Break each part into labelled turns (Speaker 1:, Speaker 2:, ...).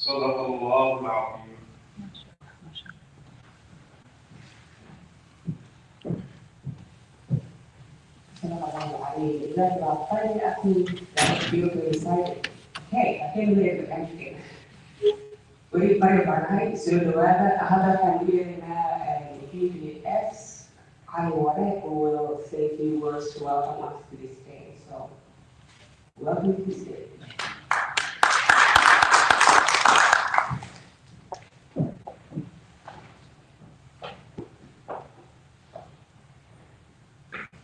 Speaker 1: صدق الله العظيم.
Speaker 2: Hey, I can't believe it. I'm kidding. We're very high, so the weather, other than here in PBS, I will say a few words to welcome us to this day. So, welcome to this day.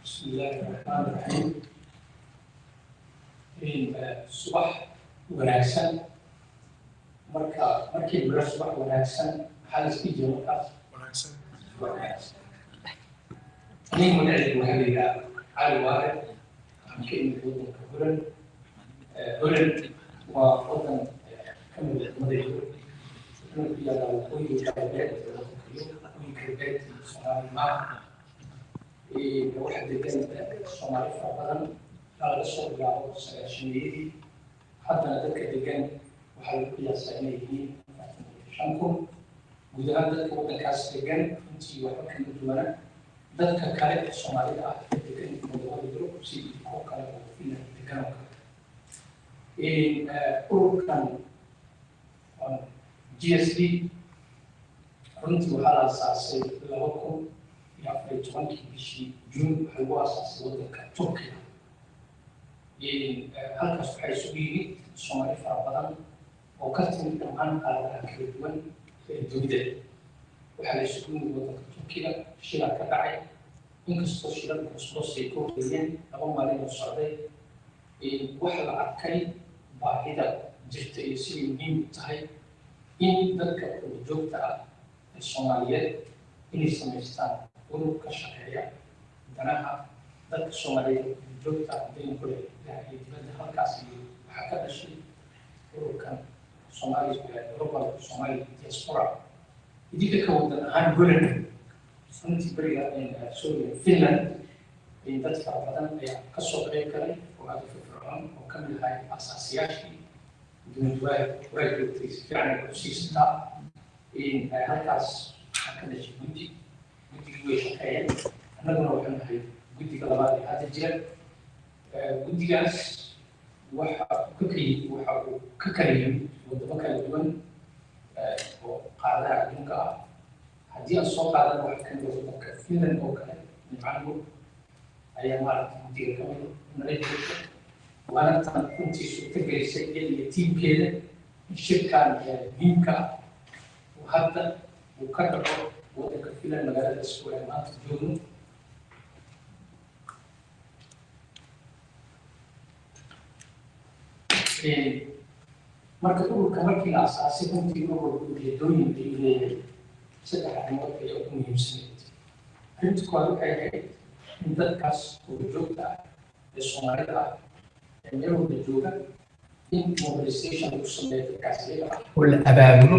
Speaker 3: بسم الله الرحمن الرحيم. صباح وناسا مركي بلا صباح وناسا حال سيدي وناسا أنا منعد وهذه على وارد يمكن يكون هولن وأيضا كمل مدير في الكويت وكالبيت وكالبيت الصومالي معه واحد كان الصومالي فقط على الصوت يعود سنيدي حتى ذلك كان وحل قياس عينيه شانكم وإذا ذلك وقت كاس كان أنت وحكم الدولة ذلك كان الصومالي كان موضوع يدرك سيدي كوكا وفينا كانوا كان GSD runtii waxaa la asaasay 2014 bishii June waxaa lagu asaasay waddanka Turkiga halkaas waxaa isugu yimid Soomaali fara badan oo ka timid dhammaan qaaradaha kala duwan ee dunida waxaa la isugu yimid waddanka Turkiga shilal ka dhacay inkastoo shilalka cusub ay ka horreeyeen 2 maalin oo socday waxaa la arkay baahida jirta iyo sidii muhiim u tahay in dadka joogta ah ee Soomaaliyeed inay samaystaan urur ka shaqeeya danaha dadka Soomaaliyeed joogta ah ee kule ilaahay dibadda halkaas waxaa ka dhashay ururkan Somali Diaspora idinka ka wadan ahaan Holland runtii beriga Finland dad fara badan ayaa ka soo qayb galay oo aad u firfircoon oo ka mid ahay asaasiyaashii graduates fiican oo siistaa halkaas waxaa ka dhashay guddigii way shaqeeyeen annaguna waxaan nahay guddiga labaad ee hadda jira guddigaas waxa uu ka kala yimid wadamo kala duwan oo qaaradaha adduunka ah haddii aan soo qaadana waxaa ka mid ah waddanka Finland oo kale nimcangu ayaa maaragtay guddiga ka mid nala joogta waana tan runtii suurtagelisay iyada tiimkeeda in shirkan muhiimka ah uu hadda uu ka dhaco waddanka Finland magaalada Square maanta joogno marka ururka markii la asaasay runtii ururka ujeedooyin ayuu leeyahay 3 arrimood ayaa ugu muhiimsanayd arrinta koowaad waxay ahayd in dadkaas joogta ah ee Soomaalida ah meel walba jooga in mobilization lagu sameeyo dadkaas iyaga ah oo la abaabulo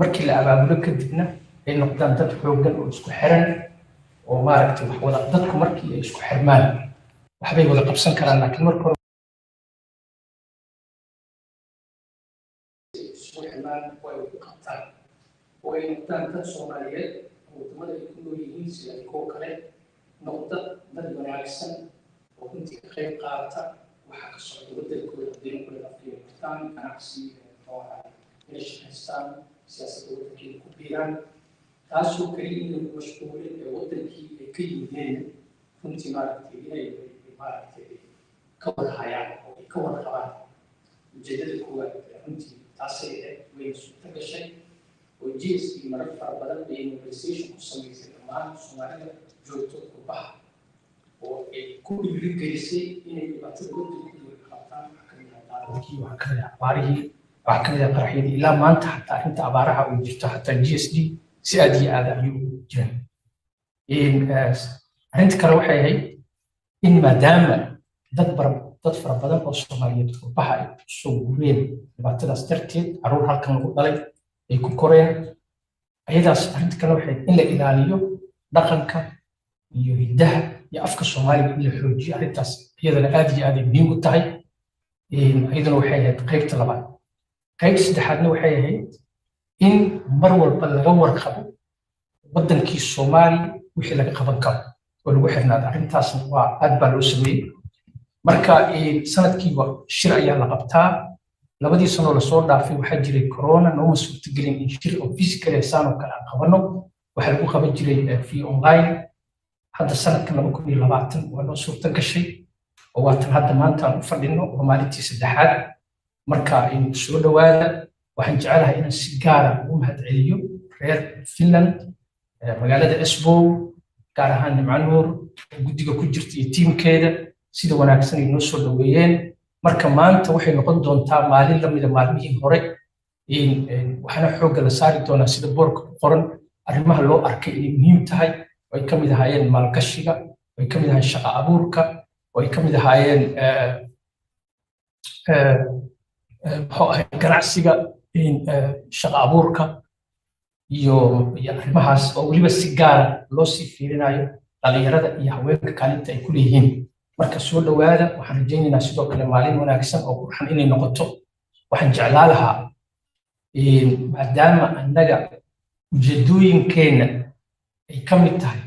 Speaker 3: markii la abaabulo kadibna ay noqdaan dad xooggan oo isku xiran oo maaragtay wax wada dadku markii ay isku xirmaan waxbay wada qabsan karaan laakiin marka hore isku xirmaan way u qabtaan oo ay noqdaan dad Soomaaliyeed oo wadamada ay ku nool yihiin sida kuwa kale noqda dad wanaagsan oo runtii ka qayb qaata waxa ka socda waddankooda haddii kula afkiyo kartaan ganacsi oo inay shaqaystaan siyaasadda waddankii ku biiraan taasoo kaliya in lagu mashquulin ee waddankii ay ka yimideen runtii maaragtay inay maaragtay ka wada hayaan oo ay ka wada qabaan ujeedada koowaad runtii taasay way suurta gashay oo GSD marar fara badan ay mobilization ku samaysay dhammaan Soomaalida joogto qurbaha oo ay ku dhiirigelisay inay dhibaatada waddankooda qabtaan wax ka mid ah abaarihii wax ka mid ah qaraxyadii ilaa maanta xataa inta abaaraha uu jirto xataa GSD si aad iyo aad ayuu jiray arrinta kale waxay ahayd in maadaama dad fara badan oo Soomaaliyeed qurbaha ay soo gureen dhibaatadaas darteed caruur halkan lagu dhalay ay ku koreen ayadaas arrinta kale waxay in la ilaaliyo dhaqanka iyo hiddaha iyo afka Soomaaliga in la xoojiyo arrintaas iyadana aad iyo aad muhiim u tahay iyadana waxay ahayd qaybta labaad qayb saddexaadna waxay ahayd in mar walba laga warqabo waddankii Soomaali wixii laga qaban karo oo lagu xirnaado arrintaasna waa aad baa loo sameeyey marka sanadkiiba shir ayaa la qabtaa labadii sano la soo dhaafay waxaa jiray corona nooma suurtagelin in shir oo physical saan oo kale aan qabano waxaa lagu qaban jiray fi online hadda sanadkan 2020 waa noo suurta gashay oo waatan hadda maanta aan u fadhino oo maalintii saddexaad marka in soo dhawaada waxaan jecelahay inaan si gaar ah ugu mahadceliyo reer Finland magaalada Espoo gaar ahaan Nimcanuur guddiga ku jirta iyo tiimkeeda sida wanaagsan ay noo soo dhaweeyeen marka maanta waxay noqon doontaa maalin la mid ah maalmihii hore waxaana xoogga la saari doonaa sida boorka ku qoran arrimaha loo arkay inay muhiim tahay oo ay ka mid ahaayeen maalgashiga oo ay ka mid ahaayeen shaqo abuurka oo ay ka mid ahaayeen ganacsiga shaqo abuurka iyo arrimahaas oo weliba si gaara loo sii fiirinayo dhalinyarada iyo haweenka kaalinta ay ku leeyihiin marka soo dhawaada waxaan rajaynaynaa sidoo kale maalin wanaagsan oo qurxan inay noqoto waxaan jeclaa lahaa maadaama annaga ujeedooyinkeenna ay ka mid tahay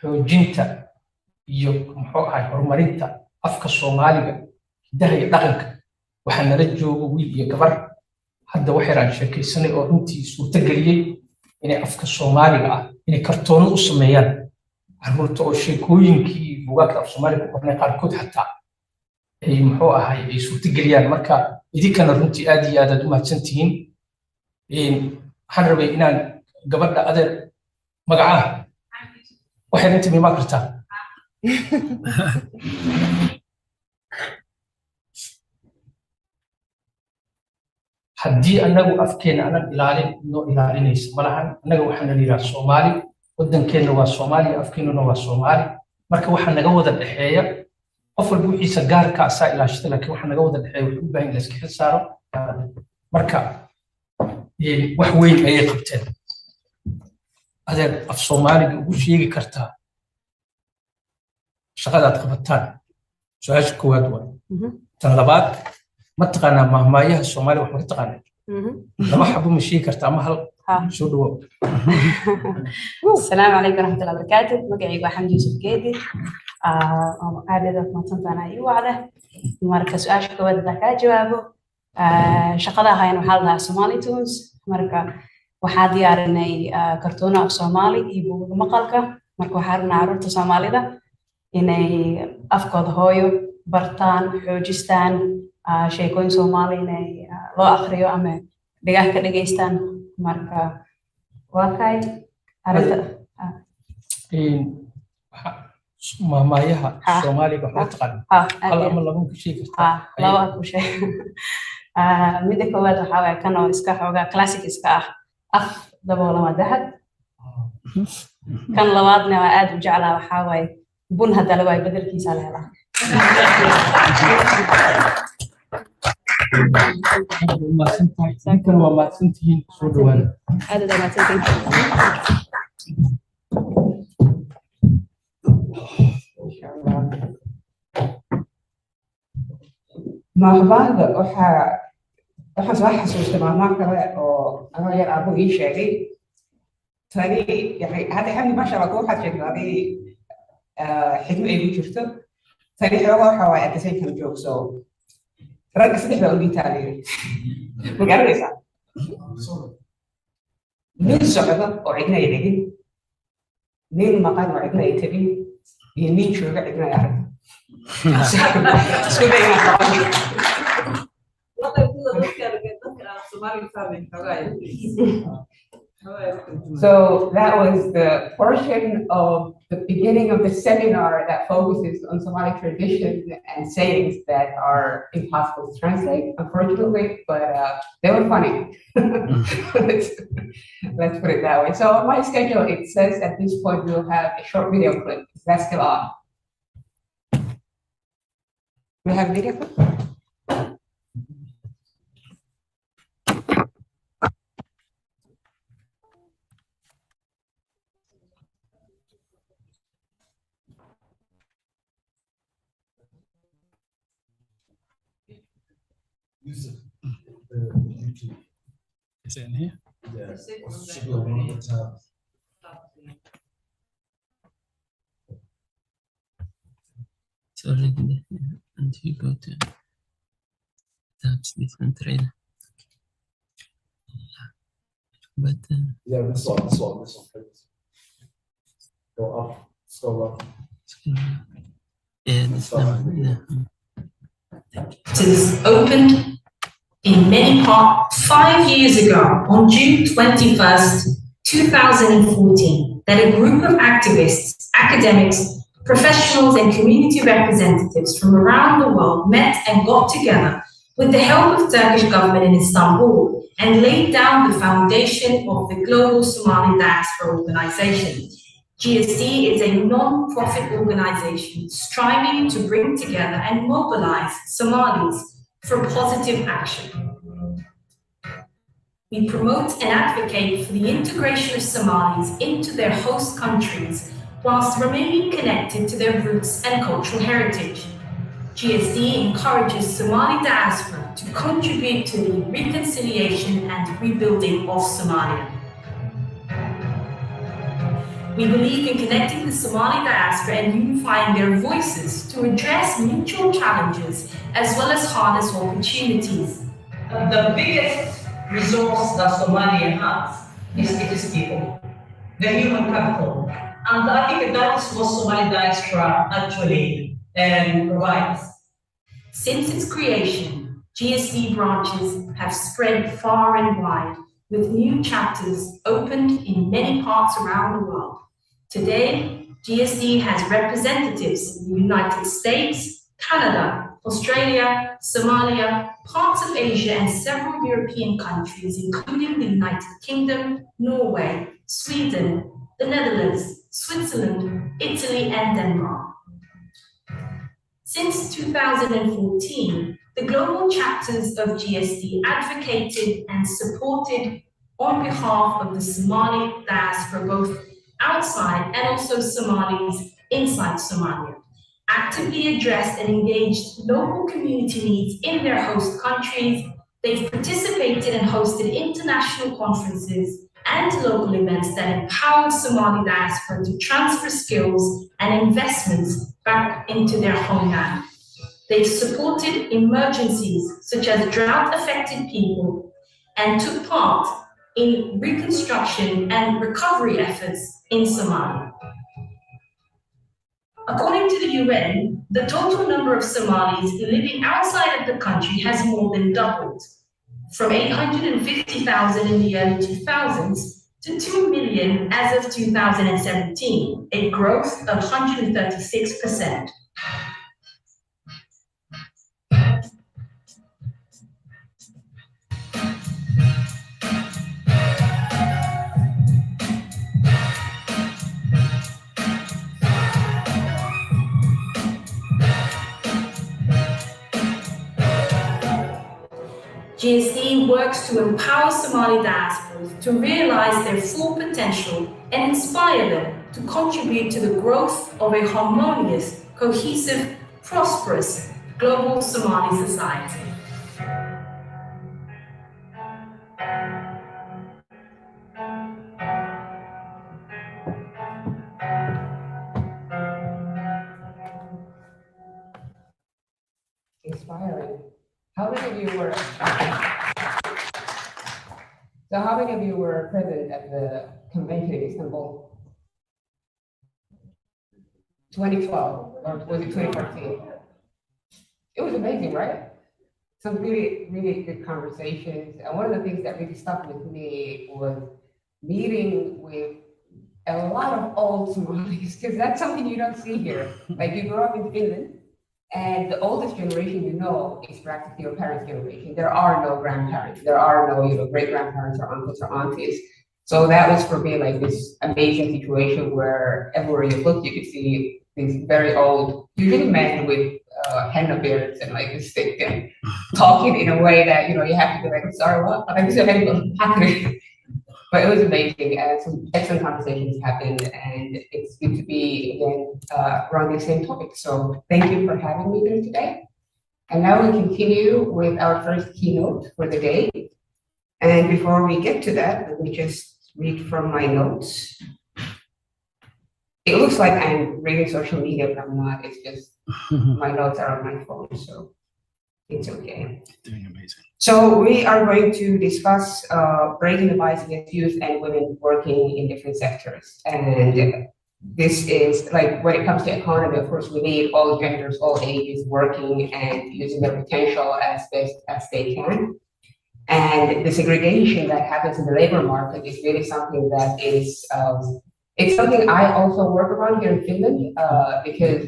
Speaker 3: xoojinta iyo muxuu ahay horumarinta afka Soomaaliga hidaha iyo dhaqanka waxaa nala jooga wiil iyo gabar hadda waxaan sheekaysanay oo runtii suurtageliyey inay afka Soomaaliga ah inay kartoono u sameeyaan carruurta oo sheekooyinkii buugaagta af Soomaaliga ku qornay qaarkood xataa ay muxuu ahay ay suurtageliyaan marka idinkana runtii aad iyo aad u mahadsantihiin waxaan rabay inaan gabadha adeer magacaha waxay inta miimaa kartaa haddii annagu afkeena aanan ilaalin noo ilaalinaysa malahan annaga waxaan la yidhaha Soomaali waddankeenna waa Soomaaliya afkeennuna waa Soomaali marka waxaa naga wada dhexeeya qof walba wixiisa gaarka asaa ilaashada laakiin waxaa naga wada dhexeeya wuxuu u baahan in la iska xil saaro marka wax weyn ayay qabteen adeer af Soomaaliga ugu sheegi kartaa shaqadaad qabataan su-aasha koowaad waa tan labaad ma taqaanaa mahmaayaha Soomaaliga wax ma taqaanaa laba xabo ma sheegi kartaa ama hal soo dhawo
Speaker 4: السلام عليكم ورحمة الله وبركاته مقعي وحمد يوسف قيدي عادة ما تنطانا أي وعدة مركز سؤال شكوى ذاك جوابه شقدها هاي نحلها Somali Tunes مركز waxaa diyaarinay kartoono af Soomaali iyo buuga maqalka marka waxaa rabnaa carruurta Soomaalida inay afkooda hooyo bartaan xoojistaan sheekooyin Soomaali inay loo akhriyo ama dhagaha ka dhageystaan marka waa kay arrinta
Speaker 3: mahmaayaha Soomaaliga wax taqaan hal ama laba ku sheegi kartaa
Speaker 4: laba ku sheeg midda koowaad waxaa waaye kan oo iska xoogaa classic iska ah daboolama dahab kan labaadna waa aad u jeclaa waxaa waaye bun hadda la waaye bedelkiisa la helaa
Speaker 3: كانوا ما سنتين سودوان
Speaker 4: هذا ده ما سنتين
Speaker 2: mahmaahda waxaan soo xasuustay mahmaah kale oo anoo yar aabbo ii sheegay tani yani hadda xamdi maasha allah waxaad sheegtay xikmo ay ku jirto tani xoogaa waxa waaye addasayn kala joogso ragga saddex baa u dhiitaa layiri ma garanaysaa nin socdo oo cidna ay dhigin nin maqan oo cidna ay tegin iyo nin jooga cidna ay arag isku day inaad qaban So that was the portion of the beginning of the seminar that focuses on Somali traditions and sayings that are impossible to translate, unfortunately, but they were funny. Let's put it that way. So on my schedule, it says at this point we'll have a short video clip. Is that still on? We have a video clip?
Speaker 1: Yusuf.
Speaker 5: Is it in here?
Speaker 6: Yeah.
Speaker 5: It's already there. And you go to tabs, different trailer. But
Speaker 6: Yeah, this one. Go up, scroll up.
Speaker 5: yeah, this one. Yeah.
Speaker 7: Is opened in many parts 5 years ago on June 21st, 2014, that a group of activists, academics, professionals and community representatives from around the world met and got together with the help of Turkish government in Istanbul and laid down the foundation of the Global Somali Diaspora Organization. GSD is a non-profit organization striving to bring together and mobilize Somalis for positive action. We promote and advocate for the integration of Somalis into their host countries whilst remaining connected to their roots and cultural heritage. GSD encourages Somali diaspora to contribute to the reconciliation and rebuilding of Somalia. We believe in connecting the Somali diaspora and unifying their voices to address mutual challenges as well as harness opportunities.
Speaker 8: The biggest resource that Somalia has is its people, the human capital. And I think that is what Somali diaspora actually provides.
Speaker 7: Since its creation, GSD branches have spread far and wide, with new chapters opened in many parts around the world. Today, GSD has representatives in the United States, Canada, Australia, Somalia, parts of Asia, and several European countries, including the United Kingdom, Norway, Sweden, the Netherlands, Switzerland, Italy, and Denmark. Since 2014, the global chapters of GSD advocated and supported on behalf of the Somali diaspora, both outside and also Somalis inside Somalia, actively addressed and engaged local community needs in their host countries. They've participated and hosted international conferences and local events that empower Somali diaspora to transfer skills and investments back into their homeland. They've supported emergencies such as drought-affected people and took part in reconstruction and recovery efforts in Somalia. According to the UN, the total number of Somalis living outside of the country has more than doubled, from 850,000 in the early 2000s to 2 million as of 2017, a growth of 136%. GSD works to empower Somali diasporas to realize their full potential and inspire them to contribute to the growth of a harmonious, cohesive, prosperous global Somali society.
Speaker 2: Inspiring. How many of you were present at the convention in Istanbul? 2012, or was it 2014? It was amazing, right? Some really, really good conversations. And one of the things that really stuck with me was meeting with a lot of old Somalis, because that's something you don't see here. Like, you grew up in Finland, and the oldest generation you know is practically your parents' generation. There are no grandparents. There are no, great-grandparents or uncles or aunties. So that was for me like this amazing situation where everywhere you look, you could see these very old, usually men with henna beards and like a stick and talking in a way that, you have to be like, sorry, what? I'm so happy. But it was amazing, and some excellent conversations happened, and it's good to be again around the same topic. So thank you for having me here today. And now we continue with our first keynote for the day. And before we get to that, let me just read from my notes. It looks like I'm reading social media, but I'm not. It's just my notes are on my phone, so it's okay.
Speaker 5: Doing amazing.
Speaker 2: So we are going to discuss breaking the bias against youth and women working in different sectors. And this is like when it comes to economy, of course, we need all genders, all ages working and using their potential as best as they can. And the segregation that happens in the labor market is really something that is, it's something I also work around here in Finland, because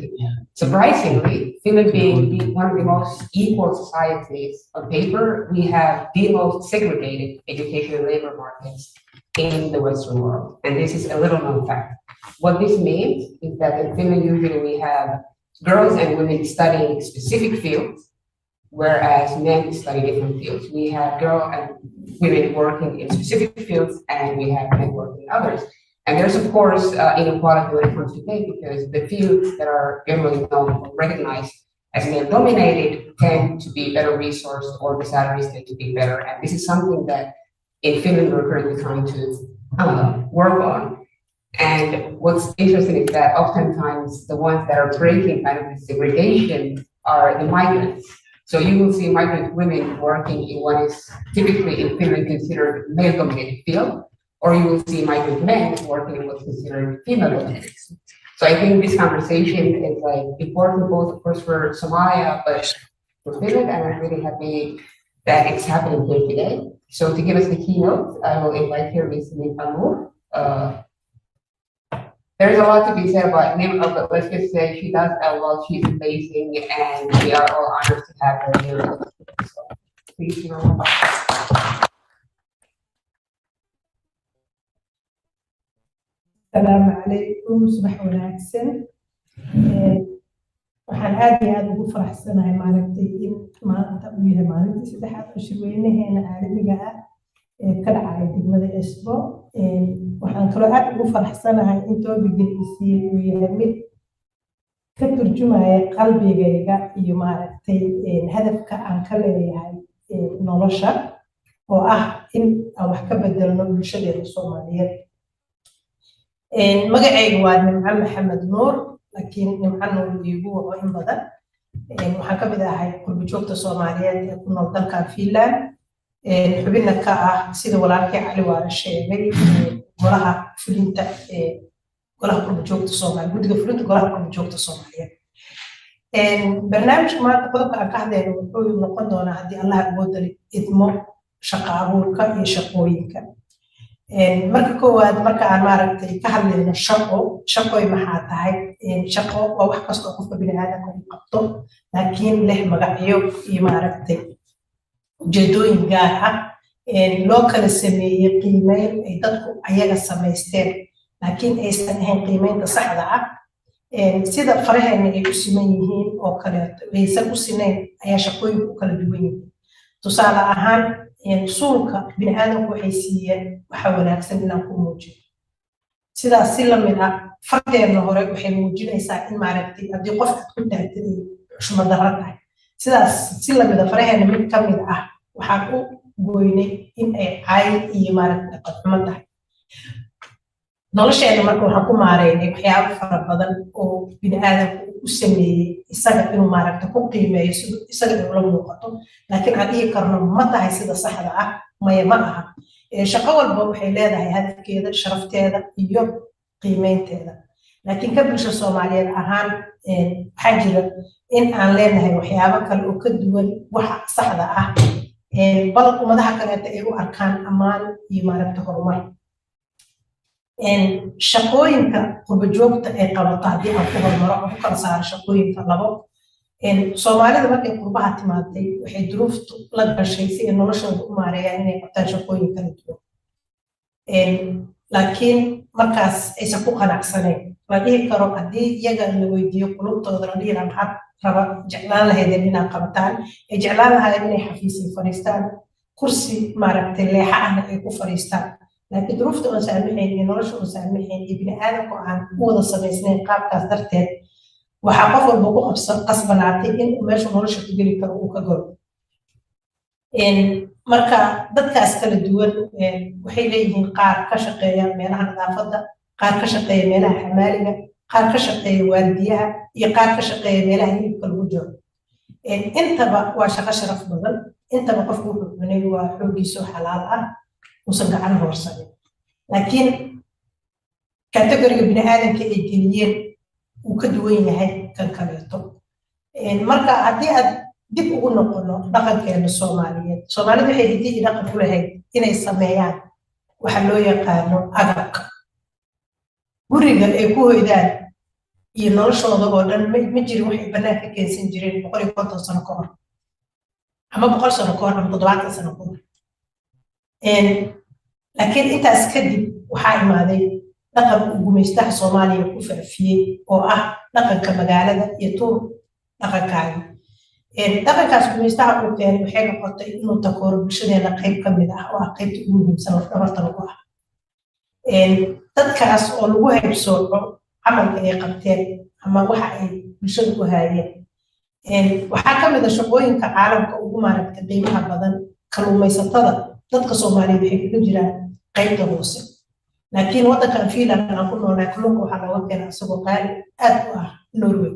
Speaker 2: surprisingly, Finland being one of the most equal societies on paper, we have the most segregated education and labor markets in the Western world. And this is a little known fact. What this means is that in Finland, usually we have girls and women studying specific fields, whereas men study different fields. We have girls and women working in specific fields, and we have men working in others. And there's, of course, inequality when it comes to pay, because the fields that are generally known or recognized as male-dominated tend to be better resourced, or the salaries tend to be better. And this is something that in Finland we're currently trying to work on. And what's interesting is that oftentimes the ones that are breaking kind of the segregation are the migrants. So you will see migrant women working in what is typically in Finland considered male-dominated field, or you will see migrant men working in what's considered female-dominated. So I think this conversation is like important both, of course, for Somalia, but for Finland, and I'm really happy that it's happening here today. So to give us the keynote, I will invite here Ms. Nimpanur. There's a lot to be said about Nimpa, but let's just say she does a lot. She's amazing, and we are all honored to have her here. So please,
Speaker 9: السلام عليكم صباح wanaagsan waxaan aad iyo aad ugu faraxsanahay maaragtay in maanta uu yahay maalintii saddexaad oo shirweynaheena caalamiga ah ee ka dhacay degmada Espoo waxaan kaloo aad ugu faraxsanahay in toobigii uu yahay mid ka turjumaya qalbigayga iyo maaragtay hadafka aan ka leeyahay nolosha oo ah in aan wax ka bedelno bulshadeena Soomaaliyeed magacaygu waa Nimco Maxamed Nuur laakiin Nimco Nuur iigu waco in badan waxaan ka mid ahay qurbo joogta Soomaaliyeed ee ku nool dalka Finland xubinna ka ah sida walaalkay Cali Waara sheegay golaha fulinta golaha qurbo joogta Soomaaliyeed guddiga fulinta golaha qurbo joogta Soomaaliyeed barnaamijka maanta qodobka aan ka hadlayno wuxuu noqon doonaa haddii Allah awoodda idmo shaqo abuurka iyo shaqooyinka marka koowaad marka aan maaragtay ka hadlayno shaqooy maxaa tahay shaqo waa wax kasta oo qofka bini'aadamka uu qabto laakiin leh magacyo iyo maaragtay ujeedooyin gaar ah loo kala sameeyey qiimeyn ay dadku ayaga samaysteen laakiin aysan ahayn qiimeynta saxda ah sida faraheena ay u siman yihiin oo kaleeto aysan u sinayn ayaa shaqooyinku u kala duwan yihiin tusaale ahaan suulka bini'aadamku waxay siiyeen waxa wanaagsan inaan ku muujiyo sidaas si la mid ah farteena hore waxay muujinaysaa in maaragtay haddii qofka ku taagtay xushmad darro tahay sidaas si la mid ah faraheena mid ka mid ah waxaan u gooynay in ay caay iyo maaragtay qadxumo tahay nolosheena marka waxaan ku maareynay waxyaabo fara badan oo bini'aadamku u sameeyey isaga inuu maaragtay ku qiimeeyo sida isaga inuu la muuqato laakiin aan dhihi karno ma tahay sida saxda ah maya ma aha shaqo walba waxay leedahay hadafkeeda sharafteeda iyo qiimeynteeda laakiin ka bulsho Soomaaliyeed ahaan waxaa jira in aan leenahay waxyaabo kale oo ka duwan waxa saxda ah bal ummadaha kaleeta ay u arkaan ammaan iyo maaragtay horumar shaqooyinka qurbo joogta ay qabato haddii aan ku hormaro oo ku kala saaro shaqooyinka labo Soomaalida markay qurbaha timaaday waxay duruuftu la gashay si ay noloshooda u maareeyaan inay qabtaan shaqooyin kala duwan laakiin markaas aysan ku qanacsanayn la dhihi karo haddii iyaga la weydiiyo qulubtooda la dhihi maxaad raba jeclaan lahaydeen inaad qabataan ay jeclaan lahaayeen inay xafiisii fadhiistaan kursi maaragtay leexa ahna ay ku fadhiistaan laakiin duruufta oo saamaxayn iyo nolosha oo saamaxayn iyo bini'aadamku aan u wada samaysnayn qaabkaas darteed waxaa qof walba ku qasbanaatay in meesha nolosha ku geli karo uu ka galo marka dadkaas kala duwan waxay leeyihiin qaar ka shaqeeya meelaha nadaafadda qaar ka shaqeeya meelaha xamaaliga qaar ka shaqeeya waardiyaha iyo qaar ka shaqeeya meelaha hilibka lagu jiro intaba waa shaqo sharaf badan intaba qofku wuxuu cunay waa xooggiisu xalaal ah uusan gacan hoorsanin laakiin kategoriga bini'aadanka ay geliyeen wuu ka duwan yahay kan kaleeto marka haddii aad dib ugu noqono dhaqankeena Soomaaliyeed Soomaalidu waxay hidii dhaqan ku lahayd inay sameeyaan waxa loo yaqaano agabka guriga ay ku hoydaan iyo noloshooda oo dhan ma jirin waxay banaanka keensan jireen 150 sano ka hor ama 100 sano ka hor ama 70 sano ka hor laakiin intaas kadib waxaa imaaday dhaqan gumeystaha Soomaaliya ku faafiyay oo ah dhaqanka magaalada iyo tuur dhaqankaaga dhaqankaas gumeystaha uu keenay waxay noqotay inuu takooro bulshadeena qayb ka mid ah oo ah qaybta ugu muhiimsan oo dhabarta lagu ah dadkaas oo lagu haybsooco camalka ay qabteen ama waxa ay bulshada ku haayeen waxaa ka mid ah shaqooyinka caalamka ugu maaragtay qiimaha badan kalluumaysatada dadka Soomaaliyeed waxay kaga jiraan qaybta hoose laakiin waddankan Finland aan ku noolnahay kalluunka waxaa looga keenaa isagoo qaali aad u ah Norway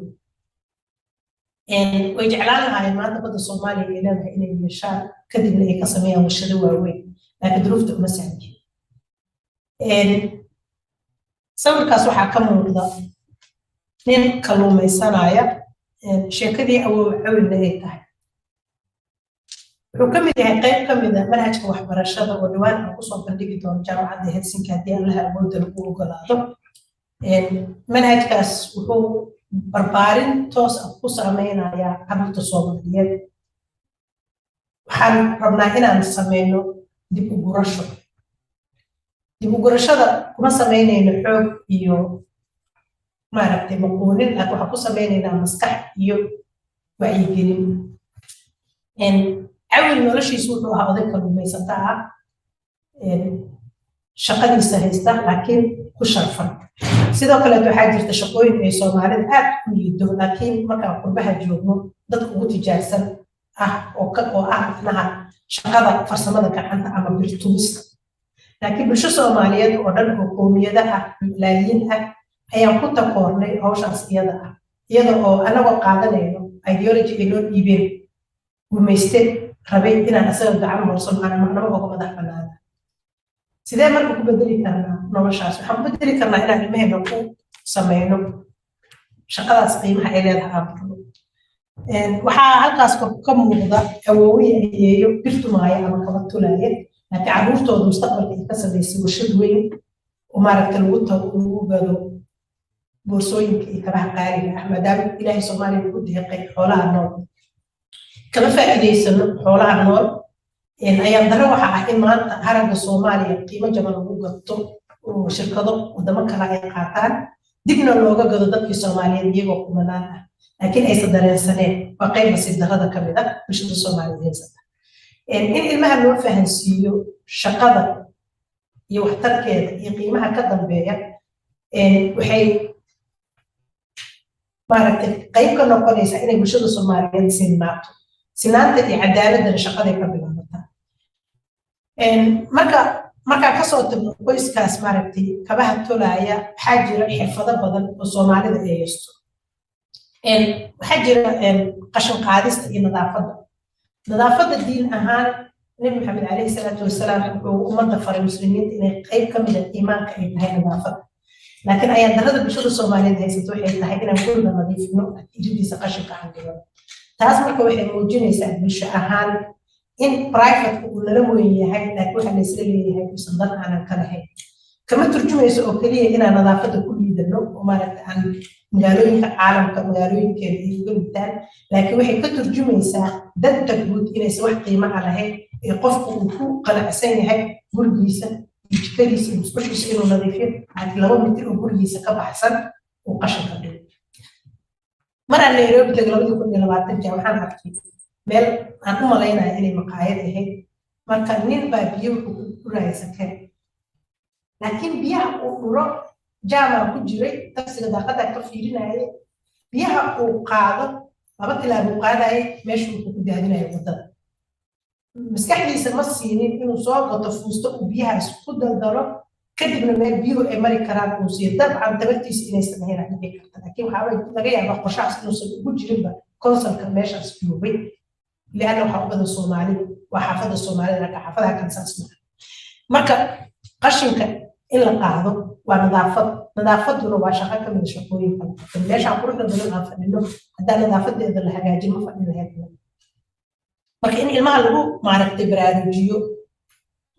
Speaker 9: way jeclaan lahaayeen maanta badda Soomaaliya ay leedahay inay yeeshaan kadibna ay ka sameeyaan warshado waaweyn laakiin duruufta uma sahlin sawirkaas waxaa ka muuqda nin kalluumaysanaya sheekadii awowna ay tahay wuxuu ka mid yahay qayb ka mid ah manhajka waxbarashada oo dhawaan aan kusoo bandhigi doono jaamacadda Helsinki haddii Allaha awoodda lagu ogolaado manhajkaas wuxuu barbaarin toos ah ku sameynaya carruurta Soomaaliyeed waxaan rabnaa inaan sameyno dib u gurashada kuma sameynayno xoog iyo maaragtay maqoonin laakiin waxaan ku sameynaynaa maskax iyo wacyigelin cawil noloshiisu wuxuu ahaa oday kalluumaysata ah shaqadiisa haysta laakiin ku sharfan sidoo kale waxaa jirta shaqooyin ay Soomaalida aad u liido laakiin markaan qurbaha joogno dadka ugu tijaarsan ah oo ah macnaha shaqada farsamada gacanta ama birtumista laakiin bulsho Soomaaliyeed oo dhan oo qoomiyada ah malaayiin ah ayaan ku takoornay hawshaas iyada ah iyada oo anagoo qaadanayno ideology ay noo dhiibeen gumeyste rabay inaan asaga gacan hoorsan aan marnaba uga madax bannaada sidee marka ku bedeli karnaa noloshaas waxaan bedeli karnaa inaan ilmaheena ku sameyno shaqadaas qiimaha ay leedahay aan barno waxaa halkaas ka muuqda awoowiye ayeeyo birtumaaya ama kaba tulaaya laakiin carruurtooda mustaqbalka ay ka samaysay warshad weyn oo maaragta lagu gado boorsooyinka iyo kabaha qaaliga ah maadaama ilaahay Soomaaliya ugu deeqay xoolaha nool kama faa'iidaysano xoolaha nool ayaan daro waxa ah in maanta haragga Soomaaliya qiimo jaban lagu gato oo shirkado wadamo kale ay qaataan dibna looga gado dadkii Soomaaliyeed iyagoo kumanaan ah laakiin aysan dareensaneen waa qayb nasiib darrada ka mid ah bulshada Soomaaliyeed haysata in ilmaha loo fahansiiyo shaqada iyo waxtarkeeda iyo qiimaha ka dambeeya waxay maaragtay qayb ka noqonaysaa inay bulshada Soomaaliyeed sinaato sinaanta iyo cadaaladda shaqada ka bilaabataa marka ka soo tagno qoyskaas maaragtay kabaha tolaaya waxaa jira xirfado badan oo Soomaalida ay haysto waxaa jira qashin qaadista iyo nadaafadda diin ahaan Nabi Maxamed alayhi salaatu wasalaam wuxuu ummadda faray muslimiinta inay qayb ka mid ah iimaanka ay tahay nadaafadda laakiin ayaan darrada bulshada Soomaaliyeed haysato waxay tahay inaan guriga nadiifino iridiisa qashinka aan dhigno taas marka waxay muujinaysaa bulsho ahaan in private uu nala weyn yahay laakiin waxa la isla leeyahay uusan dan aanan ka lahayn kama turjumayso oo keliya inaan nadaafadda ku liidano oo maaragta aan magaalooyinka caalamka magaalooyinkeena ay uga liitaan laakiin waxay ka turjumaysaa danta guud inaysan wax qiimo ah lahayn ee qofku uu ku qanacsan yahay gurigiisa iyo jikadiisa iyo musqushiisa inuu nadiifiyo laakiin 2 mitir oo gurigiisa ka baxsan uu qashinka dhigo maraan Nairobi tagay 2020 waxaan arkay meel aan u malaynayo inay maqaayad ahayd marka nin baa biyo ku raaysan laakiin biyaha uu dhuro jaama ku jiray taksiga daaqada ka fiirinayay biyaha uu qaado 2 tilaabo qaadayay meesha uu ku daadinayo wadada maskaxdiisa ma siinin inuu soo gato fuusto uu biyahaas ku daldalo kadibna meel biyuhu ay mari karaan uu siiyo dabcan tabartiisa inaysan ahayn aan dhici karta laakiin waxaa laga yaabaa qorshahaas inuusan ugu jirinba konsolka meeshaas joogay lianna waxaa u badan soomaalida waa xaafadda soomaalida laakiin xaafadaha kan saas maaha marka qashinka in la qaado waa nadaafaduna waa shaqo ka mid a shaqooyinka meeshaan quruxda badan aan fadhino haddaan nadaafadeeda la hagaajin ma fadhin lahayd marka in ilmaha lagu maaragtay baraarujiyo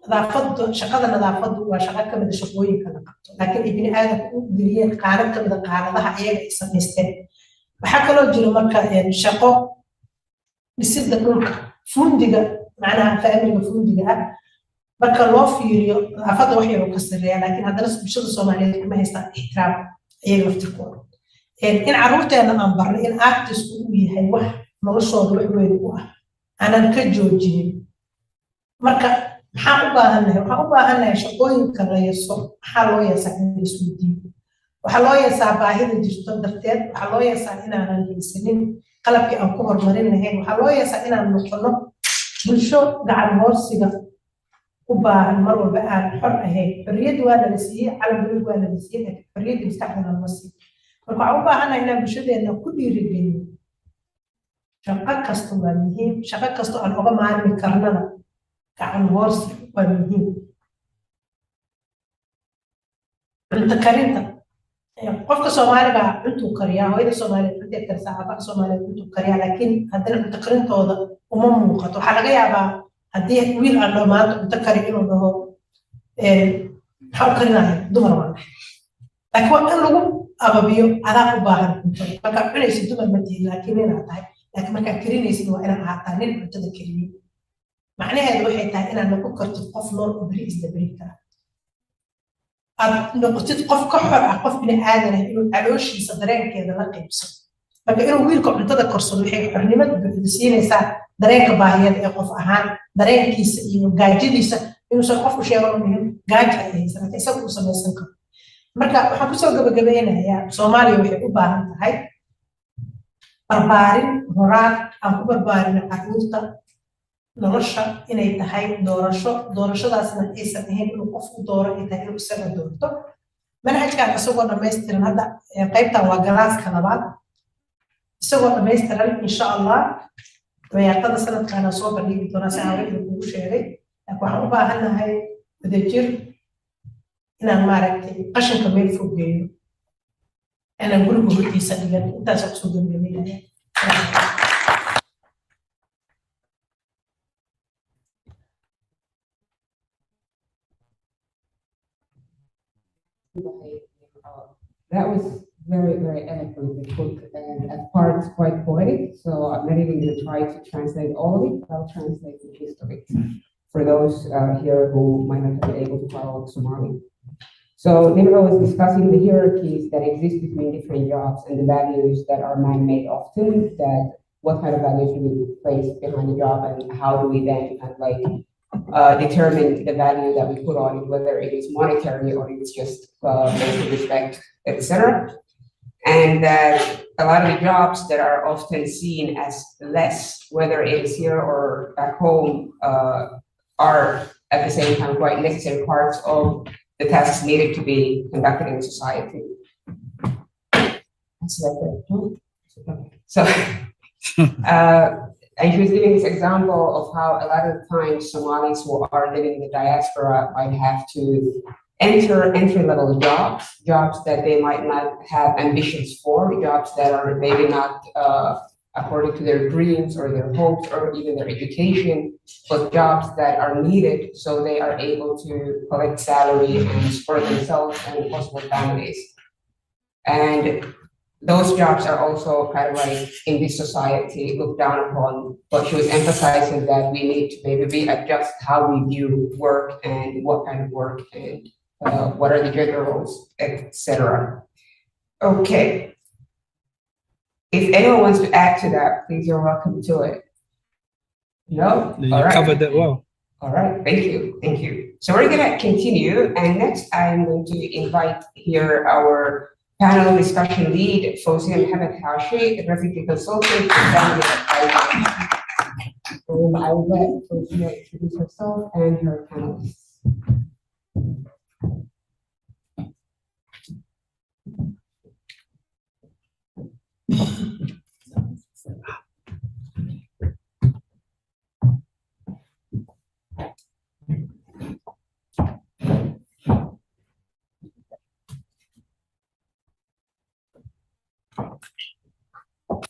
Speaker 9: nadaafaddu shaqada nadaafaddu waa shaqo ka mid a shaqooyinka la qabto laakiin ay bini aadamku u geliyeen qaanad ka mid a qaanadaha iyaga ay samaysteen waxaa kaloo jira marka shaqo dhisidda dhulka fundiga macnaha faamiliga fundiga ah marka loo fiiriyo nadaafadda wax yar oo ka sarreeya laakiin haddana bulshada soomaaliyeed kuma haystaan ixtiraam iyaga laftirkooda in carruurteena aan barno in artisku uu yahay wax noloshooda wax weyn u ah aanan ka joojinin marka maxaan u baahannahay waxaan u baahannahay shaqooyinka la yaso maxaa loo yeesaa in la isweydiiyo waxaa loo yeesaa baahida jirto darteed waxaa loo yeesaa inaanan haysanin qalabkii aan ku horumarin lahayn waxaa loo yeesaa inaan noqono bulsho gacan hoorsiga u baahan mar walba aan xor ahayn xorriyadda waa lala siiyey calan bulig waa lala siiyey laakiin xorriyadda maskaxdana lama siiyo marka waxaan u baahannahay inaan bulshadeena ku dhiirigelino shaqo kasta waa muhiim shaqo kasta aan uga maarmi karnana gacan hoorsi waa muhiim cunto karinta qofka soomaaliga cuntuu kariyaa hooyada soomaaliyeed cunteed karisaa aabaha soomaaliyeed cuntuu kariyaa laakiin haddana cunto karintooda uma muuqato waxaa laga yaabaa haddii wiil aan dhaho maanta cunto kari inuu dhaho maxaa u karinaya dumar waa laakiin waa in lagu ababiyo adaa u baahan cuntada markaa cunaysa dumar ma tihin laakiin inaad tahay laakiin markaa karinaysid waa inaad ahaataa nin cuntada kariyey macnaheedu waxay tahay inaad noqon kartid qof nool oo beri isla beri kara aad noqotid qof ka xor ah qof bini aadan ah inuu calooshiisa dareenkeeda la qaybsado marka inuu wiilka cuntada korsado waxay xornimada buuxda siinaysaa dareenka baahiyada ee qof ahaan dareenkiisa iyo gaajadiisa inuusan qof u sheego muhiim gaaja ay haysan laakiin isaga uu samaysan karo marka waxaan kusoo gabagabeynayaa soomaaliya waxay u baahan tahay barbaarin horaan aan ku barbaarino carruurta nolosha inay tahay doorashadaasna aysan ahayn inuu qof u dooro ay tahay inuu isaga doorto manhajkan isagoo dhammaystiran hadda qaybtan waa galaaska labaad isagoo dhammaystiran insha allah dabeecada sanadkaana soo bandhigi doonaa si haweenka kugu sheegay laakiin waxaan u baahannahay wadajir inaan maaragtay qashinka meel fog geeyo inaan guriga hortiisa dhigan intaasa kusoo gabagabeynaya
Speaker 2: That was very, very eloquently put and at parts quite poetic. So I'm not even going to try to translate all of it, but I'll translate the gist of it for those here who might not have been able to follow Somali. So Nimra was discussing the hierarchies that exist between different jobs and the values that are man-made often, that what kind of values do we place behind the job and how do we then kind of like determine the value that we put on it, whether it is monetary or it's just basic respect, etc. And that a lot of the jobs that are often seen as less, whether it's here or back home, are at the same time quite necessary parts of the tasks needed to be conducted in society. So, and she was giving this example of how a lot of times Somalis who are living in the diaspora might have to enter entry-level jobs that they might not have ambitions for, jobs that are maybe not according to their dreams or their hopes or even their education, but jobs that are needed so they are able to collect salary and support themselves and possible families. And those jobs are also kind of like in this society looked down upon, but she was emphasizing that we need to maybe readjust how we view work and what kind of work and what are the gender roles, etc. Okay. If anyone wants to add to that, please, you're welcome to it. No?
Speaker 5: You
Speaker 2: all right.
Speaker 5: covered that well.
Speaker 2: All right, thank you. So we're gonna continue, and next I'm going to invite here our panel discussion lead, Fawzia Mohammed Hashi, refugee consultant and family advisor. So I will let Sophia introduce herself and her panelists.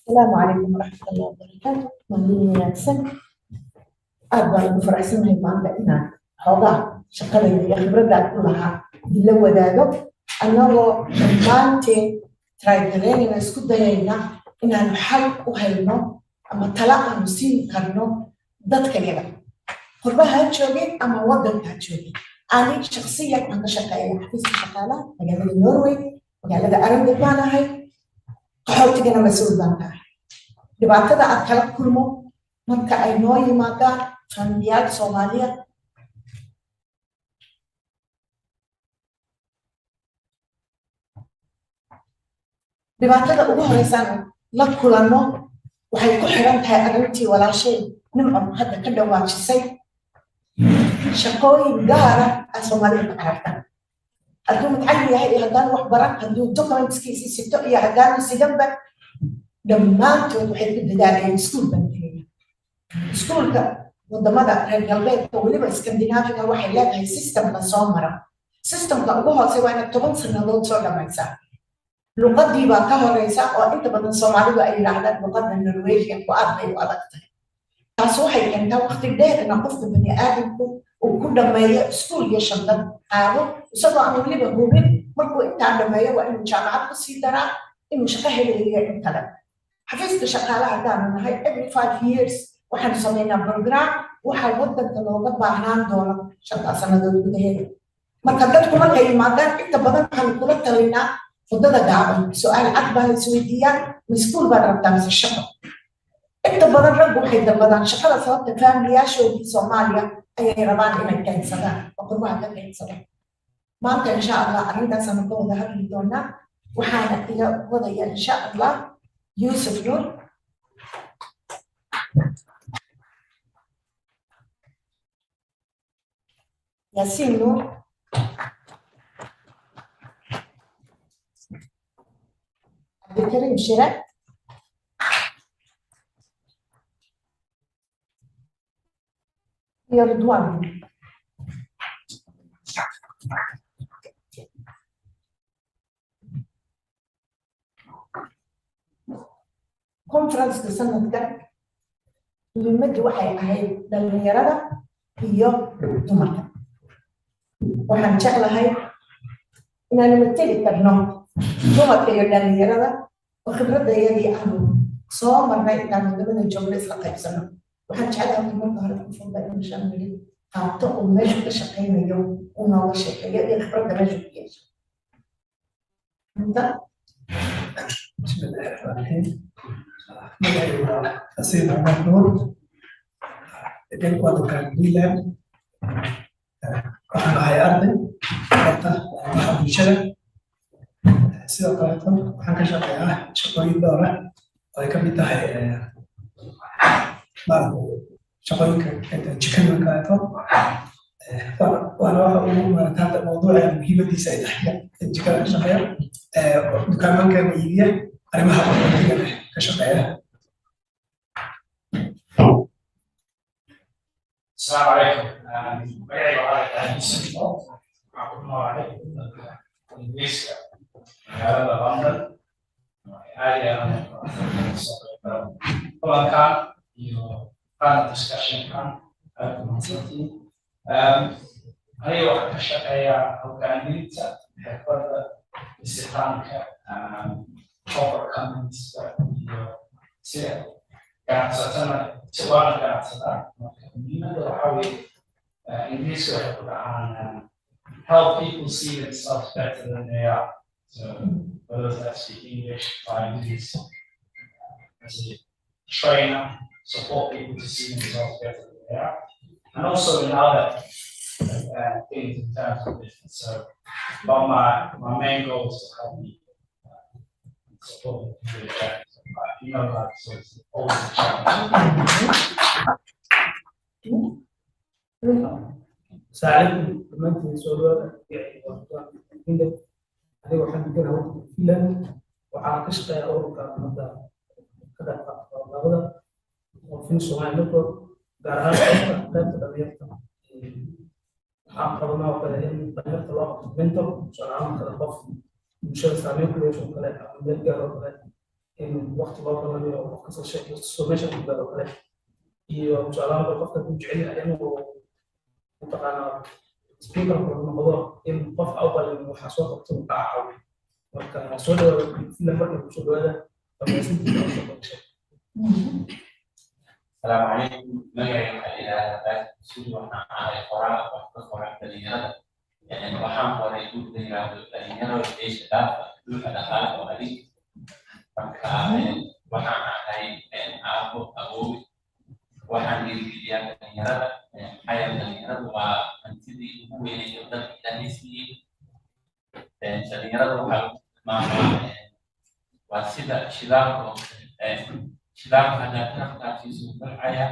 Speaker 9: السلام عليكم ورحمة الله وبركاته. مهدي ناكسن. أربعة مفرحين هاي عندنا هذا شكله يخبر ده كلها اللي هو ده أنه مانتي ترايدرين نسكت دينا إن نحل وهلنا أما طلع نسين كرنا ضد كلام قربها هتشوفي أما وضد هتشوفي أنا شخصيا أنا شقالة حفيز شقالة مجال النرويج مجال أرند معنا هاي قحوت جنا مسؤول بنتها dhibaatada aad kala kulmo marka ay noo yimaadaan familiyaal Soomaaliyeed dhibaatada ugu horeysan la kulanno waxay ku xiran tahay arrintii walaashay nimco hadda ka dhawaajisay shaqooyin gaar ah Soomaaliyeed aragta hadduu mutacallim yahay iyo haddaan wax baran hadduu documentskiisa sito iyo haddaan sidanba dhammaantood waxay ku dadaalayeen iskuul bankeeya iskuulka wadamada reer galbeedka weliba Scandinavia waxay leedahay system la soo mara systemka ugu hoosey waa inaad 10 sanadood soo dhamaysaa luqadii baa ka horeysa oo inta badan Soomaalidu ay yiraahdaan luqadda Norwegian ku aad bay u adag tahay taas waxay keentaa waqti dheer in qofka bani aadamku uu ku dhameeyo iskuul iyo shaqada aado isagoo aan weliba hubin markuu intaa dhameeyo waa inuu jaamacad ku sii daraa inuu shaqo helayo in kale حفظت شغالة عندنا هاي every 5 years وحنا سوينا برنامج وحنا ودنا لوجا بعهان دولار شغال سنة دول بدهين ما كنت كل كي ما كان أنت بدل كان كل تلينا فضل دعوة سؤال أكبر السويدية مسكول برا تامس الشغل أنت بدل رجع حيد بدل شغال سواء تفهم ليش وفي صوماليا أي ربان إنك كان سنة وكل واحد كان سنة ما كان إن شاء الله أريد سنة دولار هذه دونا وحنا إلى وضع إن شاء الله يوسف نور ياسين نور عبد الكريم شراء يا رضوان conference the sanad kan muhiimaddu waxay ahayd dhalinyarada iyo dumarka waxaan jeclahay inaan matali karno dumarka iyo dhalinyarada oo khibradayadii aanu soo marnay inaan wadamada joogno isla qaybsano waxaan jeclahay marka hore ku fuuda in shamil qaabto oo meesha ka shaqeynayo uu nooga sheekeeyo iyo khibradda meesha ku yeesho
Speaker 6: بسم الله الرحمن الرحيم أسير عمر نور إذن قد كان فينلاند waxaan ahay arday barta waxaan bulshada sidoo kaleeto waxaan ka shaqeeyaa shaqooyin dhowr ah oo ay ka mid tahay shaqooyinka jikada kaleeto waana waxa ugu maarata mawduuca muhiimadiisa ay tahay jikada ka shaqeeya dukaamanka iibiya arrimaha qofka ka shaqeeya
Speaker 1: السلام عليكم. معي وعلى السلام معكم وعليكم الإنجليزية هذا لندن هذه طبعا كان discussion كان community هي واحد الشقية أو كانت حفظ استخدامك overcoming كانت ستنا سواء كانت ستنا مهمة وحاول إنجليزي يقول عن help people see themselves better than they are. So for those that speak English, try and do this as a trainer, support people to see themselves better than they are, and also in other things in terms of business. So, but my main goal is to help people support the journey. You know that, so it's always a challenge.
Speaker 6: ساعدكم كمان في سؤال يعني هنا هذا واحد كده هو فينلاند وعاكش أوروبا كذا هذا وفي الصومال نقول قرار لا تدري حققنا وكذا طلعت الوقت بنتهم شرعنا كذا قف مش هستعمل كل شيء كذا نرجع وكذا إن وقت برضه ما هو قصة شيء السوميشن كذا وكذا iyo jeclaan qofka ku jecel yahay inuu mutaqaanaa speakerka noqdo in qof awal waxa soo qabto uu ka caawiyo marka soo dhawaada sida marka ku soo dhawaada
Speaker 10: السلام عليكم. مجري إلى بس سوري وإحنا على القراءة وقراءة الدنيا يعني وحنا قريتوا الدنيا وإيش ده كل هذا خالق وهذه فكان وحنا هاي أبو waxaan dhiirigeliyay dhalinyarada xayal dhalinyaradu waa hantidii ugu weynay dadka ilaahay siiyey dhalinyarada waxaa waa sida shidaalka haddaad ka qaabsiiso barcaya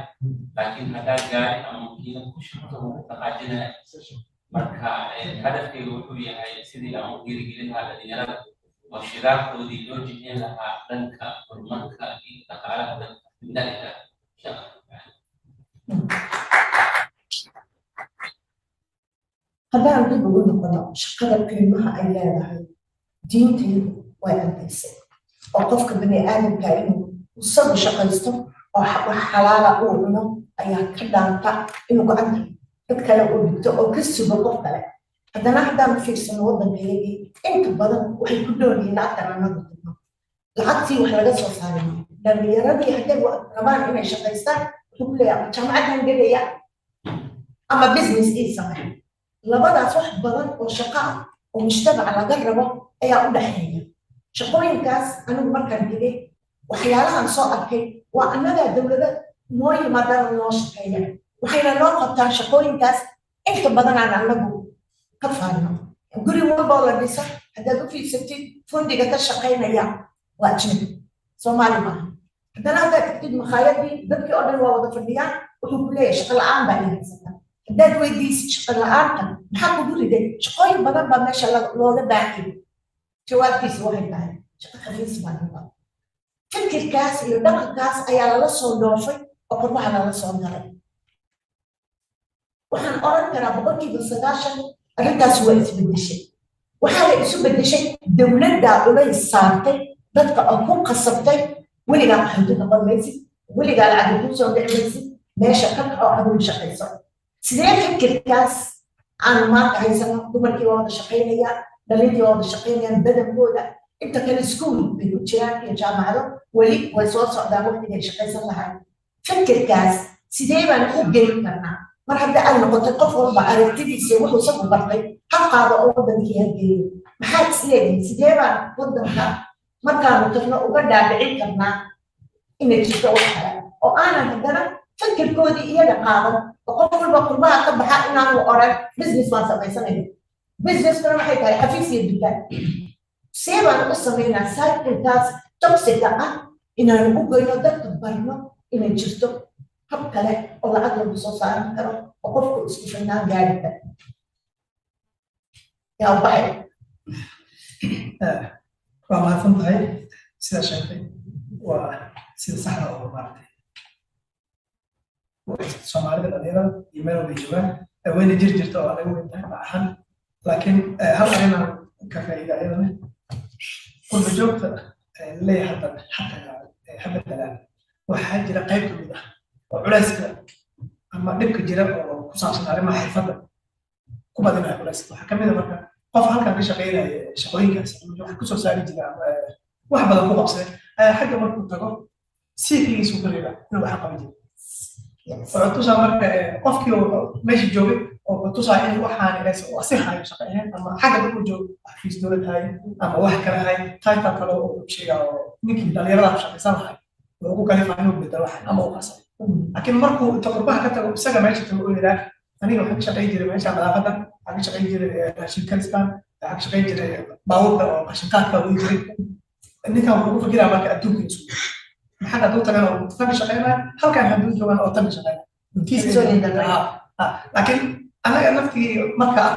Speaker 10: laakiin haddaad gaari ama makiinad ku shubto wuu dhaqaajinaya marka hadafkayga wuxuu yahay sidii aan u dhiirigelin lahaa dhalinyarada oo shidaalkoodii loo jiheen lahaa dhanka horumarka iyo dhaqaalaha dadka bidalika
Speaker 9: haddaan dib ugu noqono shaqada qiimaha ay leedahay diintaydu way caddaysay oo qofka bani aadamka inuu isagu shaqaysto oo wax xalaala uu cuno ayaa ka dhaanta inuu gacanta dad kale uu dhigto oo ka sugo qof kale haddana haddaan fiirsano waddankayagii inta badan waxay ku dhoolyihiin lacagtan annagu dibno lacagtii wax laga soo saaray dhalinyaradii hadday rabaan inay shaqaystaan wuxuu leeyahay jaamacadan gelaya ama business ii samay labadaas wax badan oo shaqo ah oo mujtamaca laga rabo ayaa u dhexeeya shaqooyinkaas anigu markaan digay waxyaalahan soo arkay waa annagaa dowlada noo yimaadaan noo shaqeeya waxayna noo qabtaan shaqooyinkaas inta badan aan annagu ka faano guri walba oo la dhisa haddaad u fiirsatid fundiga ka shaqaynaya waa ajnabi soomaali maaha haddana haddaad tagtid makhaayadii dadkii oo dhan waa wada fadhiyaan wuxuu ku leeyahay shaqo la-aan baa ii haysataa haddaad weydiisid shaqo la-aanta maxaa kugu riday shaqooyin badan baa meesha looga baahiyay jawaabtiisa waxay tahay shaqo khafiis baa noqon fikirkaas iyo dhaqankaas ayaa lala soo dhoofay oo qurbaha lala soo galay waxaan oran karaa 90% arrintaas waa isbedeshay waxaa la isu bedeshay dowladda culays saartay dadka oo ku qasabtay weligaa qaxooti noqon maysid weligaa lacag kuu soo dhici maysid meesha ka kaco adigu shaqayso sidee fikirkaas aan maanta haysano dumarkii waa wada shaqaynaya dhalintii waa wada shaqaynayaan badankooda inta kale iskuul bay ku jiraan iyo jaamacado weli way soo socdaan waqtigay shaqaysan lahayn fikirkaas sidee baan u geyn karnaa mar hadda aad noqotay qof walba aragtidiisa wuxuu isagu bartay ha qaado oo wadankii ha geeyo maxaad isleedihin sidee baan wadanka markaanu tagno uga dhaadhicin karnaa inay jirto wax kale oo aanan haddana fikirkoodii iyaga qaadan oo qof walba qurbaha ka baxa inaanu oran business waan samaysanaya businesskana waxay tahay xafiis iyo dukaan see baan u samaynaa cyclekaas toxiga ah inaanu u goyno dadka barno inay jirto hab kale oo lacag lagu soo saaran karo oo qofku isku filnaan gaari karo yaa u baxay
Speaker 6: waa mahadsan tahay sida sheegtay waa sida saxda oo maaragtay soomaalida dhalinyarada iyo meel walbay joogaan wayna jiri jirta oo anaga weyn tahay ma ahan laakiin hal arrinaan ka faa'iida ayadana qurba joogta leeyahay hadda dalaan waxaa jira qayb ka mid ah oo culayska ama dhibka jira oo ku saabsan arrimaha xirfadda ku badinaya culayska waxaa ka mid a marka qof halkan ka shaqaynaya shaqooyinkaas wax ku soo saari jira wax badan ku qabsaday ayaa xagga markuu tago siifigiisu ku riba inuu wax qaban jiro wuxuu tusaa marka qofkii meesha joogay oo tusaa in waxaan si hayo shaqeeyeen ama xagga markuu joogo xafiis dowlad hayo ama wax kale hayo tayta kale oo sheegaa oo ninkii dhalinyarada ku shaqaysan lahay oo ugu kalifaa inuu bedelo wax ama uu qasay laakiin markuu inta qurbaha ka tago isaga meesha tago oo yidhaah aniga waxaan ka shaqayn jiray meesha nadaafadda waxaan ka shaqayn jiray raashin kariskan waxaan ka shaqayn jiray baabuurka oo qashinkaadka uu jiray ninkan wuxuu ku fikiraa marka adduunka isu maxaa hadduu tagana oo tan shaqaynaa halkan hadduu joogaan oo tan shaqaynaa لكن أنا نفتي مركا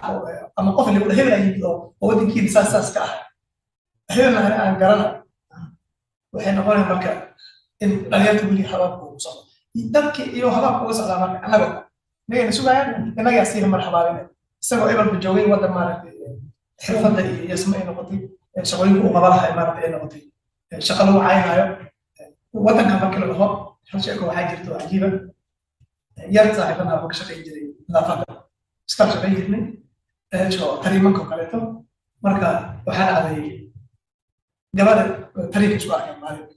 Speaker 6: أما قف اللي هبل يجيبه ودي كي بساس كاه هبل أنا قرنا وحين قلنا مركا إن لا يتبع لي حباب وصل يدك يو حباب وصل على مركا أنا قلت نيجي نشوف يعني أنا جالسين مرحبا بنا سووا إبر بالجوين وده ما حرفة يسمى إنه قطي شغالين وقبلها إمارة إنه قطي شغلوا عين هاي وده كان مركا له هل شيء هو حاجة عجيبة يرجع أنا بكشف إنجلي لا فقط استرجع إنجلي شو تقريبا كوكاليتو مركا وحنا على جبل طريق شوارع مالك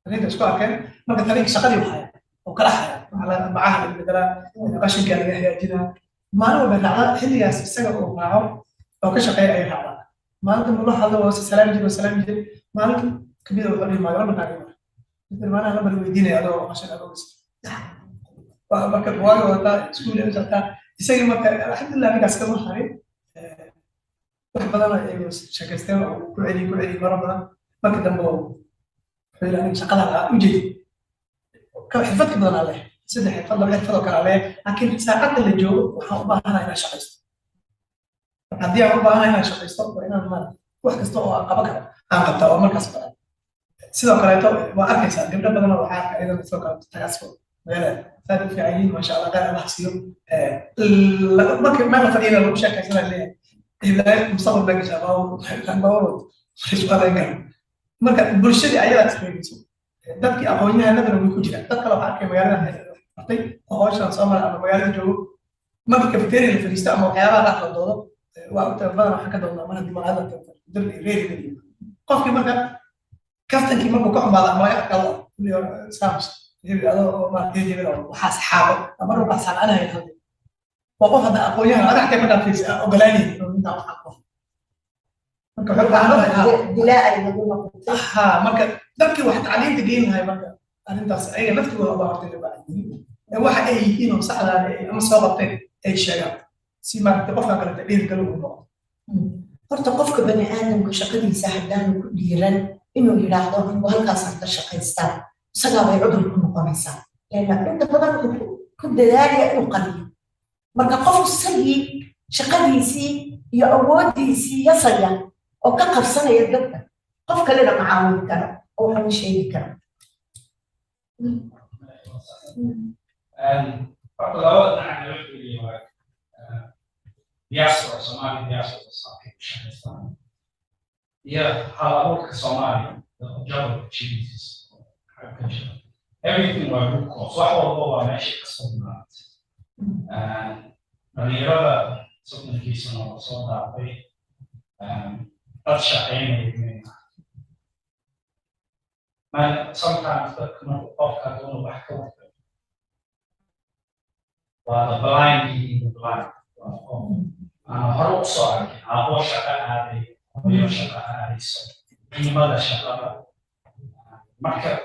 Speaker 6: طريق شوارع مركا طريق شغالي وحياة وكلا حياة على معاها المدرة قشن كان يحيى جدا ما هو بالرعاة حلي السنة ومعه أو كشف أي رعاة ما أنت مروح هذا وسلام جل وسلام جل مالك كبير وقري ما يرى مكانه مثل ما أنا لما الدين هذا عشان هذا marka waayo wata iskuul ay jirtaa isaga marka alxamdulillah aniga iska waxay wax badan ay shaqaysteen oo ku celi mara badan marka dambe oo fiilan shaqada u jeedi ka xirfad badan ale saddex xirfad laba xirfad oo kale ale laakiin saacada la joogo waxaan u baahanahay inaan shaqaysto haddii aan u baahanahay inaan shaqaysto waa inaan mar wax kasta oo aan qaban karo aan qabtaa oo markaas badan sidoo kaleeto waa arkaysaa gabdho badan oo waxaa ka idan sidoo kale tagaasoo فهذا في عيين ما شاء الله قال الله حسيب ما فرينا لو شاكا سنة ليه إذا مصاب بقى شباب كان بورد مش ولا كان مركب برشلي عيالات سويتو دتك أقوينا هذا لو يكون جرا دتك لو حكي مجالنا أعطي أهوش نصامر أنا مجال جو ما بكفتيري اللي في الاستعمار حياة راح للدولة وقت بدنا حكي دولة ما ندي هذا دري ريدي قف كي مركب كفتن كي مركب كم بعد ما يأكل الله سامس ما تيجي منه وحاس حابب أمر بحث عن أنا يخلي وقف هذا أقوياء أنا أحكي منها في أقلاني من دعوة حقه
Speaker 9: دلاء يقول
Speaker 6: مركب ذكي واحد عليه تجين هاي مركب أنا أنت أي نفتي ولا بعرف اللي بعدين واحد أي يجينه صح على أمس صابتين أي شيء سيما تقف على تقدير قلوب
Speaker 9: تقفك بني آدم كشقدي يساعد دان كديرا إنه يلاحظه وهالكاس عند الشقيستان سجى بيعودوا لكم قرصان لأن أنت بدل كنت داري إنه قليل مركب قفوا السيء شقديسي يأوديسي يصيا أو كقف سنة يدك قف كلنا معاون كلام أو هم شيء كلام.
Speaker 1: فقط نحن في diaspora Somali diaspora هي حالات كصومالي job opportunities. Everything was good course. So I was ماشي قصدنا. نيرة صرنا في سنة وصلنا في أرشحين ما sometimes كنا نطبق كونه بحكم وهذا blind leading the blind. أنا هروح صار أبغى شقة هذه أبغى شقة هذه إني ما له شقة مركب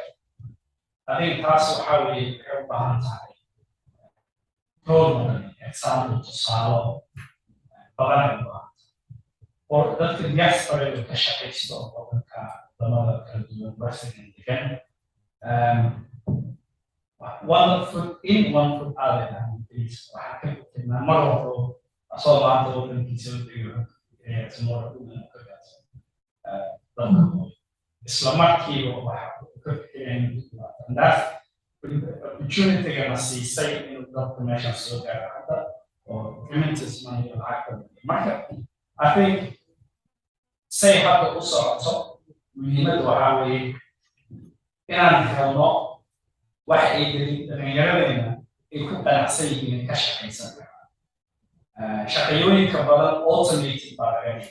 Speaker 1: هذه تاسو حاولي بعض هاي رول example تصالو بغنا بعض وردت اليسار اللي كشقيستو وكا لما كاليونيفرسيتي كان one foot in one foot out and please وحكي إن مرة أصاب عنده من كتير بيجوا تمر من كذا إسلامتي وحكي يعني الناس opportunity كما سيسي إنه documentation سوى هذا أو communities ما هي العقل ما I think say هذا أسرة مهمة وحاولي إن أنا كلمة واحد يدري غيرنا يكون أحسن من كشف إنسان شقيوني كبلا automated by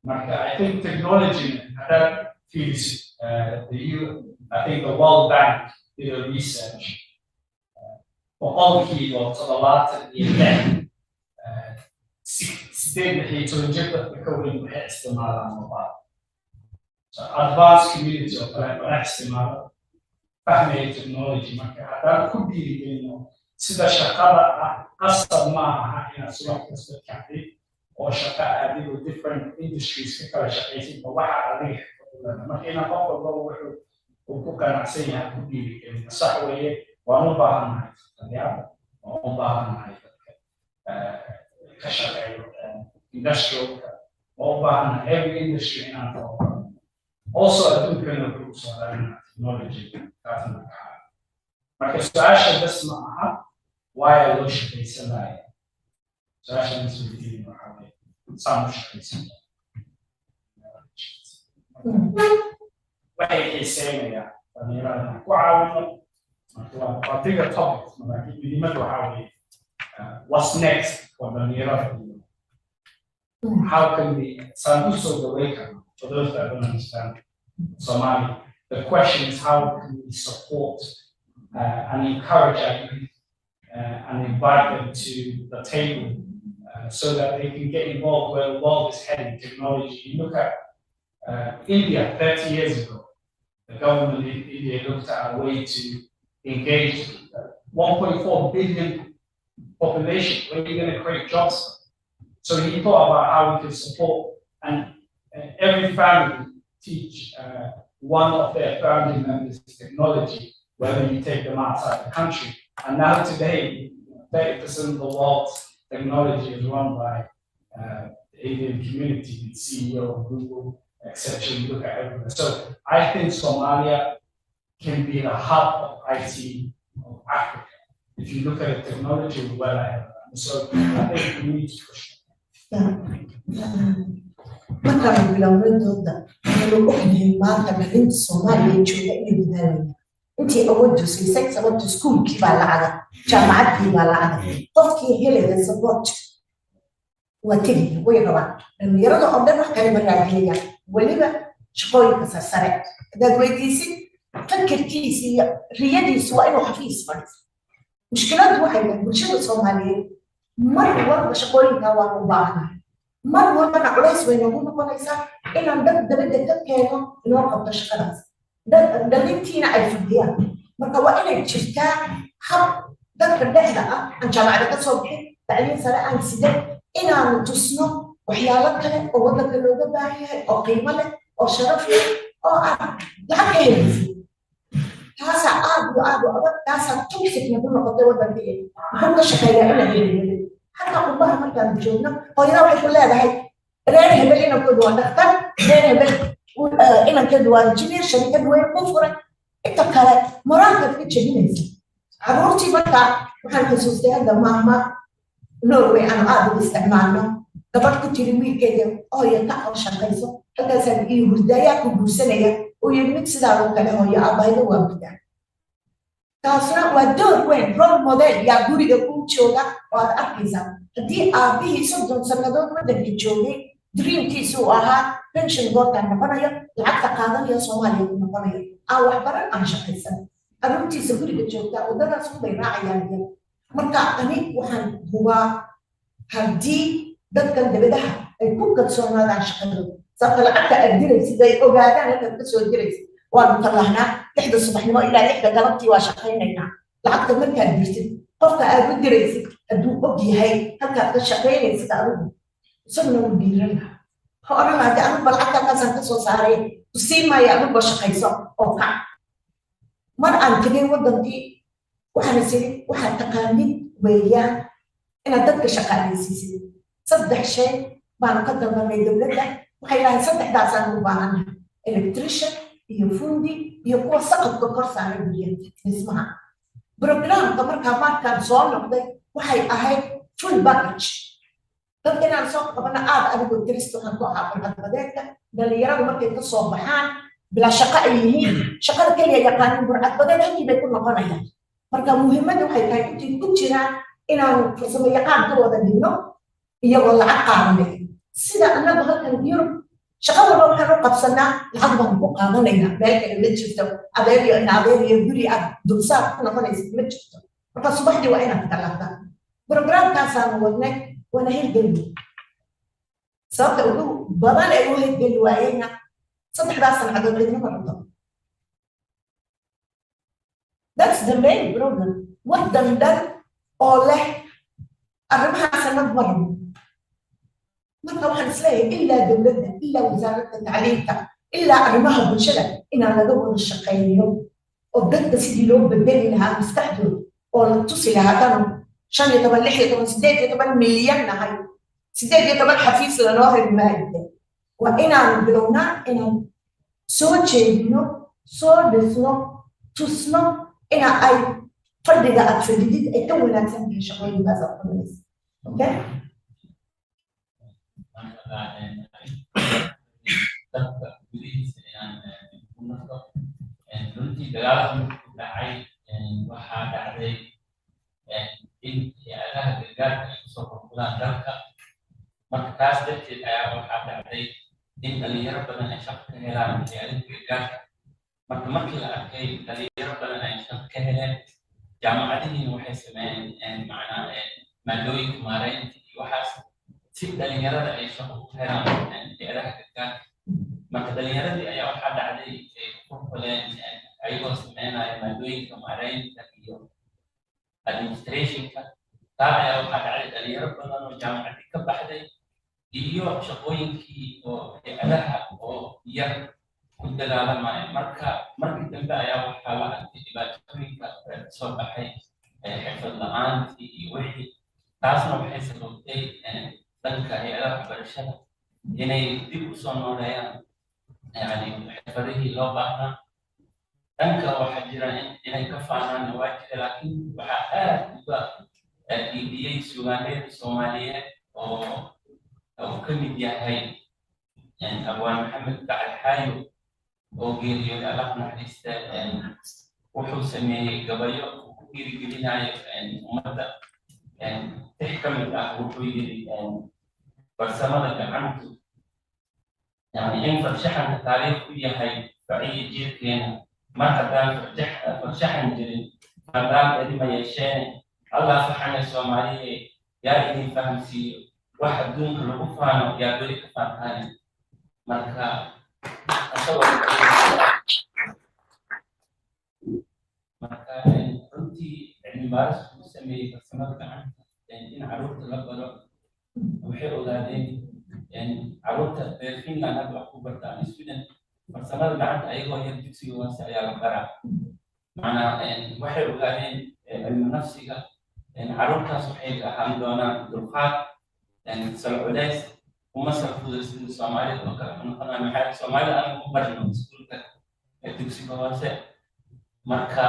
Speaker 1: I think technology هذا feels I think the World Bank did a research for all the keywords of a lot of the event. State the to inject the coding heads to Mala. So advanced community of Mala, family technology, that could be sida shaqada qasab maaha inaad subax kasta kacday oo shaqa aadigo different industries ka kala shaqaysid oo waxa adiga marka inaad qof walba wuxuu ku ganacsan yahay ku dhiiri gelin sax weeye waan u baahanahay tabiicada oo baahan ka shaqeeyo industrial oo baahan every industry in aan tababarno also adduunkana wuxuu soo dhalin technology kaasna marka su-aasha bas ma aha waayo loo shaqaysanaya su-aasha mas'uuliyiin waxaa weeye saan u shaqaysan waxay xiiseynayaan dhalinyarada ku caawino waa bigger topic laakiin muhiimadda waxaa weeye what's next for dhalinyarada how can we saan u soo dhaweyn karno for those that don't understand Somali the question is how can we support and encourage our youth and invite them to the table so that they can get involved where the world is heading technology. You look at India 30 years ago, the government in India looked at a way to engage 1.4 billion population. Where are you going to create jobs? So he thought about how we can support and every family teach one of their family members technology, whether you take them outside the country. And now today, 30% of the world's technology is run by the Indian community, the CEO of Google, etc. You look at everywhere. So I think Somalia can be the hub of IT of Africa. If you look at the technology, we're well ahead of that. So I think we need to push.
Speaker 9: markaan bilownay dooda waxaanu ognahay maanta dhalinta Soomaaliya jooga inay dadaalayaan intii awooddu siisay sababta iskuulkii baa lacag jaamacaddii baa lacag qofkii helaya support waa tegi way rabaan dhalinyarada oo dhan wax kale ma raadinayaan weliba shaqooyinka sare hadaad weydiisid fakirkiisa iyo riyadiisu waa inuu xafiis fadhiisto mushkiladdu waxay tahay bulshada Soomaaliyeed mar walba shaqooyinka waa u baahanahay mar walbana culays way nagu noqonaysaa inaan dad dabadda ka keeno inoo qabto shaqadaas dhalintiina ay fadhiyaan marka waa inay jirtaa hab dadka dhexda ah aan jaamacada ka soo bixin tacliin sare aan sida inaanu tusno waxyaalo kale oo waddanka looga baahan yahay oo qiimo leh oo sharaf leh oo ah lacag ka helaysa taasaa aad iyo aad u adag taasaa toxic nagu noqotay waddankeena muxuu ka shaqeeyaa inaan helin حتى قبها مركز الجنة هو يروح يقول لها هاي رين هبل إنا كدوان دكتور رين هبل إنا كدوان جنير شركة كدوان كفرة إنت كلا مراكب في جنينز عروتي بقى وحنا خصوصي هذا ماما نوروي أنا قاعد باستعمالنا قبل كنت يرمي كده يتعب شقيسه هذا سن يهدايا كبوسنية ويمكس دارو كله هو يا أباي لو أبدا taasna waa door weyn role model yaa guriga ku jooga waad arkaysaa haddii aabihii 30 sannadood waddanka joogay dreamkiisu ahaa pension boardka noqonaya lacagta qaadanaya Soomaaliya ku noqonaya aan waxbaran aan shaqaysan arrintiisa guriga joogta wadadaas u bay raacayaan marka ani waxaan hubaa haddii dadkan dabadaha ay ku kalsoonaadaan shaqadooda sababta lacagta aad diraysid ay ogaadaan inaad ka soo diraysid waan talahnaa lixda subaxnimo ilaa lixda galabtii waa shaqaynaynaa lacagta markaad dirtid qofka aad u diraysid hadduu og yahay halkaad ka shaqaynaysid adigu isaguna wuu dhiiran lahaa horan haddii anuba lacagta halkaasaan ka soo saaray ku siin maayo anuba shaqayso oo kac mar aan tegay waddankii waxaan isiri waxaad taqaanid weeyaan inaad dadka shaqaalaysiisid 3 shay baan ka dalbanay dowladda waxay lahayd 3daasaan u baahannahay electrician iyo fundi iyo kuwa saqafka kor saaray guryaha dhismaha programka markaan soo noqday waxay ahayd full package dadka inaan soo qabana aad adigoo dirista waxaan ku ahaa burcadbadeedka dhalinyaradu markay ka soo baxaan bilaa shaqo ay yihiin shaqada keliya yaqaanin burcadbadeed halkii bay ku noqonayaan marka muhiimadda waxay tahay intii ku jiraan inaan farsamo yaqaan ka wada dhigno iyagoo lacag qaadanay sida annagu halkan Yurub shaqada loo kala qabsanaa lacag baan ku qaadanaynaa meel kale ma jirto adeer iyo guri aad dulsaar ku noqonaysid ma jirto marka subaxdii waa inaad talaataa programkaasaan wadnay wana hirgelin sababta ugu badan ee u hirgeli waayeyna 3 sannadood cidnama rabto that's the main problem waddan dhan oo leh arrimaha sanad marno marka waxaan isleeyahay ilaa dowladda ilaa wasaaradda tacliinta ilaa arrimaha bulshada inaan laga wada shaqeeyo oo dadka sidii loo bedeli lahaa maskaxdooda oo la tusi lahaa dano 5 6 8 مليون nahay 8 xafiis lanoo hirmaayay waa inaan bilownaa inaan soo jeedino soo dhisno tusno ina ay fadhiga aad fadhidid ay ka wanaagsan tahay shaqooyinkaas aad qabanaysa okay
Speaker 10: runtii dagaalada ku dhacay waxaa dhacday in hay-adaha gargaarka ay kusoo burburaan dalka marka taas darteed ayaa waxaa dhacday in dhalinyaro badan ay shaqo ka helaan hay-adaha gargaarka marka markii la arkay dhalinyaro badan ay shaqo ka heleen jaamacadihiina waxay sameeyeen maadooyinka maareynta iyo waxaas si dhalinyarada ay shaqo ku helaan hay-adaha gargaarka marka dhalinyaradii ayaa waxaa dhacday ay ku fuleen ayagoo sameynaya maadooyinka maareynta iyo administrationka taa ayaa waxaa dhacday dhalinyaro badan oo jaamacadii ka baxday iyo shaqooyinkii oo hay-adaha oo yar ku dagaalamaya markii dambe ayaa waxaa la arkay dhibaatooyinka soo baxay xirfad la-aantii iyo wixii taasna waxay sababtay dhanka hay-adaha waxbarashada inay dib usoo nooleeyaan xirfadihii loo baahnaa dhanka waxaa jira inay ka faanaan waa jira laakiin waxaa aad uga dhiibiyey suugaaneeda soomaaliyeed oo ka mid yahay abwaan maxamed bacad xaayo oo geeriyooday allah naxariista wuxuu sameeyey gabayo uu ku dhiirigelinayo ummadda tix ka mid ah wuxuu yidhi farsamada gacantu in farshaxanka taariikh u yahay faciya jiirkeena mar haddaan farshaxan jirin maadaam edima yeesheen allah faxana soomaaliye yaa idin fahamsiiyo wax adduunka lagu faano yaa beri ka faantaane marka runtii cilmi baaris uu sameeyey farsamada gacanta in caruurta la baro waxay ogaadeen caruurta reer Finland hadda wax ku bartaan Sweden farsamada gacanta ayagoo yar dugsiga hoose ayaa la baraa macnaa waxay ogaadeen cilmi nafsiga caruurtaas waxay ahaan doonaan dulqaad salculays uma sarfuda sida soomaalida oo kale noqonaa maxaa soomaalida aan ku barno iskuulka dugsiga hoose marka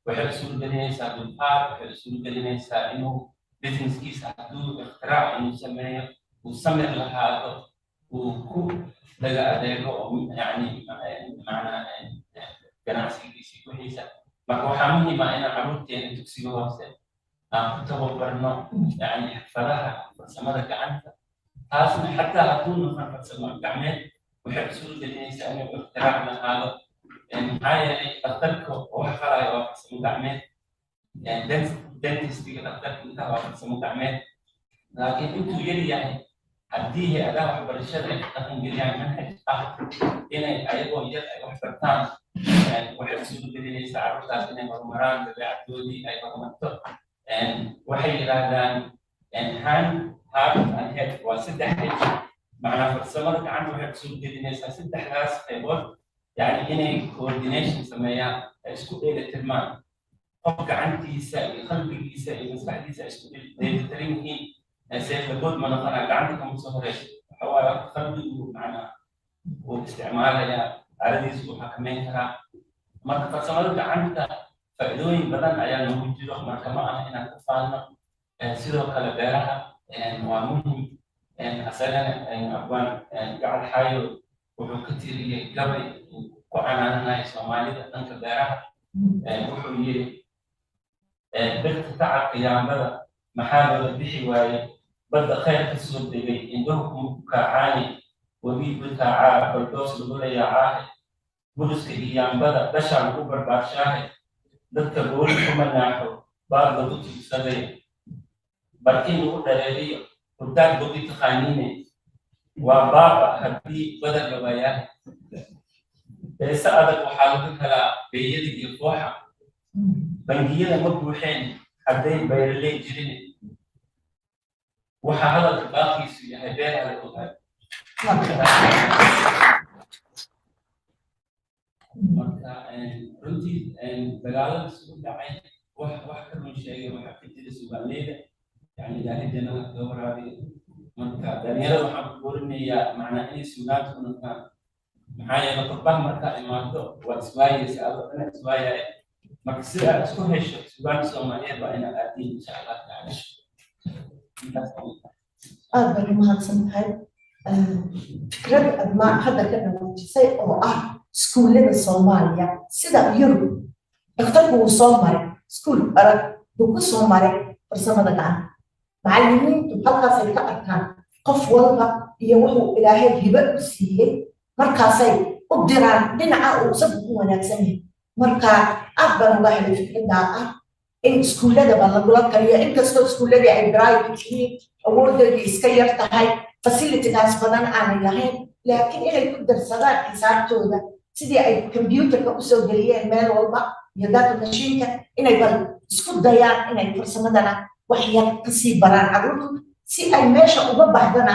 Speaker 10: waxay isugu gelinaysaa dulqaad waxay isugu gelinaysaa inuu businesskiisa hadduu ikhtirac inuu sameeyo uu samir lahaado uu ku laga adeego macnaa ganacsigiisa wixiisa marka waxaa muhiim ah inaan caruurteena dugsiga hoose aan ku tababarno xirfadaha farsamada gacanta taasna xataa hadduu noqon farsamo gacmeed waxay isugu gelinaysaa inuu ikhtirac lahaado maxaa yeelay dhakhtarka wax qalaya waa farsamo gacmeed dentistiga dhakhtarka intaa waa farsamo gacmeed laakiin intuu yar yahay haddii hay-adaha waxbarashada ay dhaqan geliyaan manhaj ah inay ayagoo yar ay wax bartaan waxay isugu gelinaysaa carruurtaas inay horumaraan dabeecaddoodii ay horumarto waxay yidhaahdaan hand heart and head waa 3 h macnaa farsamada gacanta waxay isugu gelinaysaa 3daas qaybood inay coordination sameeyaan ay isku dheelitirmaan qof gacantiisa iyo qalbigiisa iyo maskaxdiisa ay isku dheelitiran yihiin سيف لابد من أنا قاعد كم صهرش هو قلبي معنا واستعماله يا عرضيس وحكمين ترى ما تفصلوا عندك فإدوين بدن عيال موجودة ما كمان هنا كفانا سيرو كلا بيرها ومهم أصلاً أبوان قاعد حيو وكتير قبل وأنا نايس ومالي أنت بيرها وحوي بنت تعب يا مرة محاول بحي واي بدأ خير تسود بي عندهم كعاني وبي بتاع بردوس بقول يا عاهد بولس كيان بدأ بشر أوبر بارشاهد ذكر بقول كم ناحو بعض بدوت يستدعي بركين نقول دليلي وبتاع بدي تخانيني وبابا هدي بدأ جواياه بس هذا وحالك هلا بيدي يفوحة بنجينا مبوحين حدين بيرلي جريني وحاول الباقي في هبال على الأولاد. runtii dagaalada isugu dhacay wax ka run sheegay waxa ka jira sugan leedahay yani ilaahay jannada dowraadi marka dhalinyarada waxaan ku boorinayaa macnaa inay sugaanta u noqdaan maxaa yeelay qurbaha markaa imaado waa iswaayeysa adoo dhan iswaayaya marka si aad isku hesho sugaanta soomaaliyeed waa inaad aadin insha allah taala
Speaker 11: aad bay u mahadsan tahay fikrad admaa hadda ka dhawaajisay oo ah iskuullada Soomaaliya sida Yurub dhakhtarku uu soo maray iskuul arag buu ku soo maray farsamada gacanta macallimiintu halkaasay ka arkaan qof walba iyo wuxuu ilaahay hibo u siiyey markaasay u diraan dhinaca uu isagu ku wanaagsan yahay marka aad baan uga helay fikradda ah in iskuullada baa lagula kariyo inkastoo iskuulladii ay private yihiin awoodoodii iska yar tahay facilitygaas badan aanay lahayn laakiin inay ku darsadaan xisaabtooda sidii ay computerka usoo geliyeen meel walba iyo data machine-ka inay bal isku dayaan inay farsamadana wax yar kasii baraan carruurtu si ay meesha uga baxdana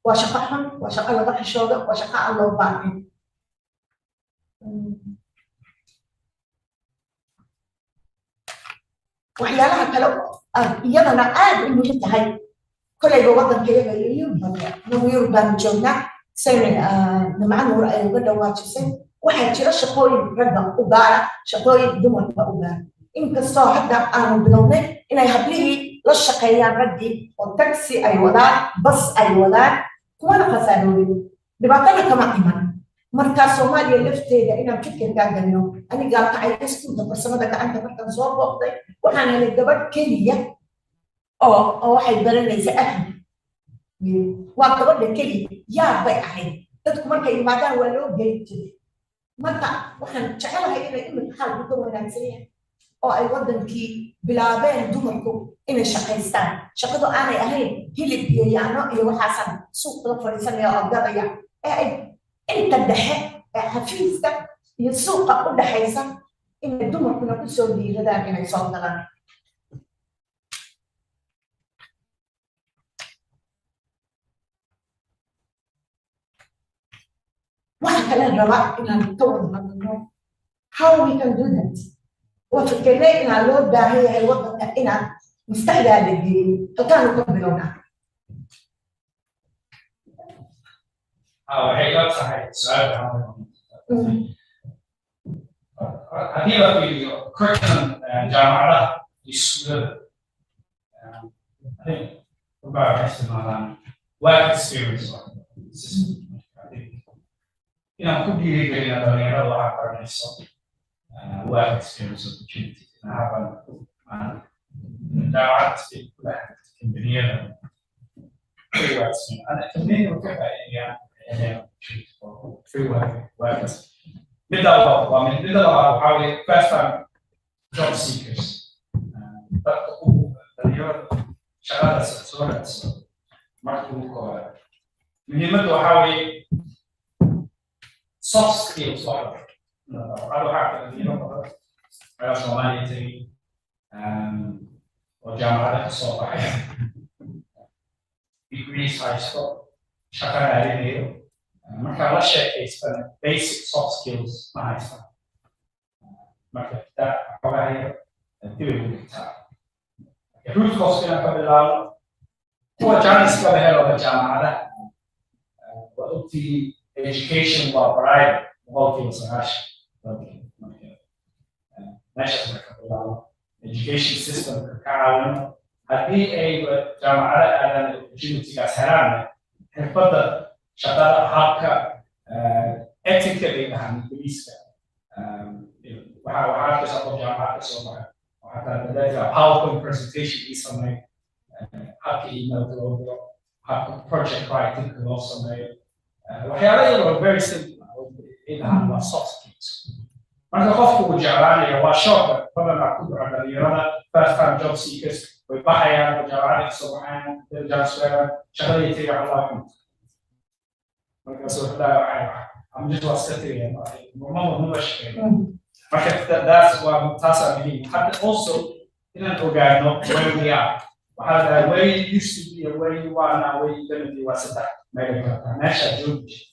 Speaker 11: waa shaqo xun waa shaqo laga xishoodo waa shaqo aan loo baahnayn waxyaalaha kale iyadana aad u muhiim tahay kolayba waddankeega iyo Yurub baan joognaa sayna nimca nuur ay uga dhawaajisay waxaa jira shaqooyin ragga u gaara shaqooyin dumarka u gaara inkastoo hadda aanu bilownay inay hablihii la shaqeeyaan raggii oo taxi ay wadaan bas ay wadaan kumana khasaaroobin dhibaatana kama iman marka Soomaaliya lafteeda inaan fikirkaa galno aniga kacay iskuulka farsamada gacanta markaan soo booqday waxaan helay gabadh keliya oo waxay baranaysaa ahli waa gabadha keliya yaa bay ahayd dadku markay yimaadaan waa loo geli jiray marka waxaan jecelahay inay imika xaalku ka wanaagsan yahay oo ay waddankii bilaabeen dumarku inay shaqaystaan shaqadu aanay ahayn hilib iyo yaano iyo waxaasan suuq la fadhiisanaya oo gadaya ee ay inta dhexe ee xafiiska iyo suuqa u dhaxaysa inay dumarkuna ku soo dhiiradaan inay soo galaan waxa kale rabaa inaan ka wada hadalno how we can do that وفكرنا إن الله باهي هي وضع إن مستعد للدين فكانوا يقبلونا.
Speaker 1: وهي صحيح سؤال هذه في curriculum جامعة يسوع about work experience could be really a lot of work experience opportunities and have دعوات كمبينية free work and كمبينية وكذا يعني free workers middle how first time job seekers شغالة صورة مركوب مهمته حاول soft skills هذا حاجة على Somali وجامعة الصومالية degrees high school شغال عليه مركز لا شيء يسمى basic soft skills ما يسمى مركز ده حوالي تبي root cause كنا قبل هو جانس قبل هلا بالجامعة وقتي education وبرايد وقتي مساعش ماشي قبل education system كعاون هذه أي جامعة أنا opportunity كسرنا هالفترة شغالة حركة ethical إنها بوليس وحركة شغالة جامعة كسرنا وحتى بدأت PowerPoint presentation يسمى حركة email حركة project writing كمان وحياة very simple إنها soft skills. مرة خفوا وجعلاني هو شاطر قبل ما أكون على اليوم first time job seekers ويبحيا وجعلاني الصبحان ترجع سويا شغلة يتيجي على الله. مرة سويت لا I'm just was sitting here ماما مو مشكلة. مرة that's what متصل به حتى also in an organ where we are. وهذا where you used to be and where you are now where you're going to be وسط ما يقدر ماشى جوج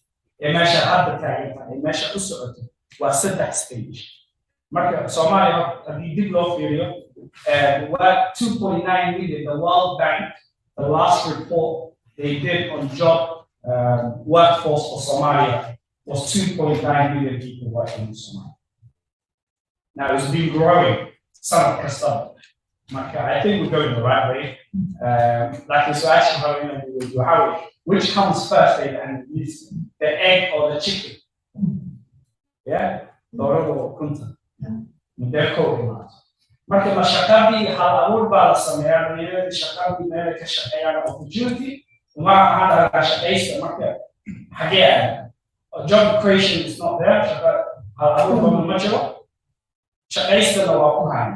Speaker 1: ماشى حد تاني ماشى أسرته وسط stage Marka Somalia, the did law area, what 2.9 million, the World Bank, the last report they did on job workforce for Somalia was 2.9 million people working in Somalia. Now it's been growing, some custom. I think we're going the right way. Like it's actually how which comes first, and the egg or the chicken? Yeah, they're called. Marka shaqadii hal abuur baa la sameeyaa dhalinyarada shaqadii meel ka shaqeeyaan opportunity uma hada ka shaqeysta marka xagee job creation is not there shaqa hal abuur ma jiro shaqeysta waa ku hayn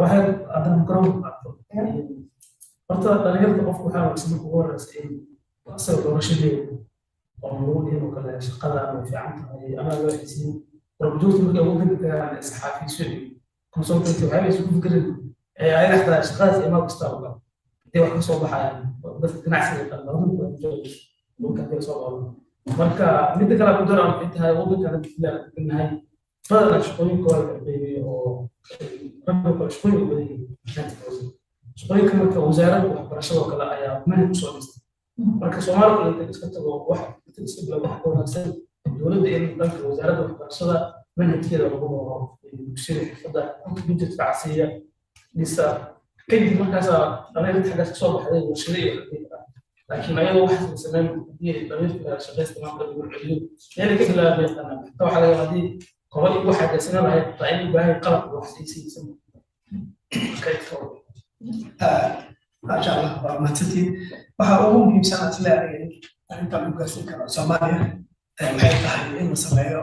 Speaker 3: waxaan adan garoon horta dhalinyarada qofku waxaa wanaagsan ugu horeysay asal doorashadeeda oo lagu dhigo kale shaqada ama fiican tahay ama loo xisiin وجود ممكن الصحافي سوري كونسلتنت وحاجه يشوفوا فكره اي لحظه اشخاص ما بيستوعبوا دي واحد صوبها يعني بس تنعس ممكن يصور marka mid kale ku daran inta wadanka in hay fadlan shaqooyin kooxda oo rabbi shaqooyin wadi shaqooyin marka wasaaradda waxbarashada kale ayaa manhaj soo dhistay marka Soomaaliya inta iska tago wax iska bilo wax wanaagsan dowladda in dhanka wasaaradda waxbarashada manhajkeeda lagu wado dugsiga xirfadda inta tacsiya lisa kadib markaas dhalinyarada xaggaas kasoo baxday warshadaha laakiin ayagoo wax sameyn dhalinyarada shaqeysta maanta lagu celiyo meel ka bilaabay qana xataa waxaa laga hadii kooxda waxa ka sameyn lahayd taayib baahi qalab wax siisiisan
Speaker 6: ما شاء الله ما تنتي وحاول يمكن سنة لا أنت مقصود كصوماليا maxay tahay in la sameeyo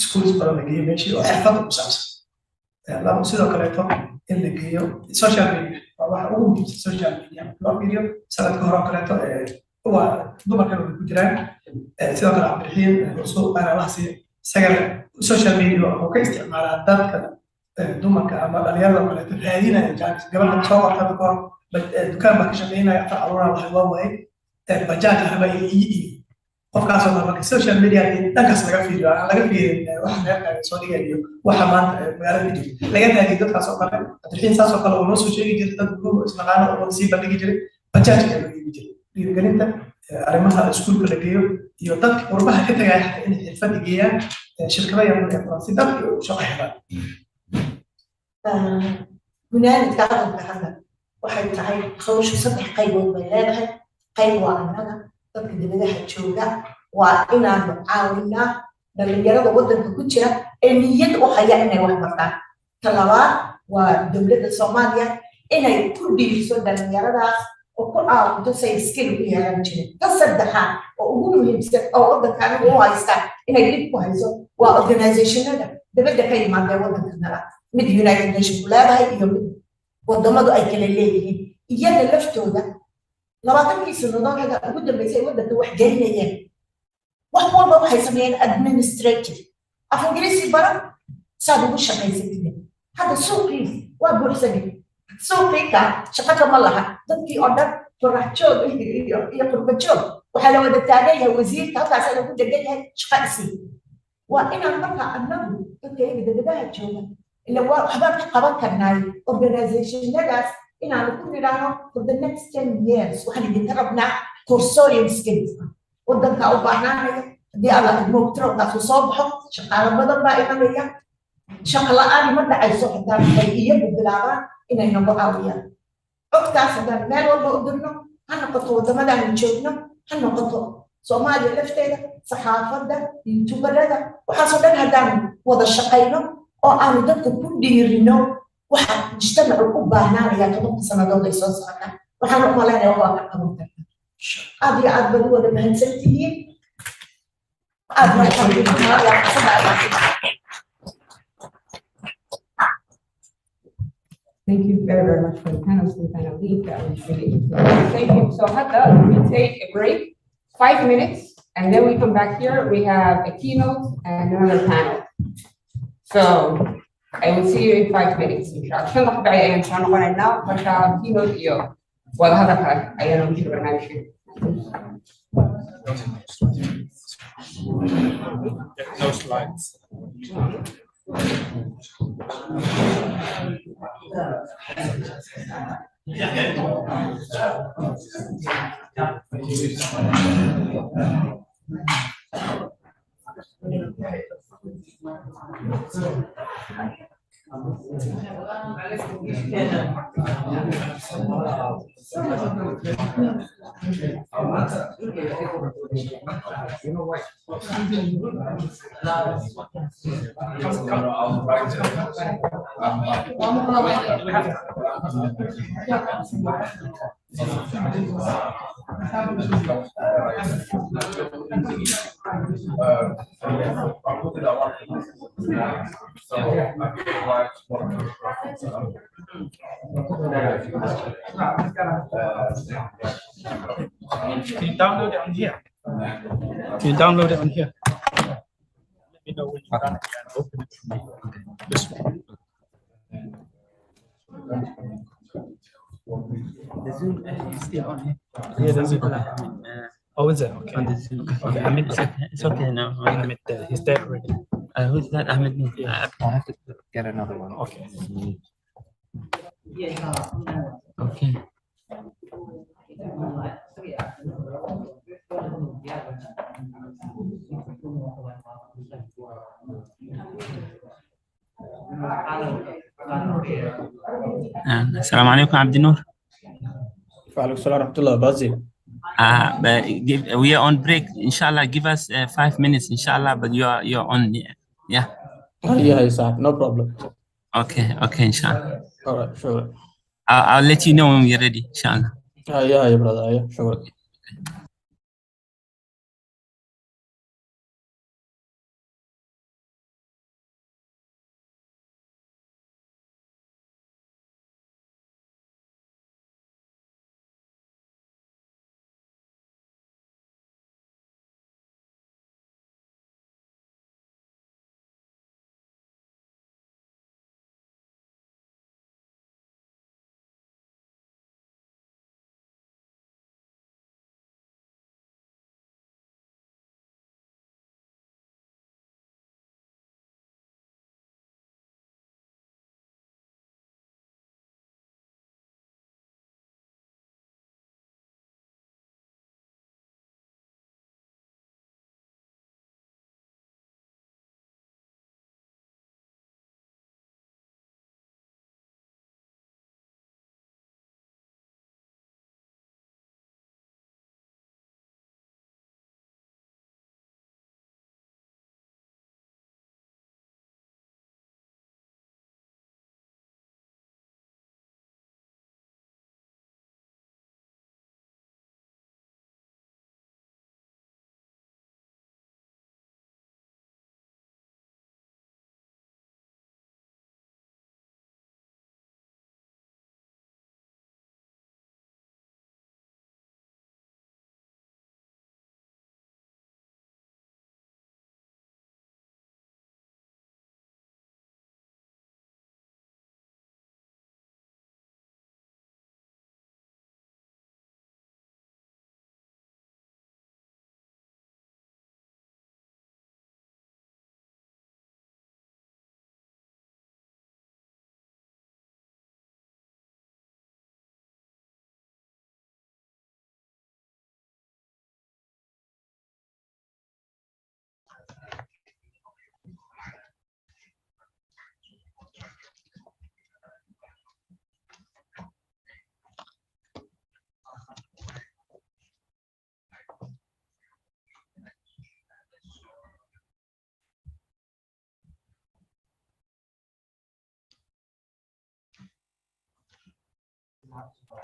Speaker 6: schools badan la geeyo meeshii oo xirfad ku saabsan laba sidoo kaleeto in la geeyo social media waxa ugu muhiimsan social media loo fiiriyo sanadka hore oo kaleeto waa dumarkan way ku jiraan sidoo kale cabdiraxiin soo qaanalaasi sagale social media oo ka isticmaalaa dadka dumarka ama dhalinyarada oo kaleeto raadinaya jaanis gabadha soo warqada kor dukaan baa ka shaqeynaya afar caruura waxa waa waay bajaaj haba iyo qofkaas oo marka social media dhankaas laga fiiriyo aan laga fiirin wax meelka soo dhigayo waxa maanta magaalada jira laga raadiyo dadkaas oo kale adriin saas oo kale oo loo soo sheegi jiray dad ku ismaqaano oo si bandhigi jiray bajaajka lagu yimi jiray dhiirigelinta arrimaha iskuulka la geeyo iyo dadka qurbaha ka tagaya in xirfad geeyaan shirkadaha yar marka si dadka u shaqeeyaan
Speaker 11: gunaanka hadda waxay tahay hawshu saddex qaybood bay leedahay qayb waa annaga dadka dibadaha jooga waa inaan caawinaa dhalinyarada wadanka ku jira ee niyad u haya inay wax bartaan ta labaad waa dowladda Soomaaliya inay ku dhiiriso dhalinyaradaas oo ku caawinto say skill u yeelan jireen ta saddexaad oo ugu muhiimsan oo wadankan u haysta inay dib ku hayso waa organizationada dibadda ka yimaada wadanka nala mid United Nations leedahay iyo mid wadamadu ay kala leeyihiin iyaga laftooda labaatankii sanadood ugu dambeysay wadanka wax gelinayeen wax walba waxay sameeyeen administrative af ingiriisi baran saad ugu shaqaysatid hadda suuqii waa buuxsanay suuqiika shaqo kama laha dadkii oo dhan farax joog iyo qurba joog waxaa la wada taagan yahay wasiirka halkaas lagu degan yahay shaqo isii waa inaan marka annagu dadka dibadaha jooga ila waxbaan ka qaban karnaa organizationadaas inaan ku niraano for the next 10 years waxaan idinka rabnaa cursorial skills wadanka u baahnaanaya haddii alla idmoogtiro taasuu soo baxo shaqaalo badan baa imanaya shaqo la-aan ma dhacayso xitaa waxay iyagu bilaabaan inay nagu caawiyaan codkaas haddaan meel walba u dirno ha noqoto wadamadaanu joogno ha noqoto Soomaaliya lafteeda saxaafadda youtuberada waxaasoo dhan haddaan wada shaqayno oo aanu dadka ku dhiirino waxa mujtamacu u baahnaanaya tobanka sanadood ay soo socdaan waxaan u maleynayaa waa ka qaban kartaa aad iyo aad baad wada mahadsantihiin aad
Speaker 2: Thank you very, very much for the panelists and panel lead. That was really interesting. Thank you. So Hatta, we take a break, 5 minutes, and then we come back here. We have a keynote and another panel. So I will see you in 5 minutes. عشان ناخد عيان عشان نقول لنا فشا keynote يو وهذا كان عيان مش برنامج.
Speaker 1: No slides. Can you download it on here? Can you download it on here? Let me know when you're done and open it for me. This one.
Speaker 5: The Zoom is still on here.
Speaker 1: Yeah, the Zoom.
Speaker 5: Okay.
Speaker 1: Oh, is it? Okay.
Speaker 5: On the Zoom.
Speaker 1: Okay, Ahmed.
Speaker 5: It's okay now.
Speaker 1: Ahmed, he's dead already.
Speaker 5: Who's that? Ahmed?
Speaker 1: Yeah.
Speaker 5: I have to get another one.
Speaker 1: Okay.
Speaker 5: Okay. السلام عليكم عبد النور.
Speaker 1: وعليكم السلام ورحمة الله. Bazi.
Speaker 5: We are on break. Inshallah, give us 5 minutes. Inshallah, but you're on. Yeah.
Speaker 1: Yeah, Isaac. No problem.
Speaker 5: Okay. Inshallah.
Speaker 1: All right, sure.
Speaker 5: I'll let you know when we're ready. Inshallah.
Speaker 1: Yeah, brother. Yeah, sure.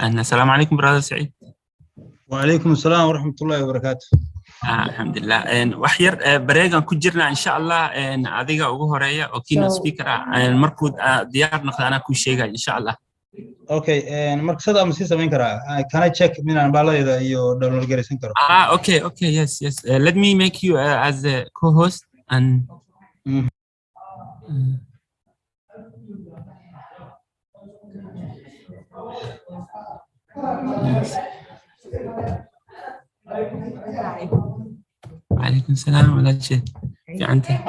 Speaker 5: السلام عليكم brother سعيد.
Speaker 12: وعليكم السلام ورحمة الله وبركاته.
Speaker 5: الحمد لله. وحير بريغان ku jirna insha Allah adiga ugu horeeya oo keynote speaker markuu diyaar noqdo ana ku sheegay insha Allah.
Speaker 12: Okay, marka sida ma sii sameyn karaa? Can I check minaan baalayda iyo download gareysan karo?
Speaker 5: Okay, yes. Let me make you as a co-host and yes. عليكم السلام ولا شيء في عندك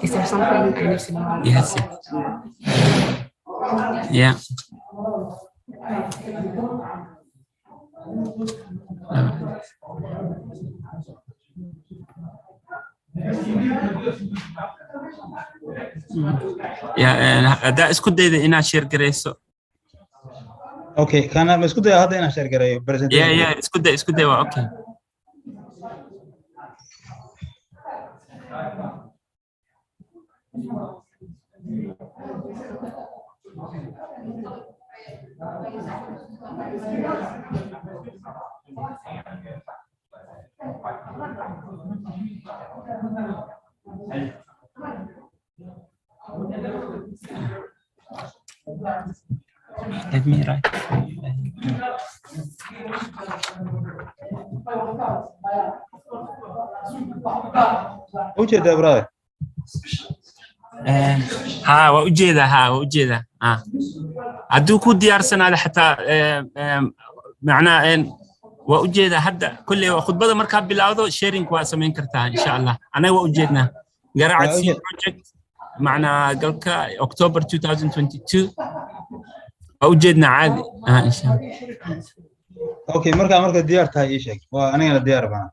Speaker 4: Is there something I need to know?
Speaker 5: Yes. Yeah. Yeah, ده اسكت ده إنا شير جريسو.
Speaker 12: Okay, كان اسكت ده هذا إنا شير جريسو presentation.
Speaker 5: Yeah, اسكت ده okay. Let me write.
Speaker 12: وجد برادر.
Speaker 5: ها وجدها عدوكو ديار سنة حتى معناه إن وجدها هذا كل خطبة مركب بالعوض شيرينج واسمين كرتها إن شاء الله أنا وجدنا قرأت سي بروجكت معنا قلك أكتوبر 2022 وجدنا عادي إن شاء الله.
Speaker 12: أوكي مركب ديار تاي إيشك وأنا ديار بنا.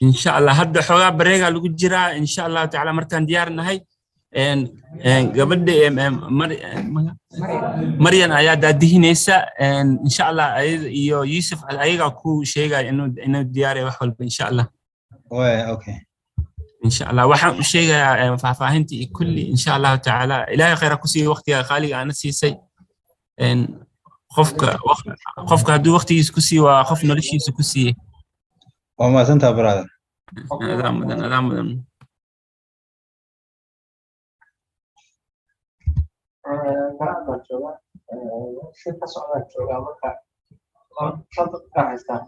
Speaker 5: إن شاء الله هذا حوار بريغا لو جرا إن شاء الله تعالى مركان ديارنا هاي إن قبل مريم أياد دهنيسا إن شاء الله يوسف أيها كو شيء إنه دياري وحول إن شاء الله.
Speaker 12: أوكي.
Speaker 5: إن شاء الله واحد شيء فهمتي كل إن شاء الله تعالى إلهي خير كسي وقت يا خالي أنا سيسي إن خفك هدو وقت يسكسي وخف نلشي يسكسي.
Speaker 12: وما زنت برادر.
Speaker 5: أدام
Speaker 13: Garaan jooga si ka socda jooga marka shanta ka haystaan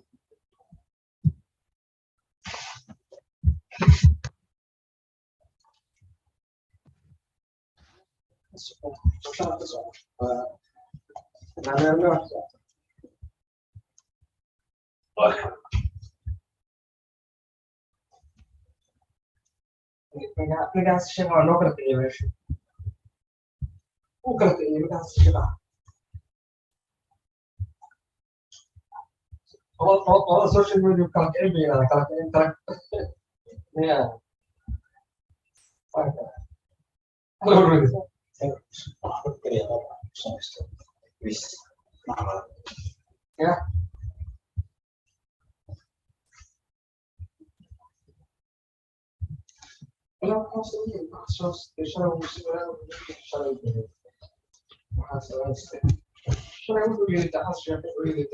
Speaker 13: Ninkaas sheeg waa loo kala bixiyay meesha u kala bixiyay ninkaas sheeg oo social media kala kicin bayna kala kicin kala yeah yeah لا خاصة مخصوص تشرب مسؤولية شرب وحاسة شرب مسؤولية تحصل مسؤولية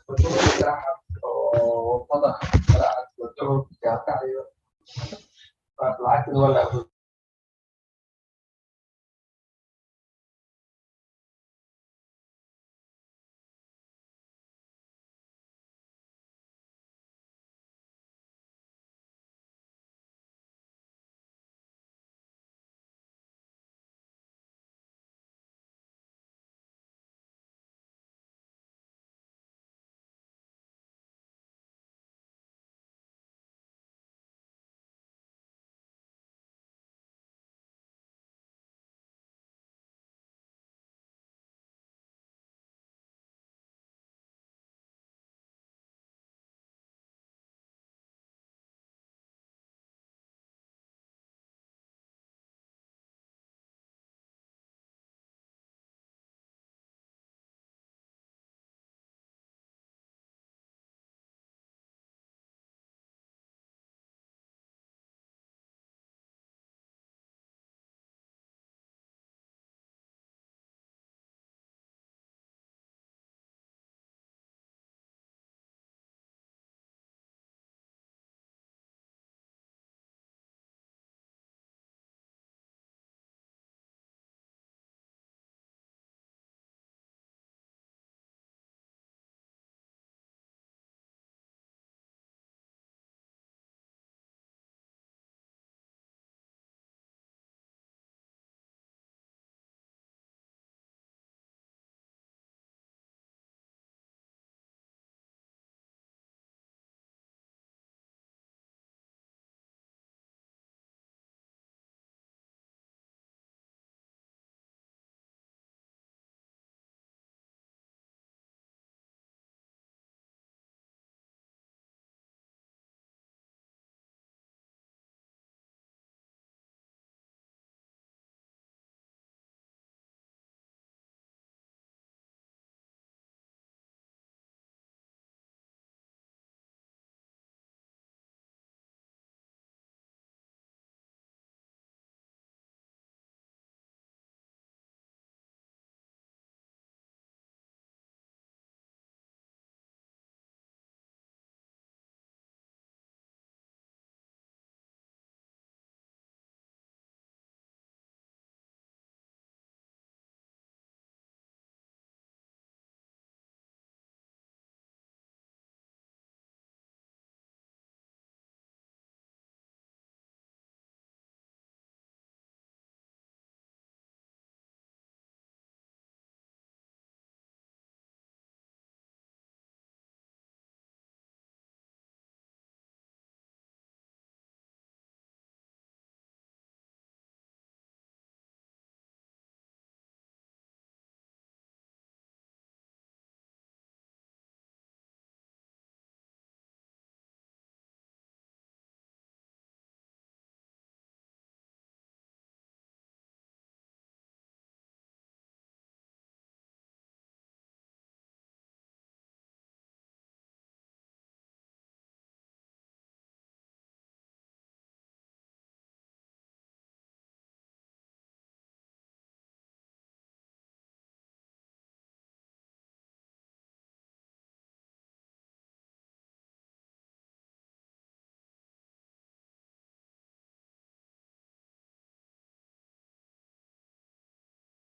Speaker 13: بدون راحة ووضع راحة بدون كعكعية فالعكس ولا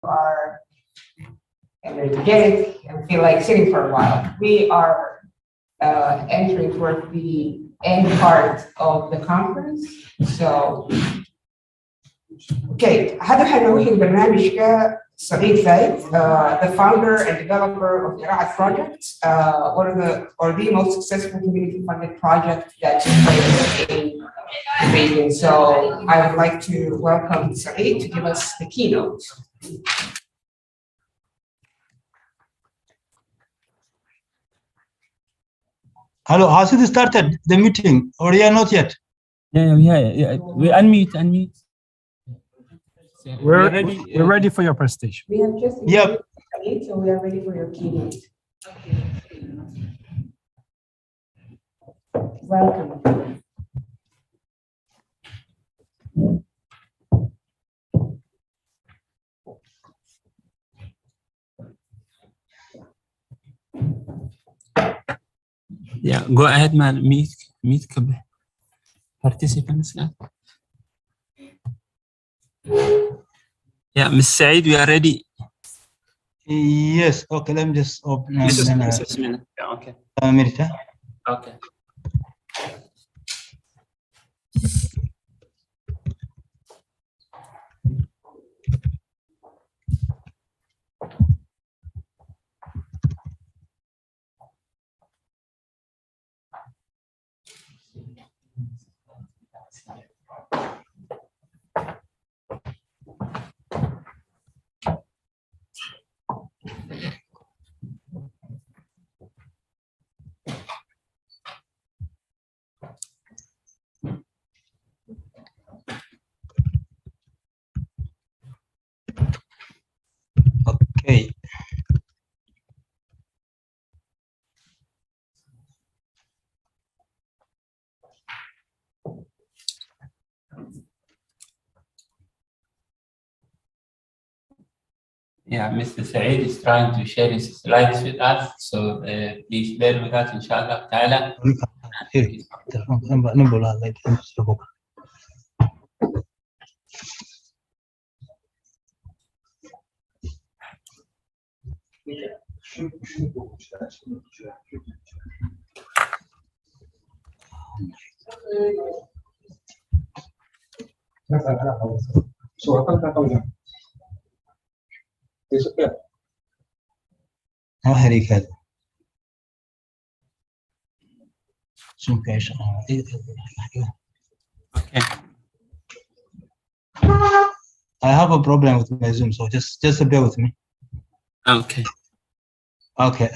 Speaker 2: are energetic and feel like sitting for a while. We are entering toward the end part of the conference. So, okay, هذا حنروح البرنامج سعيد زايد, the founder and developer of Qiraat Project, one of the most successful community funded project that took place in the region. So I would like to welcome Saeed to give us the keynote.
Speaker 12: Hello, has it started the meeting or yeah, not yet?
Speaker 5: Yeah. We unmute.
Speaker 14: We're ready for your presentation.
Speaker 2: We have just Saeed, so we are ready for your keynote. Welcome.
Speaker 5: Yeah, go ahead, man. Meet participants now. Yeah, Ms. Said, we are ready.
Speaker 12: Yes, okay, let me just open.
Speaker 5: Just a minute. Yeah, okay.
Speaker 12: A minute, huh?
Speaker 5: Okay.
Speaker 12: Okay.
Speaker 5: Yeah, Mr. Saeed is trying to share his slides with us, so please bear with us, inshallah ta'ala. Okay.
Speaker 12: I have a problem with my Zoom, so just bear with me.
Speaker 5: Okay.
Speaker 12: Okay.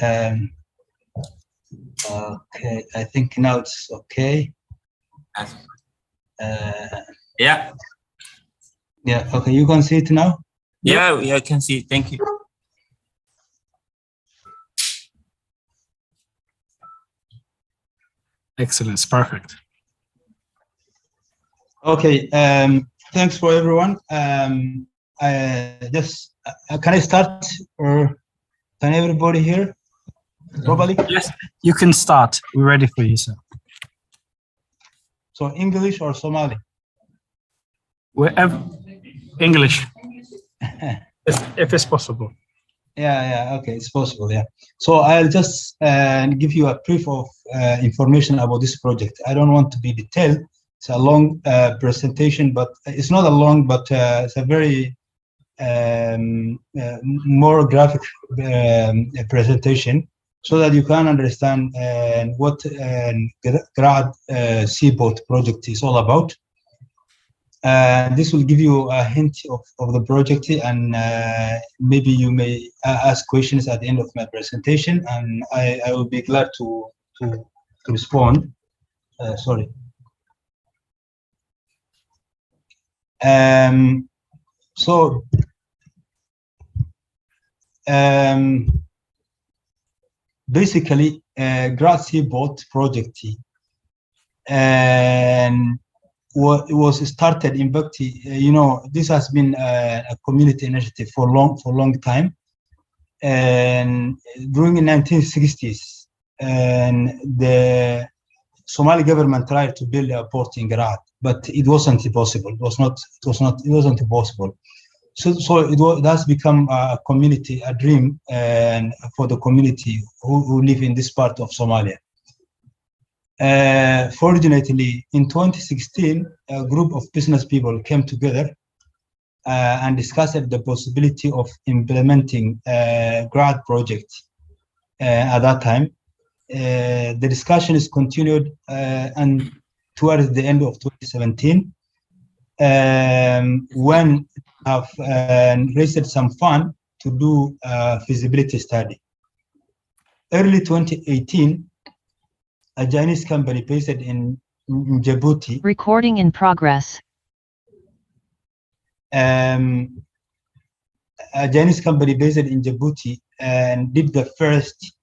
Speaker 12: Okay. I think now it's okay.
Speaker 5: Yeah.
Speaker 12: Yeah. Okay. You can see it now.
Speaker 5: Yeah, I can see it. Thank you.
Speaker 14: Excellent. Perfect.
Speaker 12: Okay. Thanks for everyone. Can I start, or can everybody hear properly?
Speaker 14: Yes, you can start. We're ready for you, sir.
Speaker 12: So English or Somali?
Speaker 14: Wherever. English, if it's possible.
Speaker 12: Yeah, okay, it's possible, yeah. So I'll just give you a brief of information about this project. I don't want to be detailed. It's a long presentation, but it's not a long, but it's a very more graphic presentation, so that you can understand what Qiraat Seaboat project is all about. This will give you a hint of the project, and maybe you may ask questions at the end of my presentation, and I will be glad to respond. Sorry. So basically, Qiraat Seaboat project, and it was started in Bhakti. You know, this has been a community initiative for long time, and during the 1960s, and the Somali government tried to build a port in Qiraat, but it wasn't possible. It wasn't possible. So it has become a community, a dream, and for the community who live in this part of Somalia. Fortunately, in 2016, a group of business people came together and discussed the possibility of implementing a grad project at that time. The discussion is continued and towards the end of 2017, when have raised some fund to do a feasibility study. Early 2018, a Chinese company based in Djibouti.
Speaker 15: Recording in progress.
Speaker 12: A Chinese company based in Djibouti and did the first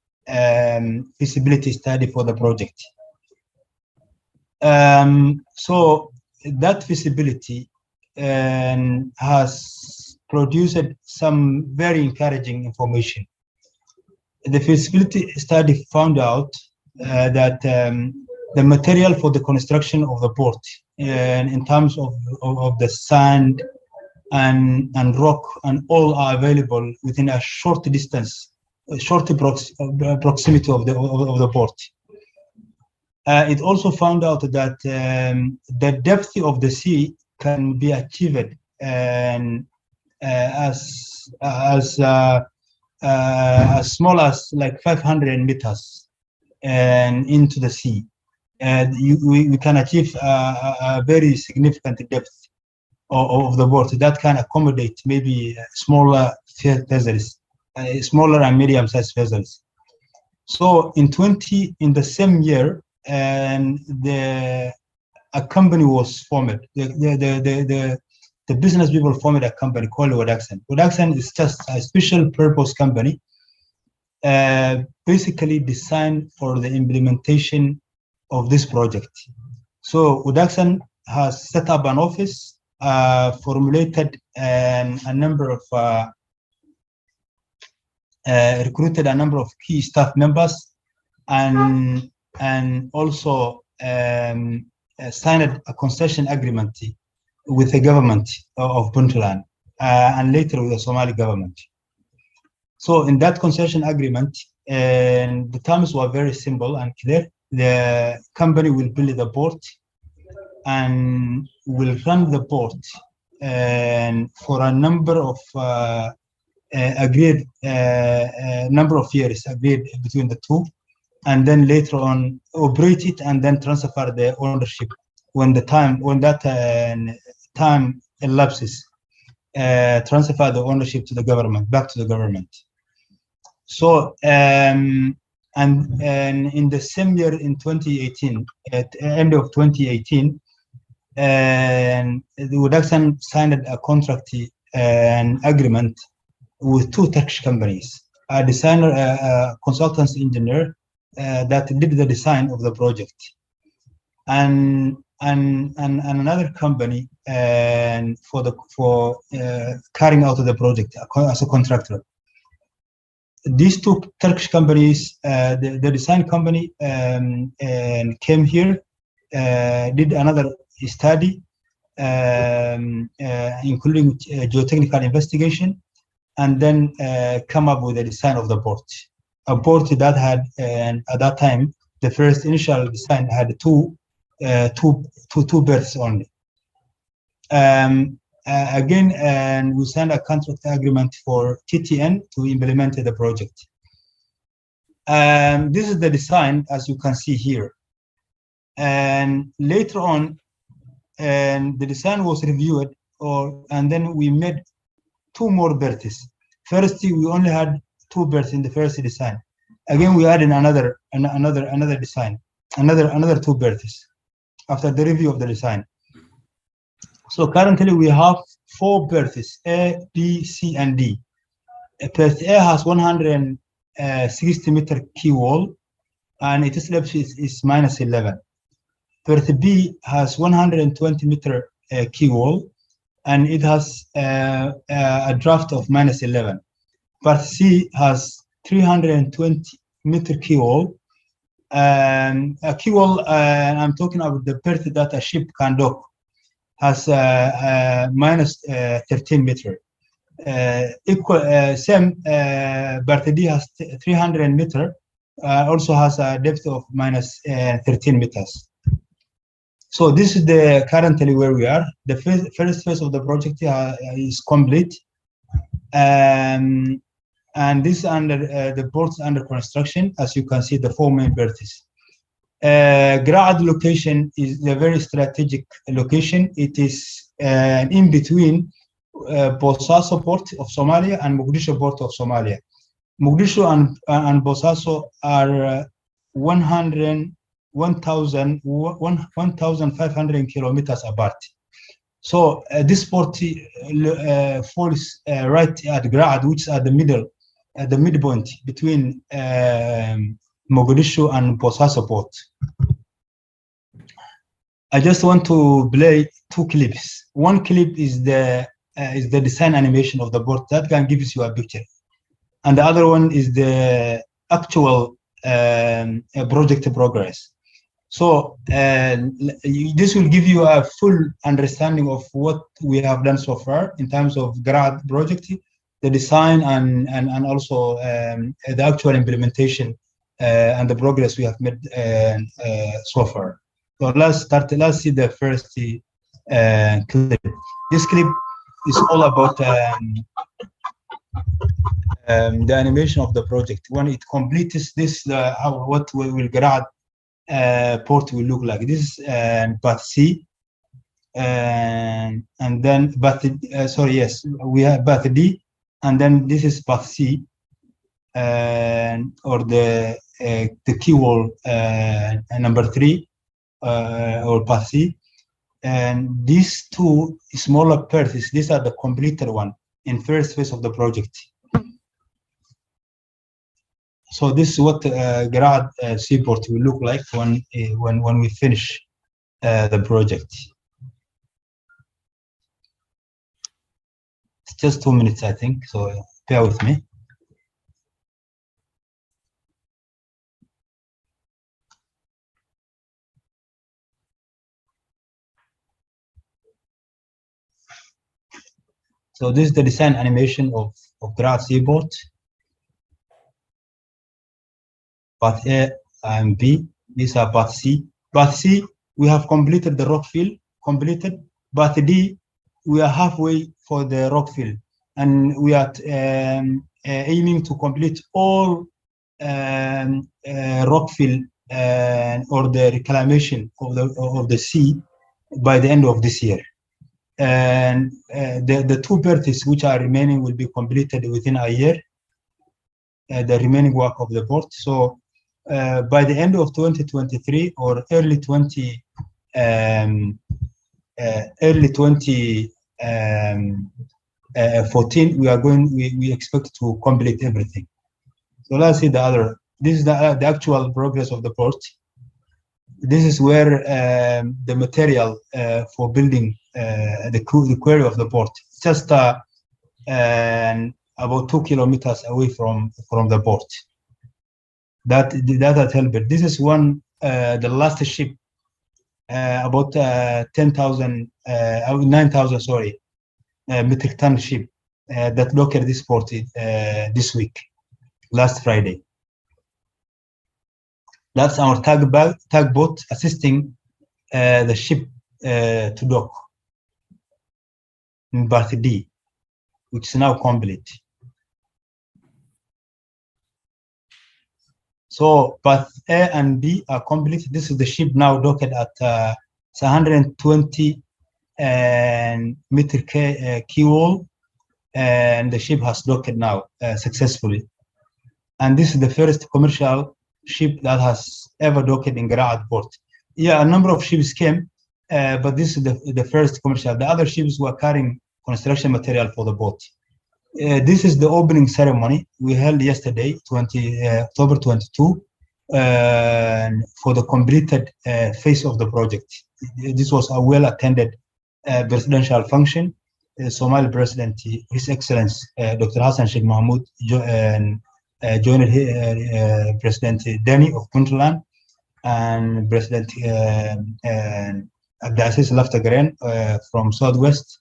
Speaker 12: feasibility study for the project. So that feasibility has produced some very encouraging information. The feasibility study found out that the material for the construction of the port, in terms of the sand and rock and all are available within a short distance, proximity of the port. It also found out that the depth of the sea can be achieved as small as like 500 meters into the sea. We can achieve a very significant depth of the port that can accommodate maybe smaller vessels, smaller and medium-sized vessels. So in the same year, a company was formed. The business people formed a company called Wadaxan. Wadaxan is just a special purpose company, basically designed for the implementation of this project. So Wadaxan has set up an office, formulated a number of recruited a number of key staff members, and also signed a concession agreement with the government of Puntland and later with the Somali government. So in that concession agreement, the terms were very simple and clear. The company will build the port and will run the port for a number of agreed number of years agreed between the two, and then later on operate it and then transfer the ownership when that time elapses. Transfer the ownership to the government, back to the government. So and in the same year, in 2018, at the end of 2018, the Wadaxan signed a contract and agreement with two Turkish companies, a designer, a consultancy engineer that did the design of the project, and another company for carrying out the project as a contractor. These two Turkish companies, the design company came here, did another study, including geotechnical investigation, and then come up with the design of the port. A port that had, at that time, the first initial design had two berths only. Again, we signed a contract agreement for TTN to implement the project. This is the design, as you can see here. And later on, the design was reviewed, and then we made two more berths. First, we only had two berths in the first design. Again, we added another design, another two berths after the review of the design. So currently we have four berths, A, B, C, and D. Berth A has 160-meter quay wall, and its depth is -11. Berth B has 120-meter quay wall, and it has a draft of -11. Berth C has 320-meter quay wall. A quay wall, I'm talking about the berth that a ship can dock, has -13 meter. Same, Bartedi has 300 meter, also has a depth of minus 13 meters. So this is the currently where we are. The first phase of the project is complete. And this under the port is under construction. As you can see, the 4 main berths. Grad location is a very strategic location. It is in between Bosaso port of Somalia and Mogadishu port of Somalia. Mogadishu and Bosaso are 1,500 kilometers apart. So this port falls right at Grad, which is at the middle, at the midpoint between Mogadishu and Bosaso port. I just want to play 2 clips. One clip is the design animation of the port that can give you a picture, and the other one is the actual project progress. So this will give you a full understanding of what we have done so far in terms of Grad project, the design, and also the actual implementation and the progress we have made so far. So let's see the first clip. This clip is all about the animation of the project. When it completes this, what will Grad port will look like. This is path C, and then path we have path D, and then this is path C, or the key wall number 3, or path C. And these 2 smaller berths, these are the completed one in first phase of the project. So this is what Grad seaport will look like when we finish the project. It's just 2 minutes, I think, so bear with me. So this is the design animation of Grad seaport. Path A and B, these are path C. Path C, we have completed the rock fill, completed. Path D, we are halfway for the rock fill, and we are aiming to complete all rock fill or the reclamation of the sea by the end of this year. And the 2 berths which are remaining will be completed within a year, the remaining work of the port. So by the end of 2023 or early 2014, we expect to complete everything. So let's see the other. This is the actual progress of the port. This is where the material for building the quarry of the port, just about 2 kilometers away from the port. That helped. This is one, the last ship, about 9,000 metric ton ship that docked this port this week, last Friday. That's our tugboat assisting the ship to dock in Path D, which is now complete. So Path A and B are complete. This is the ship now docked at 120 meter quay wall, and the ship has docked now successfully. And this is the first commercial ship that has ever docked in Grad port. Yeah, a number of ships came, but this is the first commercial. The other ships were carrying construction material for the boat. This is the opening ceremony we held yesterday, October 22, for the completed phase of the project. This was a well-attended presidential function. Somali President, His Excellency Dr. Hassan Sheikh Mahmoud, joined President Deni of Puntland and President Abdelaziz Laftagren from Southwest,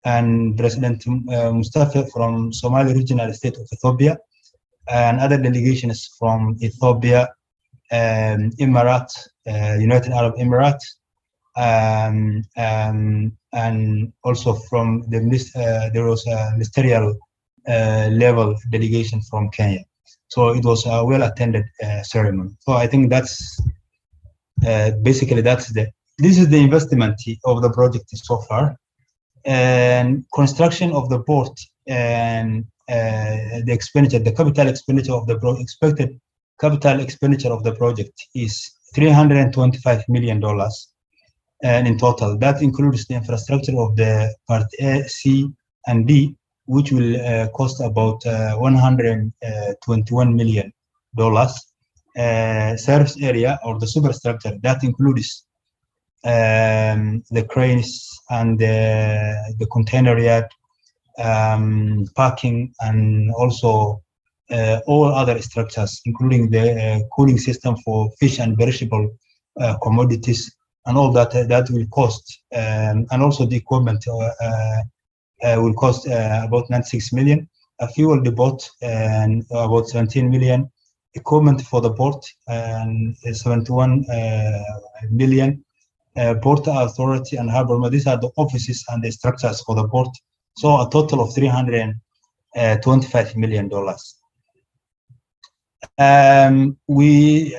Speaker 12: and President Mustafa from Somali regional state of Ethiopia, and other delegations from Ethiopia, Emirates, United Arab Emirates, and also from the there was a ministerial level delegation from Kenya. So it was a well-attended ceremony. So I think that's basically this is the investment of the project so far, and construction of the port and the expenditure, the capital expenditure of the expected capital expenditure of the project is $325 million. And in total, that includes the infrastructure of the part A, C, and D, which will cost about $121 million. Service area or the superstructure, that includes the cranes and the container yard, parking, and also all other structures, including the cooling system for fish and perishable commodities, and all that will cost, and also the equipment will cost about 96 million. A fuel depot and about 17 million. Equipment for the port and 71 million. Port Authority and Harbor, these are the offices and the structures for the port. So a total of $325 million. We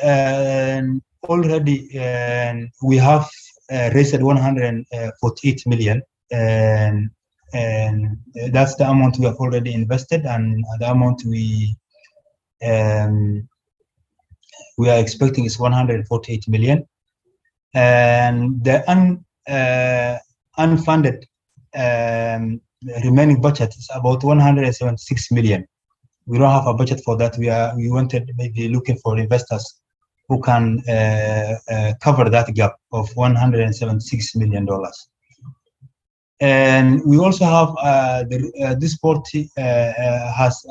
Speaker 12: already we have raised 148 million, and that's the amount we have already invested, and the amount we are expecting is 148 million. And the unfunded remaining budget is about 176 million. We don't have a budget for that. We wanted maybe looking for investors who can cover that gap of $176 million. And we also have this port has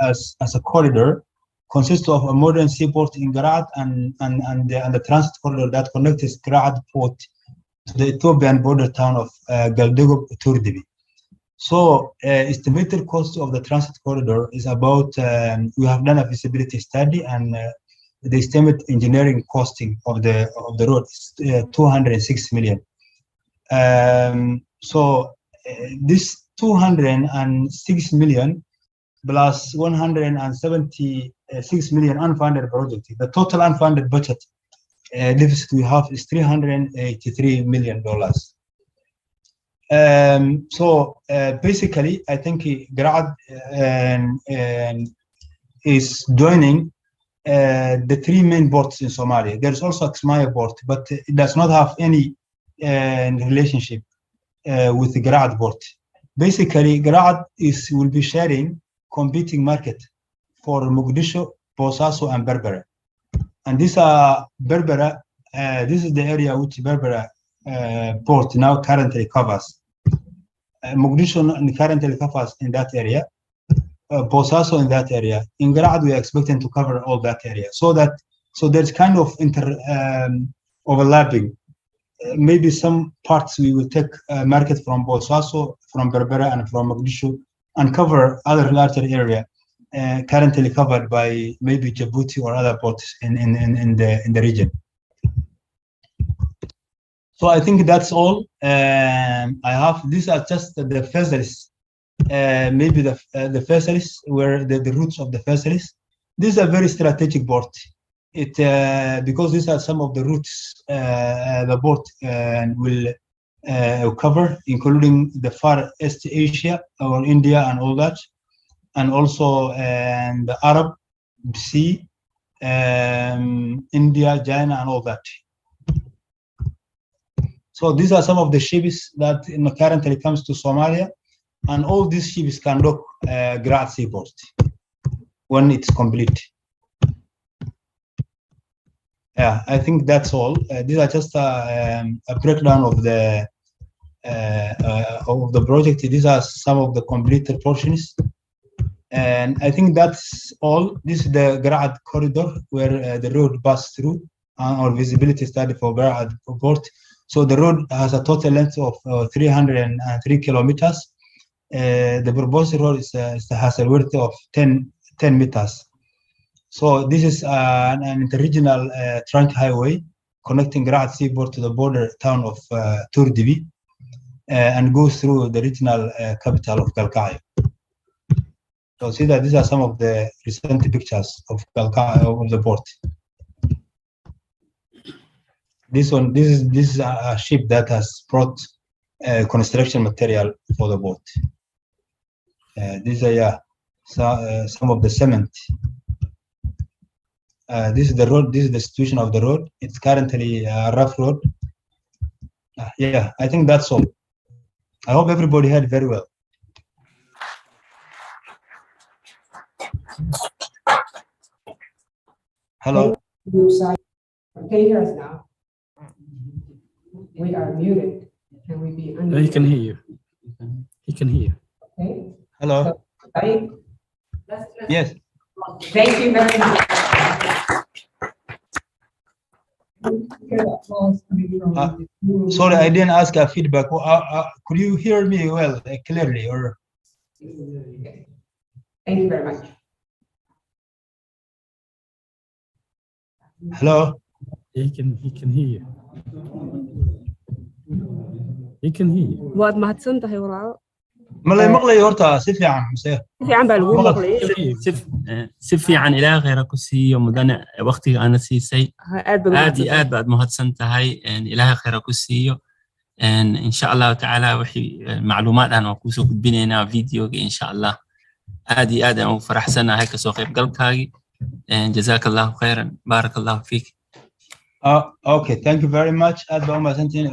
Speaker 12: as a corridor consists of a modern seaport in Garad and the transit corridor that connects Garad port to the Ethiopian border town of Galdogo Turdibi. So estimated cost of the transit corridor is about, we have done a feasibility study, and the estimated engineering costing of the road is 206 million. So this 206 million plus 176 million unfunded project, the total unfunded budget deficit we have is $383 million. So basically, I think Garad is joining the three main ports in Somalia. There's also Kismaayo port, but it does not have any relationship with the Garad port. Basically, Garad will be sharing competing market for Mogadishu, Bosaso, and Berbera. And this Berbera, this is the area which Berbera port now currently covers. Mogadishu currently covers in that area. Bosaso in that area. In Garad, we are expecting to cover all that area. So there's kind of overlapping. Maybe some parts we will take market from Bosaso, from Berbera, and from Mogadishu, and cover other larger area currently covered by maybe Djibouti or other ports in the region. So I think that's all. I have, these are just the fisheries, maybe the fisheries where the roots of the fisheries. This is a very strategic port. Because these are some of the routes the port will cover, including the Far East Asia or India and all that, and also the Arab Sea, India, China, and all that. So these are some of the ships that currently comes to Somalia, and all these ships can dock Garad seaport when it's complete. Yeah, I think that's all. These are just a breakdown of the project. These are some of the completed portions, and I think that's all. This is the Garad corridor where the road passed through, or visibility study for Garad port. So the road has a total length of 303 kilometers. The proposed road has a width of 10 meters. So this is an interregional trunk highway connecting Garaad Seaport to the border town of Turdibi and goes through the regional capital of Galkayo. So see that these are some of the recent pictures of Galkayo, of the port. This is a ship that has brought construction material for the boat. These are some of the cement. This is the road. This is the situation of the road. It's currently a rough road. Yeah, I think that's all. I hope everybody heard very well. Hello.
Speaker 2: Can you hear us now? We are muted. Can we be unmuted?
Speaker 14: He can hear you. He can hear you.
Speaker 2: Okay.
Speaker 12: Hello.
Speaker 2: So, right?
Speaker 12: Yes.
Speaker 2: Thank you very much.
Speaker 12: Sorry, I didn't ask a feedback. Could you hear me well, clearly, or?
Speaker 2: Thank you very much.
Speaker 12: Hello.
Speaker 14: He can hear you. He can hear you.
Speaker 16: waad mahadsan tahay walaalo
Speaker 12: malay maqlay horta si fiican mise
Speaker 16: si fiican baa lagu maqlay
Speaker 5: si fiican ilaa khayra ku siiyo mudane waqtiga ana siisay aad baad mahadsan tahay ilaahay khayra ku siiyo insha Allah taala wixii macluumaad aan ku soo gudbinaynaa videoga insha Allah aad aan u faraxsanahay ka soo qayb galkaagi jazakallahu khairan barakallahu fiik.
Speaker 12: Okay, thank you very much. And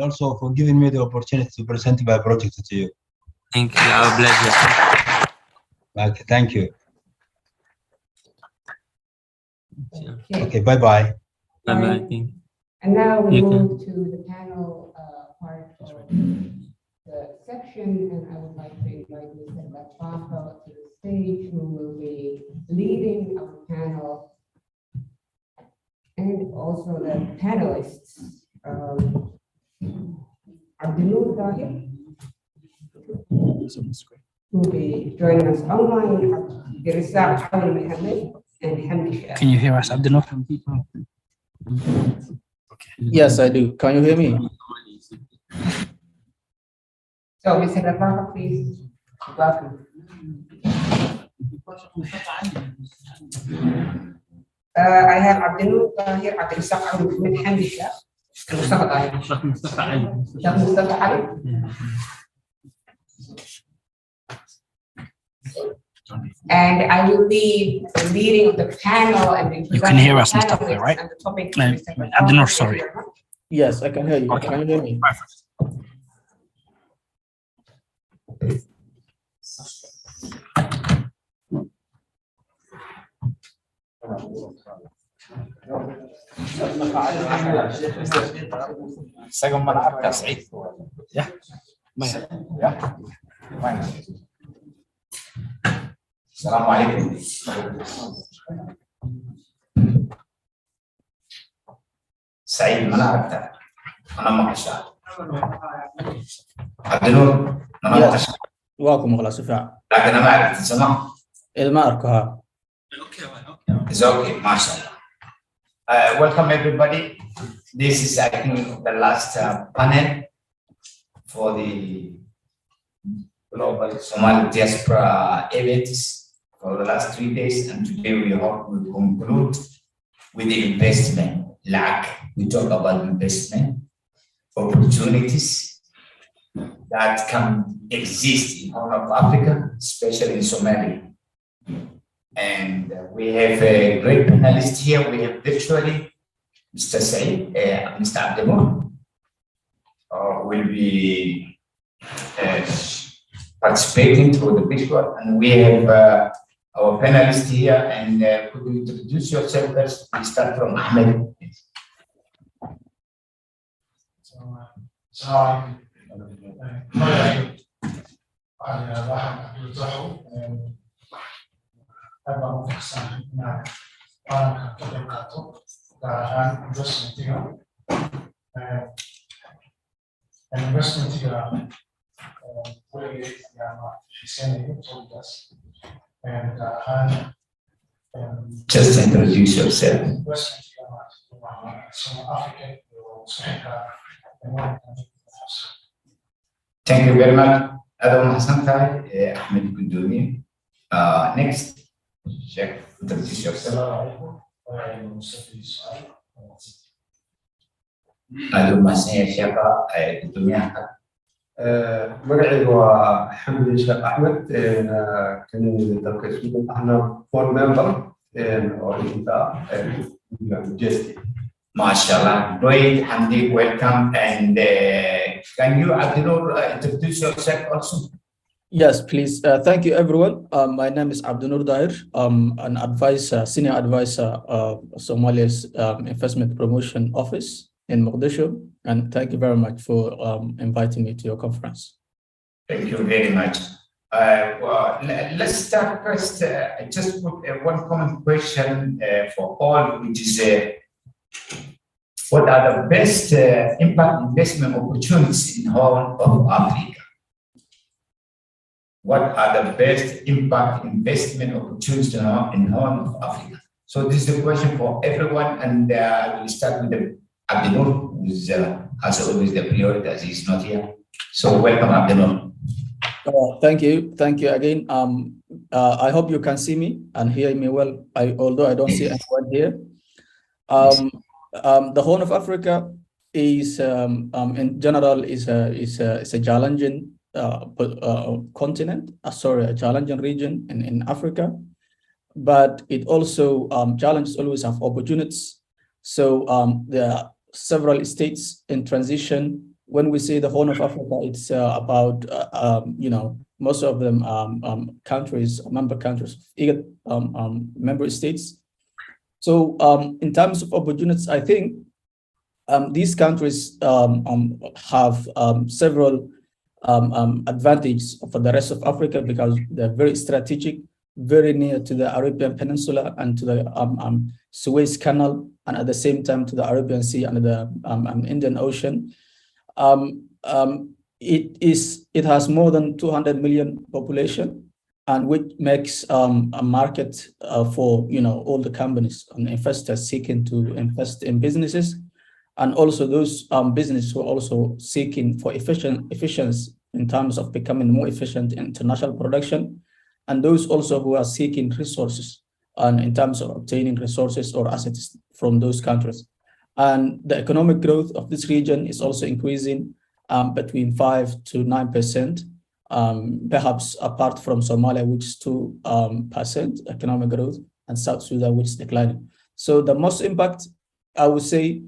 Speaker 12: also for giving me the opportunity to present my project to you.
Speaker 5: Thank you. Our pleasure.
Speaker 12: Okay, thank you. Okay, bye-bye.
Speaker 5: Bye-bye.
Speaker 2: And now we move to the panel part of the section, and I would like to invite Mr. Lafafo to the stage, who will be leading our panel. And also the panelists, Abdul Dahir, who will be joining us online, and Hamdi Shah.
Speaker 14: Can you hear us, Abdul?
Speaker 17: Yes, I do. Can you hear me?
Speaker 2: So, Mr. Lafafo, please, welcome. I have Abdul Dahir, Abdul Saqar, and Hamdi Shah. Mustafa Ali. And I will be leading the panel and
Speaker 14: you can hear us, Mustafa, right? Abdul, sorry.
Speaker 17: Yes, I can hear you. Okay. Can you hear me?
Speaker 14: Perfect.
Speaker 18: Second one, I'm Said.
Speaker 14: Yeah.
Speaker 18: Assalamu alaikum. Said, mana aragta? Mana maqasha? Abdul, mana maqasha?
Speaker 17: Welcome, Allah Subhanahu.
Speaker 18: Laakiin ma aragta sama?
Speaker 17: Ilma arkaha.
Speaker 18: It's okay, mashallah. Welcome everybody. This is, I think, the last panel for the global Somali Diaspora events for the last 3 days, and today we hope we conclude with the investment. Like we talk about investment opportunities that can exist in Horn of Africa, especially in Somalia. And we have a great panelist here. We have virtually Mr. Said, Mr. Abdul, will be participating through the visual. And we have our panelist here. And could you introduce yourself first? We start from Ahmed.
Speaker 1: أبغى مفصل مع أنا كتبكاتو كان جزء منه
Speaker 19: investmentiga weligeed ayaan xiiseynaya tolkaas gaar ahaan
Speaker 18: Just introduce yourself.
Speaker 19: investmentiga South Africa iyo saxiibka
Speaker 18: Thank you very much. Adam Hassantai, Ahmed Gudumi. Next, Sheikh, introduce yourself. Adam Hassan Sheikh Gudumi.
Speaker 20: magacaygu waa xamdi sheekh axmed kan dalka sweden ahna board member oo inta GST.
Speaker 18: MashaAllah, great, Hamdi, welcome. And can you, Abdul, introduce yourself also?
Speaker 17: Yes, please. Thank you, everyone. My name is Abdul Dair. An advisor, senior advisor of Somalia's Investment Promotion Office in Mogadishu. And thank you very much for inviting me to your conference.
Speaker 18: Thank you very much. Well, let's start first. I just put one common question for all, which is what are the best impact investment opportunities in Horn of Africa? What are the best impact investment opportunities in Horn of Africa? So this is the question for everyone, and I will start with Abdul, who has always the priority as he's not here. So welcome, Abdul.
Speaker 17: Thank you again. I hope you can see me and hear me well. Although I don't see anyone here. The Horn of Africa is, in general, is a challenging continent. A challenging region in Africa, but it also challenges always have opportunities. So there are several states in transition. When we say the Horn of Africa, it's about most of them member countries, member states. So in terms of opportunities, I think these countries have several advantages for the rest of Africa because they're very strategic, very near to the Arabian Peninsula and to the Suez Canal, and at the same time to the Arabian Sea and the Indian Ocean. It has more than 200 million population, and which makes a market for all the companies and investors seeking to invest in businesses, and also those businesses who are also seeking for efficiency in terms of becoming more efficient in international production, and those also who are seeking resources and in terms of obtaining resources or assets from those countries. And the economic growth of this region is also increasing between 5 to 9%. Perhaps apart from Somalia, which is 2% economic growth, and South Sudan, which is declining. So the most impact, I would say,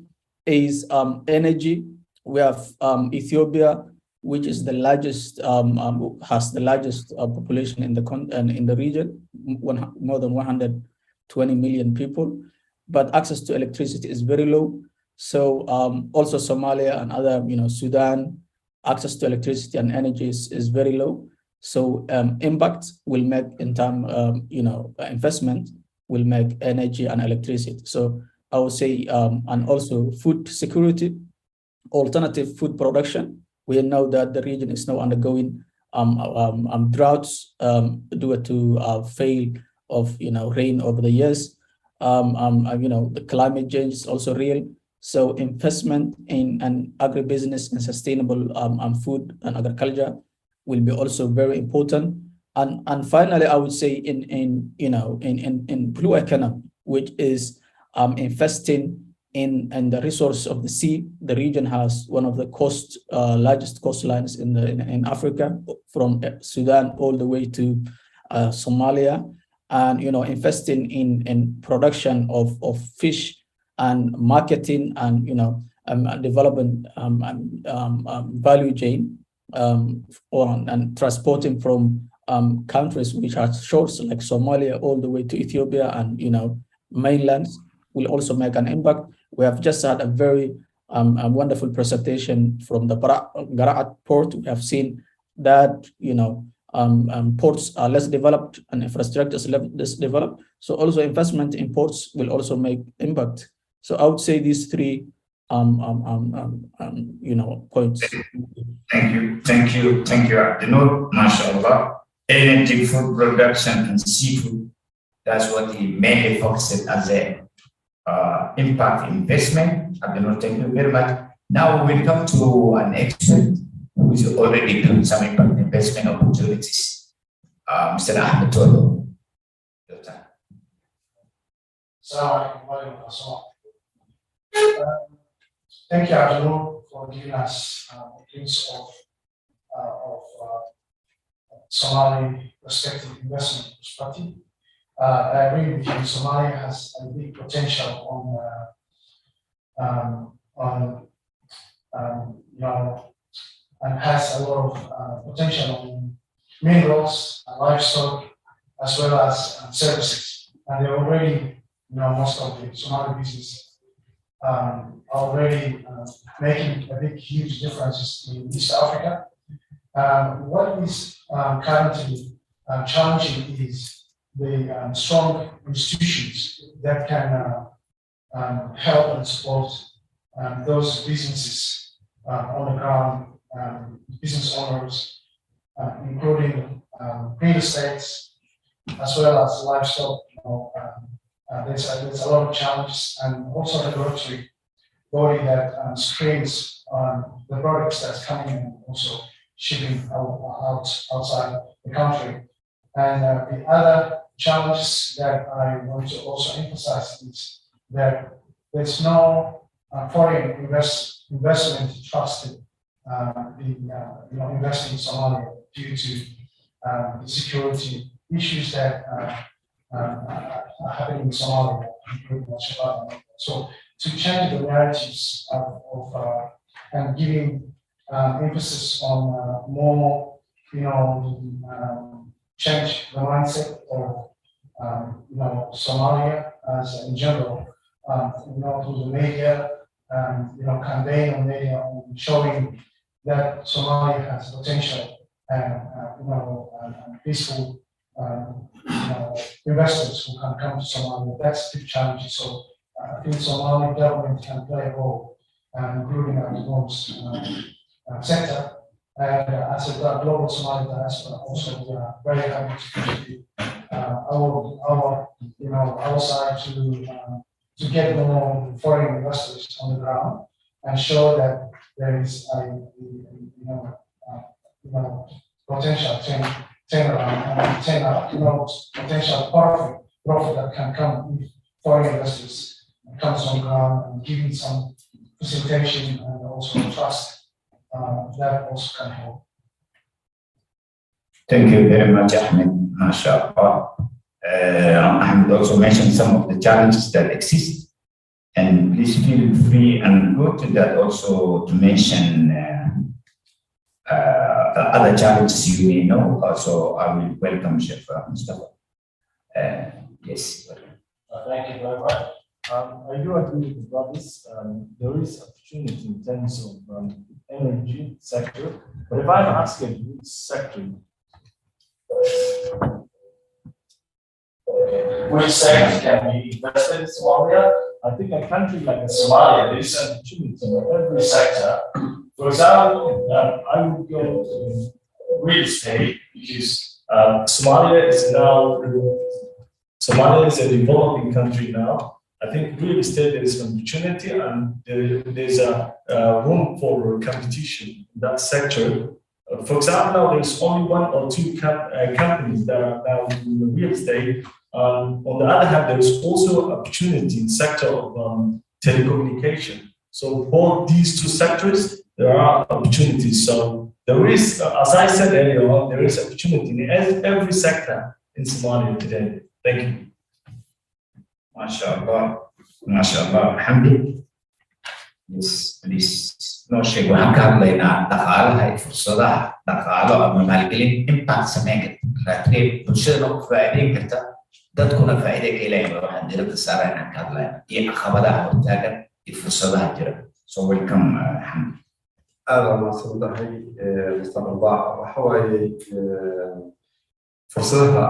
Speaker 17: is energy. We have Ethiopia, which is the largest, has the largest population in the region, more than 120 million people, but access to electricity is very low. So also Somalia and other, Sudan, access to electricity and energy is very low. So impact will make in term, investment will make energy and electricity. So I would say, and also food security, alternative food production. We know that the region is now undergoing droughts due to fail of rain over the years. The climate change is also real. So investment in agribusiness and sustainable food and agriculture will be also very important. And finally, I would say in blue economy, which is investing in the resource of the sea. The region has one of the largest coastlines in Africa, from Sudan all the way to Somalia, and investing in production of fish and marketing and development value chain and transporting from countries which are shores like Somalia all the way to Ethiopia and mainlands will also make an impact. We have just had a very wonderful presentation from the Garaat port. We have seen that ports are less developed and infrastructure is less developed. So also investment in ports will also make impact. So I would say these three points.
Speaker 18: Thank you, Abdinur. MashaAllah. Energy, food production, and seafood. That's what he mainly focused as a impact investment. Abdinur, thank you very much. Now we come to an expert who is already doing some impact investment opportunities. Mr. Ahmed Tolo.
Speaker 19: Thank you, Abdul, for giving us a glimpse of Somali prospective investment perspective. I agree with you. Somalia has a big potential and has a lot of potential on minerals, livestock, as well as services. And they're already, most of the Somali business are already making a big, huge differences in East Africa. What is currently challenging is the strong institutions that can help and support those businesses on the ground, business owners, including real estates, as well as livestock. There's a lot of challenges, and also the regulatory body that screens the products that's coming in, also shipping outside the country. And the other challenges that I want to also emphasize is that there's no foreign investment trusted investing in Somalia due to the security issues that are happening in Somalia, including Al-Shabaab. So to change the narratives and giving emphasis on more, change the mindset of Somalia as in general, through the media, campaign on media showing that Somalia has potential and peaceful investors who can come to Somalia. That's the challenge. So I think Somali government can play a role, including our most sector. And as a global Somali diaspora, also we are very happy to contribute our side to get more foreign investors on the ground and show that there is a potential turnaround and potential profit that can come if foreign investors comes on ground and giving some facilitation and also trust. That also can help.
Speaker 18: Thank you very much, Ahmed. MashaAllah. Ahmed also mentioned some of the challenges that exist, and please feel free and go to that also to mention other challenges you may know. Also, I will welcome Chef Mustafa. Yes.
Speaker 21: Thank you very much. I do agree with brothers. There is opportunity in terms of energy sector, but if I'm asking which sector, which sector can be invested in Somalia, I think a country like Somalia, there is an opportunity in every sector. For example, I would go to real estate because Somalia is a developing country now. I think real estate there is an opportunity and there's a room for competition in that sector. For example, now there's only one or two companies that are now in the real estate. On the other hand, there's also opportunity in sector of telecommunication. So both these two sectors, there are opportunities. So there is, as I said earlier on, there is opportunity in every sector in Somalia today. Thank you.
Speaker 18: MashaAllah. MashaAllah. Alhamdulillah. Yes, please. No shake. Waxaan ka hadlaynaa dhaqaalaha iyo fursadaha dhaqaalo ama maalgelin impact sameyn karta bulshadana ku faa'iideyn karta dadkuna faa'iido ka helayaan waxaan diiradda saaraynaa ka hadlaynaa iyo caqabadaha hortaagan iyo fursadaha jira. So welcome, Hamdi.
Speaker 20: أهلا وسهلا مستر رباع وحوالي فرصتها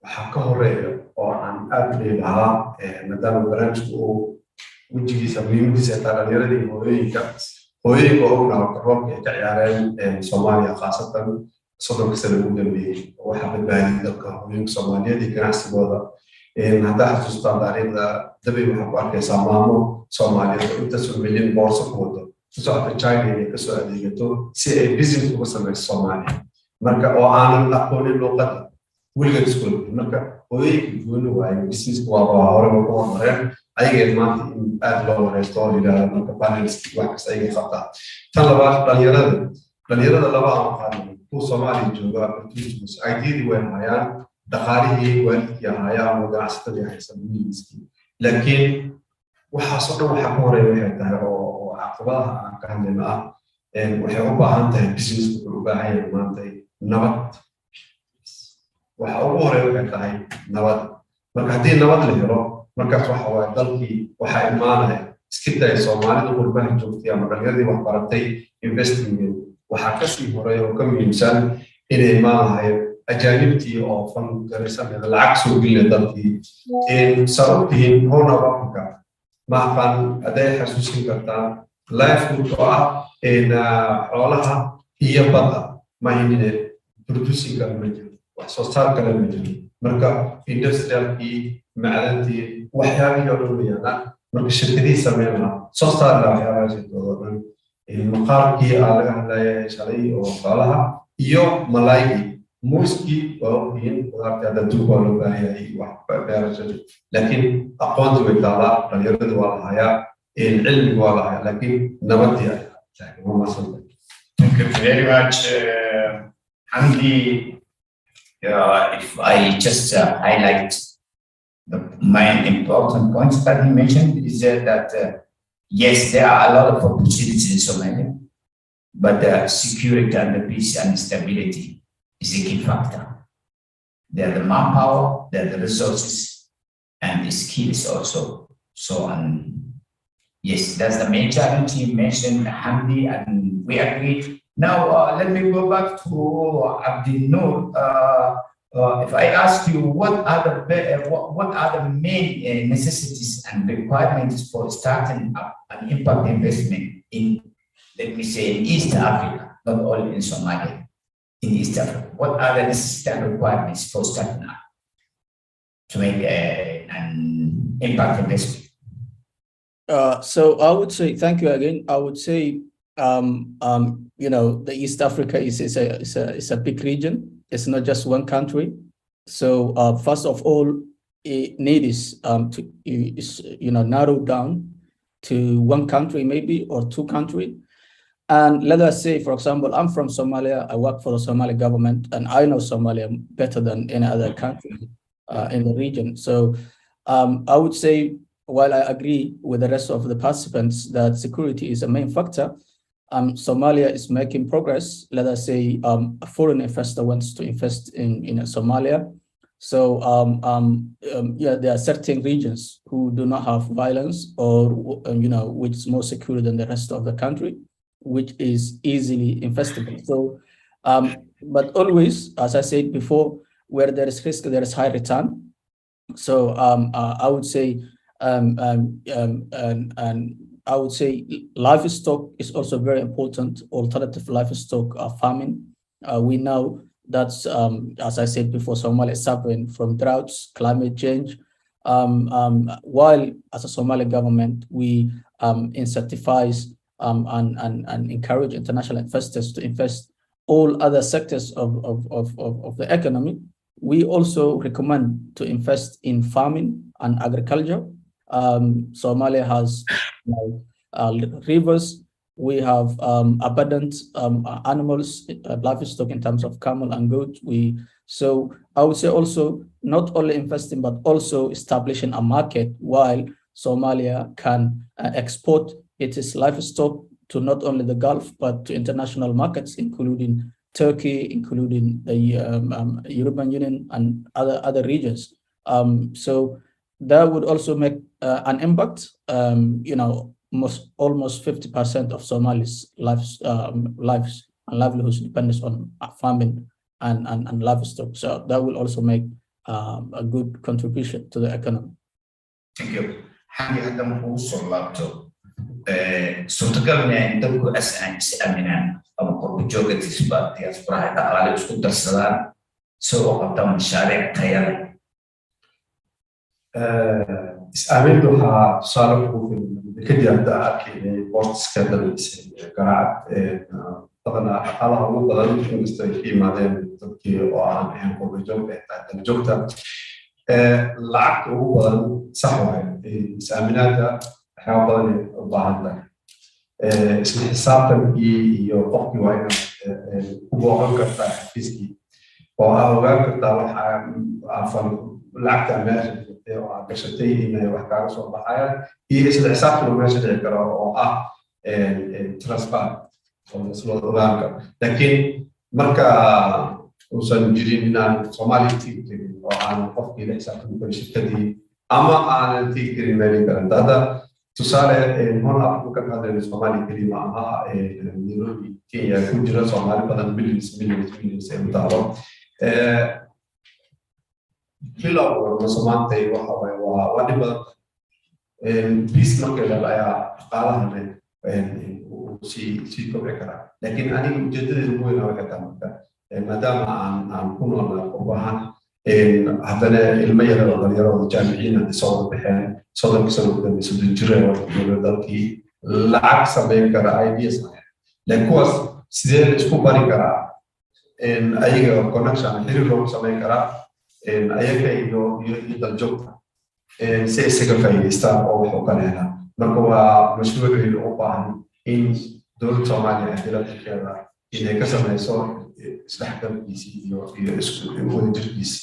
Speaker 20: waxaa ka horeeya oo aan aad u leedahaa maadaama barnaamijku uu wejigiisa muhiimadiisa taa dhalinyarada iyo hooyooyinka ogna roolka ay ka ciyaareen Soomaaliya khaasatan soddonka sano ugu dambeeyey waxaa badbaadiyay dalka hooyooyinka Soomaaliyeed iyo ganacsigooda haddaa xasuustaan taariikhda dabay waxaa ku arkaysaa maamo Soomaaliyeed oo inta soo milyan boorso ku wado kusocota China inay kasoo adeegato si ay business uga samayso Soomaaliya marka oo aanan aqoonin luuqada weligeed iskuul marka hooyooyinka gooni waaye businesska waa horeba ku horumareen ayaga maanta in aad loo wareysto oo yidhaahdo marka panelist wax kasta ayaga qabtaa tan labaad dhalinyarada laba aan qaadnay kuwa Soomaaliya jooga opportunities ideadii way hayaan dhaqaalihii waalidkii hayaan oo ganacsatada haysan businesskii laakiin waxaasoo dhan waxaa ka horeeya waxay tahay oo caqabadaha aan ka hadlayno ah waxay u baahan tahay business wuxuu u baahan yahay maanta nabad waxa ugu horeeya waxay tahay nabad marka haddii nabad la helo markaas waxa waaye dalkii waxaa imaanaya iska day Soomaalida qurbaha joogtay ama dhalinyaradii wax baratay investing waxaa kasii horeeya oo ka muhiimsan inay imaanahay ajaanibtii oo fan garaysanayda lacag soo gelina dalkii sababtiin Horn of Africa maaqan aday xasuusin kartaan livelihood oo ah xoolaha iyo badda ma hindine producing kala ma jiro wax soo saar kala ma jiro marka industrialkii macdantii waxyaabihii oo dhan weeyaan marka shirkadihii sameynaa soo saarna waxyaabaha shirkadoo dhan maqaarkii aa laga hadlaya shalay oo xoolaha iyo malaygii muuskii waa ogyihiin qudaarta hadda duuka waa loo baahan yahay wax beerashada laakiin aqoonti way taalaa dhalinyarada waa la hayaa cilmiga waa la hayaa laakiin nabadii ayaa taagan waa maasanta
Speaker 18: Thank you very much, Hamdi. If I just highlight the main important points that he mentioned is that yes, there are a lot of opportunities in Somalia, but security and the peace and stability is a key factor. There are the manpower, there are the resources, and the skills also. So, yes, that's the main challenge he mentioned, Hamdi, and we agree. Now, let me go back to Abdul Noor. If I ask you, what are the main necessities and requirements for starting up an impact investment in, let me say, in East Africa, not only in Somalia, in East Africa? What are the necessities and requirements for starting up to make an impact investment?
Speaker 17: So I would say, thank you again. I would say, you know, the East Africa is a big region. It's not just one country. So first of all, need is you know, narrowed down to one country maybe or two countries. And let us say, for example, I'm from Somalia. I work for the Somali government, and I know Somalia better than any other country in the region. So I would say, while I agree with the rest of the participants that security is a main factor, Somalia is making progress. Let us say a foreign investor wants to invest in Somalia. So yeah, there are certain regions who do not have violence or you know, which is more secure than the rest of the country, which is easily investable. So, but always, as I said before, where there is risk, there is high return. So I would say, and I would say livestock is also very important. Alternative livestock farming. We know that's, as I said before, Somalia is suffering from droughts, climate change. While as a Somali government, we incentivize and encourage international investors to invest all other sectors of the economy, we also recommend to invest in farming and agriculture. Somalia has rivers. We have abundant animals, livestock in terms of camel and goat. So I would say also not only investing, but also establishing a market while Somalia can export its livestock to not only the Gulf, but to international markets, including Turkey, including the European Union and other regions. So that would also make an impact. You know, almost 50% of Somalis' lives and livelihoods depends on farming and livestock. So that will also make a good contribution to the economy.
Speaker 18: Thank you. حاجة هذا موصل لابتوب سنتقلنا عندكم أمنا أو قرب جوجة تسبات دياسبورا هذا على سكوت درسلان سوق قدام مشاريع تيار
Speaker 20: isaamintuha tusaale kadib hadda arkay boortiska garaacad badanaa dhaqaalaha ugu badan inkasta ay ka yimaadeen dadkii oo aan ahayn qurbajoog daljoogta lacagta ugu badan sax waay is-aaminaada waxyaaba badan ay u baahan tahay isla xisaabtankii iyo qofkii waa inaad u booqan kartaa xafiiskii oo aad ogaan kartaa waxaa lacagta meesha jirtay oo aad gashatay inay wax kaaga soo baxayaan iyo isla xisaabtuna meesha dhici karo oo ah transfer oo isla ogaan karo laakiin marka uusan jirin inaan Somali tigi karin oo aan qofkii la xisaabtan karin shirkadii ama aanan tigi karin meelin karan hadda tusaale hon afrika ka hadlayno Somali kelima aha Nairobi Kenya ku jira Somali badan billions ay mutaalo bilow masamaantay waxa way waa dhib badan bis marka la ayaa qaalahan si kobci kara laakiin aniga ujeedadeedu weyn waxay tahay marka maadaama aan ku noolnahay qurbahan haddana ilmo yar oo dhalinyaro oo jaamiciyiin hadda soo wada baxeen soddonka sano ku dambeysay soddon jir oo dalkii lacag samayn kara ideas laakiin kuwaas sidee la isku bari karaa ayaga connection xiriir loogu samayn karaa ayaga iyo daljoogta si ay isaga faa'iidaystaan oo wax u kala helaan marka waa mashruuc weyn u baahan in dowladda Soomaaliya ay dalkeeda inay ka samayso isdhexgalkiisa iyo wadajirkiisa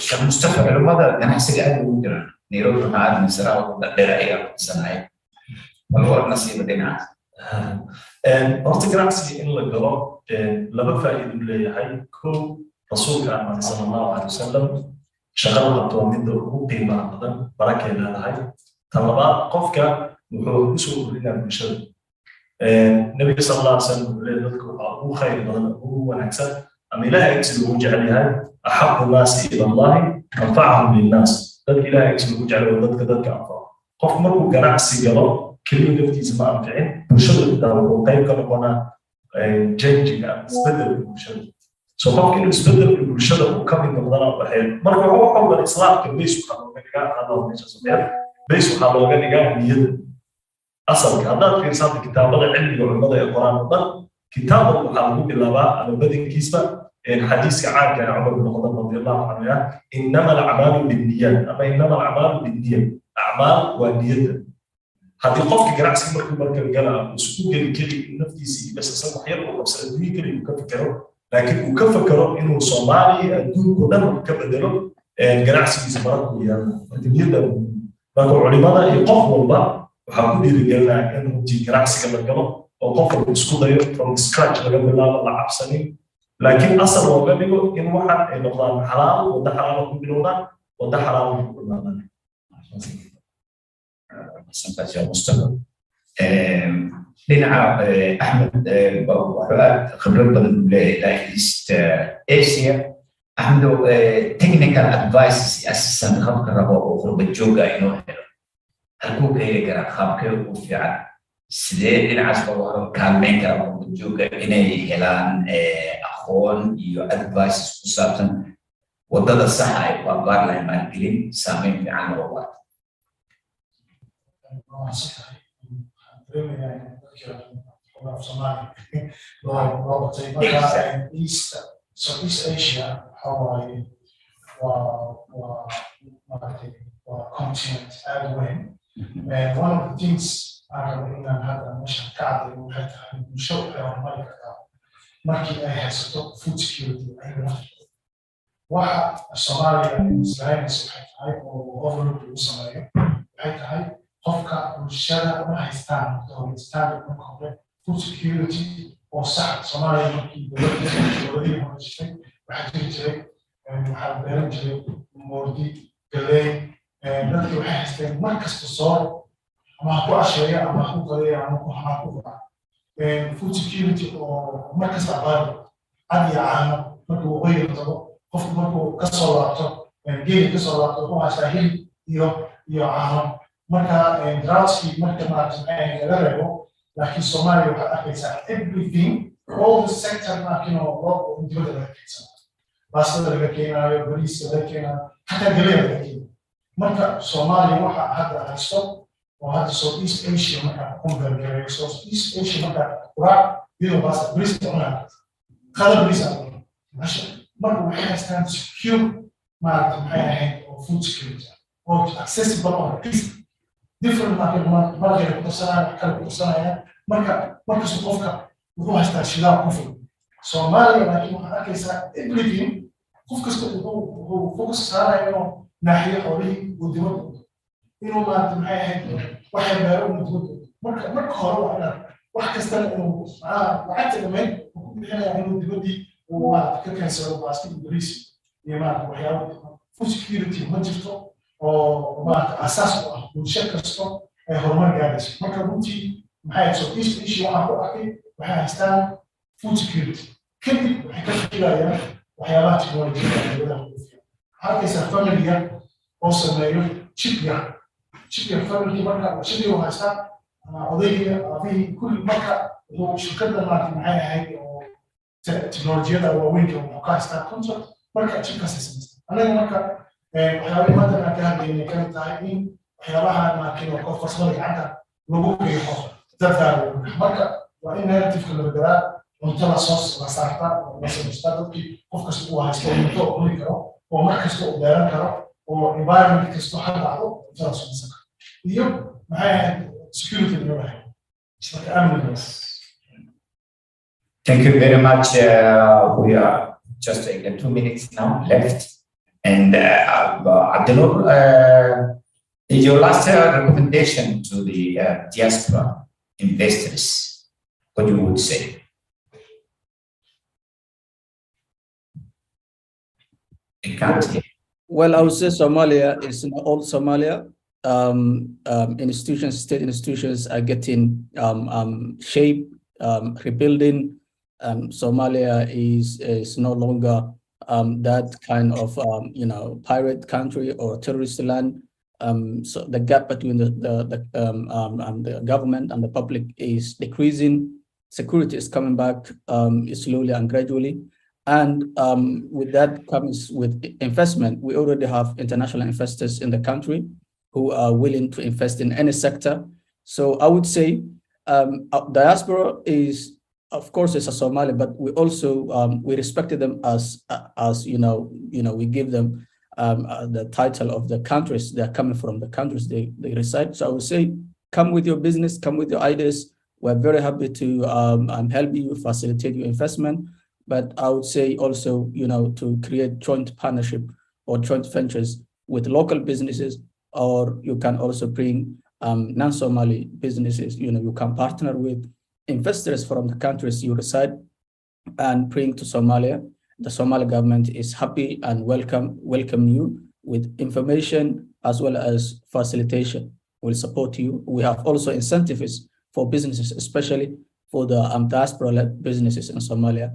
Speaker 18: Sheekh Mustafa culimada ganacsiga aad ugu jiraan Nairobi waxaa aad masraa oo dheer ay aqoonsanay bal war nasiib dhinaca
Speaker 21: horta ganacsiga in la galo laba faa'iido leeyahay ko rasuulka Muhammad sallallahu alayhi wasallam shaqada qabto midda ugu qiimaha badan barakay leedahay tan labaad qofka wuxuu ku soo kordhinaa bulshada nabiga sallallahu alayhi wasallam wuxuu leeyahay dadku waxa ugu khayr badan ugu wanaagsan ama ilaahay sidoo uu jecel yahay أحب الناس إلى الله أنفعهم للناس ذلك إلهي اسمه جعل ولدك ذلك أنفع قف مركو قناع السيجارة كلمة نفتي زمان أنفعين بشغل الدار وقيم كانوا قنا جنجي استبدل بالمشهد سو قف كانوا استبدل بالمشهد وكم من مقدار بحيل مركو هو حول الإصلاح كبيس وحنا وقنقاء هذا هو ميشا سبيل بيس وحنا وقنقاء بيد أصل هذا في رسالة الكتاب هذا علمي وعلماء القرآن وقال كتاب وحنا بالله على بدء كيسبة الحديث عام كان عمر بن الخطاب رضي الله عنه انما الاعمال بالنيات اما انما الاعمال بالنيات اعمال ونيات هذه قف جرعسي مركب قال اسكو كلي نفسي بس اسمح يرو بس ادوي كلي وكفكروا لكن وكفكروا انه صومالي ادوي كلهم كبدلوا جرعسي زمرك ويا النيات بقوا علماء يقف والله وحكوا لي رجالنا انه تي جرعسي كما قالوا وقف اسكو داير فروم سكراتش لقبل الله عبسني لكن أصل وجبه إن واحد نقطة حلال وده حلال كلنا وده حلال كلنا.
Speaker 18: سنتاج مستقبل. لنا أحمد وحلال خبرة بدل لإيست آسيا أحمد technical advice أساسا خبر ربع وخرب الجوجا إنه هلكو كي يقرأ خبر وفي عد سيد العصر كامل كلام الجوجا إنه هلان أخون يو advice كسبتن وده الصحة وبار لهم مالكين سامين في عن الوقت.
Speaker 19: Southeast Asia, Hawaii, continent, and when. And one of the things in هذا المشهد كعب وحتى نشوف أمريكا markii ay haysato food security ay waxa Soomaaliya islaamiyada waxay tahay oo overlook lagu sameeyo waxay tahay qofka bulshada ma haystaan food security oo sax Soomaaliya markii dowladda heshay waxaa jiray waxaa beeran jiray moordi galey dadku waxay haysteen markasta soo ama ku asheeya ama ku qaleeya ama ku food security or markas abaado adi caano markuu qoyl tago qofku markuu ka soo laabto geeli ka soo laabto wuxuu haystaa hilib iyo iyo caano marka droughtkii marka maaragtay laga reebo laakiin Soomaaliya waxaad arkaysaa everything all the sector markino loo dibadda laga keensado baastada laga keenayo bariiska laga keenayo xataa galleyda laga keenayo marka Soomaaliya waxa hadda haysto oo hadda South East Asia marka ku konvergeeyo South East Asia marka qurac iyo baasta bariiska cunaa qalab bariiska masha marka waxay haystaan secure maaragtay maxay ahayd oo food security or accessible or peace different market market kutasana kala kutasana marka qofka wuxuu haystaa shidaal ku filan Soomaaliya laakiin waxa arkaysaa everything qof kasta wuxuu focus saarayo naaxiyo xoolihii uu dibadda inuu maaragtay maxay ahayd waxay beero uu dibadda marka hore waa inaan wax kasta inuu lacagta dhammayn ku bixinaya inuu dibaddii uu maaragtay ka keensado baasti bariis iyo maaragtay waxyaabo food security ma jirto oo maaragtay asaas u ah bulsho kasto ay horumar gaarayso marka runtii maxay South East Asia waxaa ku arkay waxay haystaan food security kadib waxay ka fikirayaan waxyaabaha teknolojiyada dowladaha ugu fiican halkaysa familiga oo sameeyo chipya family marka chipya oo haystaan odayga aabihii kulli marka wuxuu shirkadda maaragtay maxay ahayd oo teknolojiyada waaweynka wuxuu ka haystaa contract marka chipkaas ay samaystaan anaga marka waxyaabaha maanta aan ka hadlaynay ka mid tahay in waxyaabaha maaragtay oo farsamada gacanta lagu geeyo dadka marka waa in narrative-ka la bedelaa cuntada soos la saartaa oo la sameystaa dadkii qof kasta uu haysto cunto oo cuni karo oo mar kasta uu beeran karo oo environment kasta ha dhacdo cuntada samaysan karo iyo maxay ahayd security loo yahay marka amnigaas.
Speaker 18: Thank you very much. We are just like 2 minutes now left. And Abdullah, your last recommendation to the diaspora investors, what you would say? I can't hear.
Speaker 17: Well, I would say Somalia is not all Somalia. Institutions, state institutions are getting shape, rebuilding. Somalia is no longer that kind of pirate country or terrorist land. So the gap between the government and the public is decreasing. Security is coming back slowly and gradually. And with that comes with investment. We already have international investors in the country who are willing to invest in any sector. So I would say diaspora is, of course, it's a Somali, but we also we respected them as we give them the title of the countries they're coming from, the countries they reside. So I would say, come with your business, come with your ideas. We're very happy to help you, facilitate your investment. But I would say also, to create joint partnership or joint ventures with local businesses, or you can also bring non-Somali businesses. You can partner with investors from the countries you reside and bring to Somalia. The Somali government is happy and welcome you with information as well as facilitation. We'll support you. We have also incentives for businesses, especially for the diaspora-led businesses in Somalia.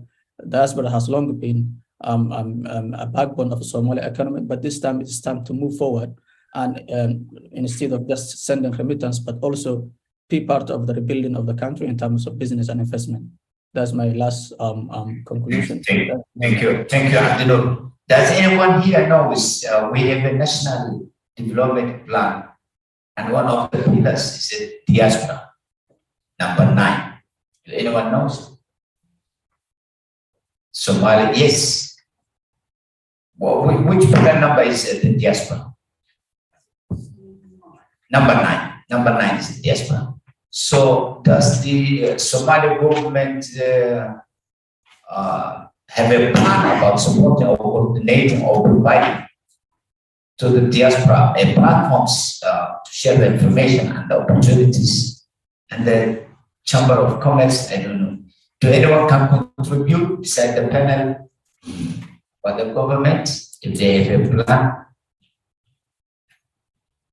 Speaker 17: Diaspora has long been a backbone of the Somali economy, but this time it's time to move forward and instead of just sending remittance, but also be part of the rebuilding of the country in terms of business and investment. That's my last conclusion.
Speaker 18: Thank you, Abdullah. Does anyone here knows we have a national development plan, and one of the pillars is a diaspora, number 9. Anyone knows? Somalia, yes. Well, which pillar number is the diaspora? Number 9. Number 9 is the diaspora. So does the Somali government have a plan about supporting or coordinating or providing to the diaspora a platforms to share the information and the opportunities? And the Chamber of Commerce, I don't know. Do anyone can contribute beside the panel for the government if they have a plan?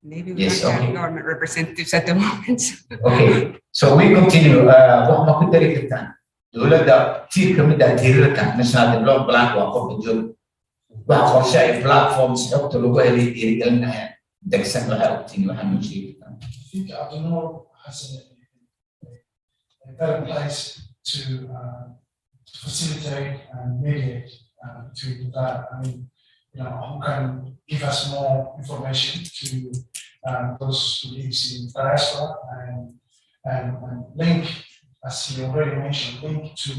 Speaker 2: Maybe we
Speaker 18: Yes,
Speaker 2: don't
Speaker 18: okay.
Speaker 2: have government representatives at the moment.
Speaker 18: Okay, so we continue. What ma ku dari kartaan? Dowladda tiir ka mid ah tiirarka National Development Plan waa qofka jooga. Waxa qorshe ay platforms xogta lagu helay dhiirigelinayaan degsan lahaa ogtiin waxaan u sheegi kartaa.
Speaker 19: I think Abdunnoor has a better place to facilitate and mediate between that. I mean, who can give us more information to those who live in diaspora and link, as he already mentioned, link to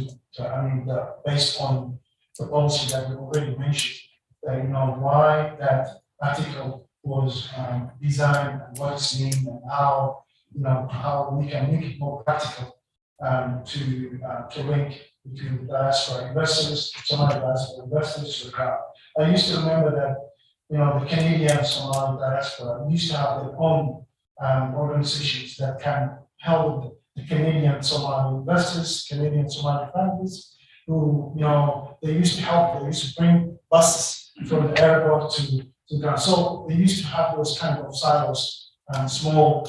Speaker 19: based on the policy that we already mentioned, why that article was designed and what it's mean and how we can make it more practical to link between diaspora investors, Somali diaspora investors to the crowd. I used to remember that the Canadian Somali diaspora used to have their own organizations that can help the Canadian Somali investors, Canadian Somali families, who they used to help. They used to bring buses from the airport to Ghana. So they used to have those kind of silos, small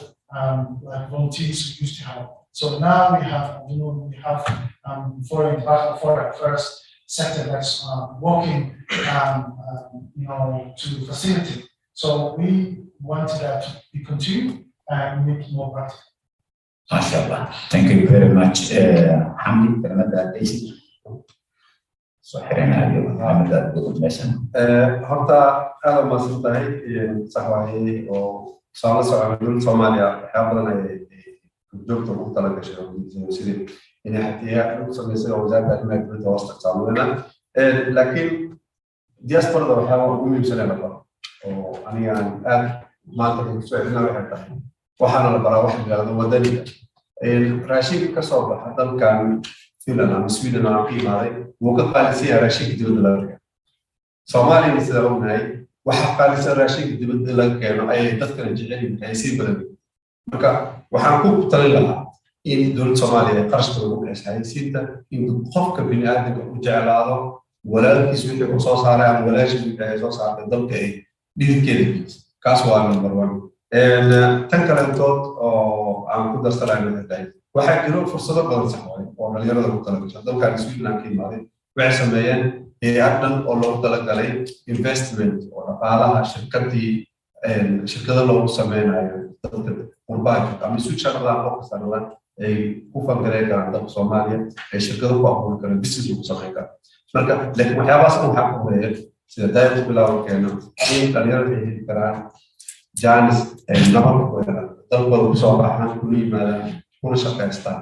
Speaker 19: like volunteers who used to help. So now we have foreign affairs sector that's working to facilitate. So we wanted that to be continued and make it more practical.
Speaker 18: MashaAllah. Thank you very much, Hamdi.
Speaker 20: horta aad u mahadsan tahay sax waaye oo saala socodin Soomaaliya waxaa badan ay joogto ugu tala gashay sidii inay xatiya u sameysay wasaaradda arrimaha dibadda hoosta saameeyna laakiin diasporada waxaa ugu muhiimsan la baro oo aniga aad maanta ku soo celinayo waxaana la baraa wax yiraahdo wadaniga raashinka ka soo baxa dalkan Finland ama Sweden ama qiimahay wuu ka qaalisay raashinka dibadda laga Soomaaliya sida ognahay waxa qaalisay raashinka dibadda laga keeno ay dadka jecel yihiin si badan marka waxaan ku talin lahaa in dowladda Soomaaliya qarashka ugu haysiinta in qofka bini'aadamka uu jeclaado walaalkiis wixii uu soo saaray ama walaashiis wixii ay soo saartay dalka ay dhididkeeda kaas waa number 1 tan kale dood oo aan ku darsanayo waxaa jiro fursado badan sax oo dhalinyarada ku talagashay dalkan Sweden ka imaaday waxay sameeyeen hay'adan oo loo talagalay investment oo dhaqaalaha shirkada loogu sameynayo dadka qurbaha ama isu shaqada oo kasarada ay ku fangareeyaan dalka Soomaaliya ay shirkado ku aqoon karaan business ku sameeyaan marka laakiin waxyaabahaas waxaa ku horeeyay sida dayr bilaw keeno in dhalinyarada ay heli karaan jaanis nabad dalkooda ku soo baxaan ku yimaadaan kuna shaqaystaan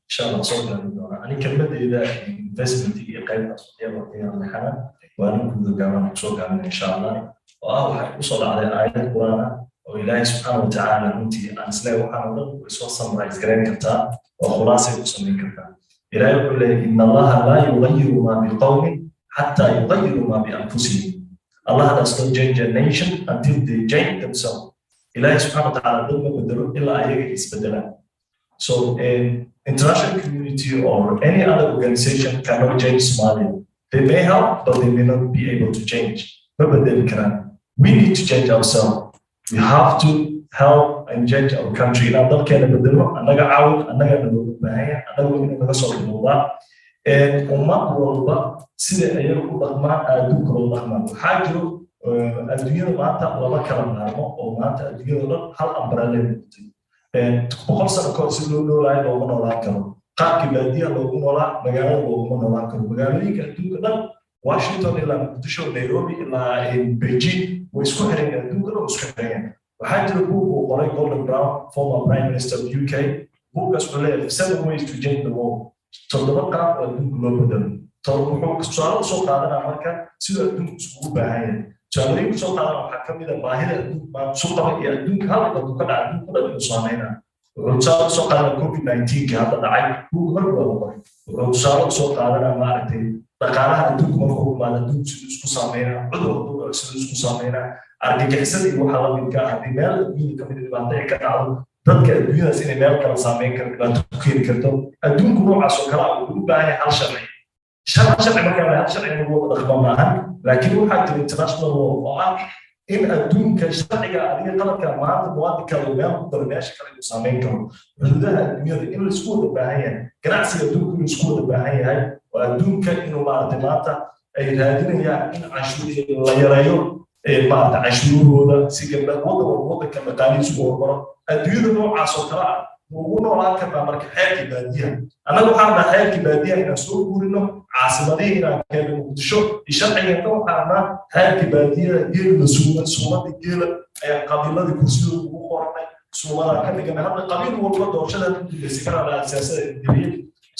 Speaker 21: inshallah soo gaarno ani kelmadeyda investment iyo qaybta suuqyada qiimaha xalan waan ku gaarno soo gaarno inshallah oo waxay u soo dhacday aayad quraana oo ilaahay subhanahu wa ta'ala runtii aan isla waxaan u soo summarize gareyn kartaa oo khulaasay u sameyn kartaa ilaahay wuxuu leeyahay inna allaha la yughayyiru ma biqawmin hatta yughayyiru ma bi anfusihim Allah does not change a nation until they change themselves. Allah subhanahu wa ta'ala doesn't bedelo illa ayaga isbedelan. So an international community or any other organization cannot change Somalia. They may help, but they may not be able to change. We need to change ourselves. We have to help and change our country. Now, that can be done. Another out, another sida ay u dhaqmaan adduunka loo dhaqmaan waxaa jiro adduunyada maanta laba kala maarmo oo maanta adduunyada hal umbrella noqotay boqol sano ka hor si loo noolaayo looma noolaan karo qaabkii baadiyaha loogu noolaa magaalada looguma noolaan karo magaalooyinka adduunka dhan Washington ilaa Muqdisho Nairobi ilaa Beijing way isku xireen adduunka dhan isku xireen waxaa jiro buug uu qoray Gordon Brown former prime minister of UK buuggaas wuxuu leeyahay 7 ways to change the world toddoba qaab oo adduunka loo bedelo wuxuu su'aalo soo qaadanaa marka sida adduunku isugu baahan yahay su'aalooyinka soo qaadanaa waxaa ka mid ah baahida adduunka suuqada iyo adduunka halka uu ka dhaca adduunka dhan inuu saameynaa wuxuu soo qaadanaa COVID-19 hadda dhacay buug mar walba qoray wuxuu soo qaadanaa maaragtay dhaqaalaha adduunka markuu imaado adduunku siduu isku saameynaa cudurka siduu isku saameynaa argagixisada iyo waxaa la midka ah haddii meel adduunka ka mid dhibaato ay ka dhacdo dadka adduunyadaas inay meel kala saameyn karo dhibaato ku keeni karto adduunku noocaas oo kale wuxuu u baahan yahay hal sharci شرع مكان شرع موضوع ضخم معهن لكن واحد international law إن أدون كشرعية هذه طلب كمان مواد كلمات برنامج كلام مسامين كم هذا الدنيا إنه السكول بهاي كناس يدون كل السكول بهاي هاي وأدون كإنه معلومات ay raadinayaan in la yareeyo maarata cashuurahooda si gabdhaha waddanka dhaqaalihiisu u hormaro adduunyada noocaas oo kale ah ugu noolaan karnaa marka xeerkii baadiyaha annaga waxaan dhahaa xeerkii baadiyaha inaan soo guurino caasimadihii inaan keeno muqdisho iyo sharcigeena waxaan dhahaa xeerkii baadiyaha geelna suumadii geela ayaan qabiiladii kursidooda ugu qoranay suumadaa ka dhiganay hadda qabiil walba doorashada ku guulaysa kanaa siyaasada geliyay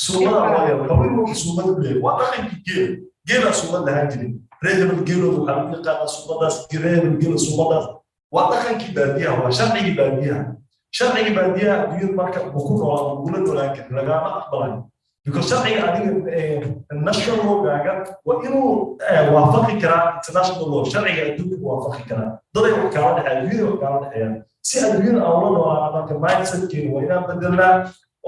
Speaker 21: suumadaa waayo qabiil walba suumada u leeyahay waa dhaqankii geela suumad lahaan jirin reebel geelooda waxaa lagu yaqaanaa suumadaas reebel geela suumadaas waa dhaqankii baadiyaha waa sharcigii baadiyaha sharcigii baadiyaha adduunyada marka uu ku noolaa ugula noolaan karin lagaama aqbalayo because sharciga adiga national lawgaaga waa inuu waafaqi karaa international law sharciga adduunka waafaqi karaa daday wax kaala dhexeeya adduunyada wax kaala dhexeeyaan si adduunyada aan ula noolaa marka mindsetkeena waa inaan bedelnaa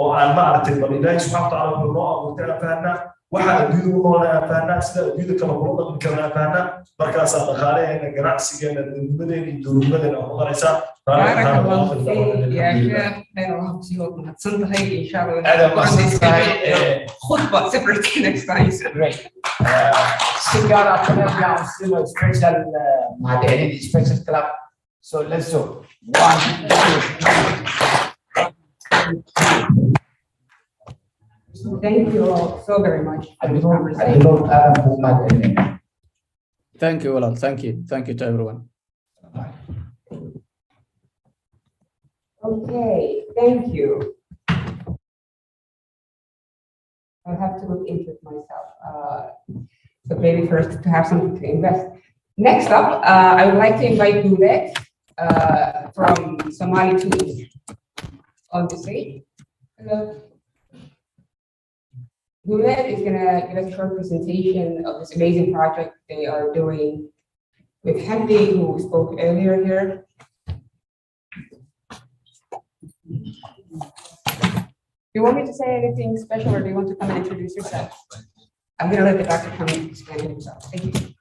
Speaker 21: oo aan maaragtay bal ilaahi subxana watacaala wuxuu noo abuurtay aan fahanaa waxa adduunyada u noolaa aan fahanaa sida adduunyada kale kula dhaqmi karna aan fahanaa markaasaa dhaqaaleheena ganacsigeena dowladnimadeena iyo dowladnimadeena ku qaraysaa
Speaker 2: بارك الله فيك يا شيخ أنا وهب سيوط مهتم هاي إن شاء الله
Speaker 18: هذا مهتم
Speaker 2: خطبة separate next time.
Speaker 18: Great. Sigara Canada still a special Madeni special club. So let's do 1, 2.
Speaker 2: Thank you all so very much.
Speaker 17: Thank you, Alan. Thank you to everyone.
Speaker 2: Okay, thank you. I'll have to look into it myself. But maybe first to have something to invest. Next up, I would like to invite Gulet from Somali Tools on the stage. Hello. Gulet is going to give us a short presentation of this amazing project they are doing with Henry, who spoke earlier here. Do you want me to say anything special or do you want to come and introduce yourself? I'm going to let the doctor come and explain himself. Thank you.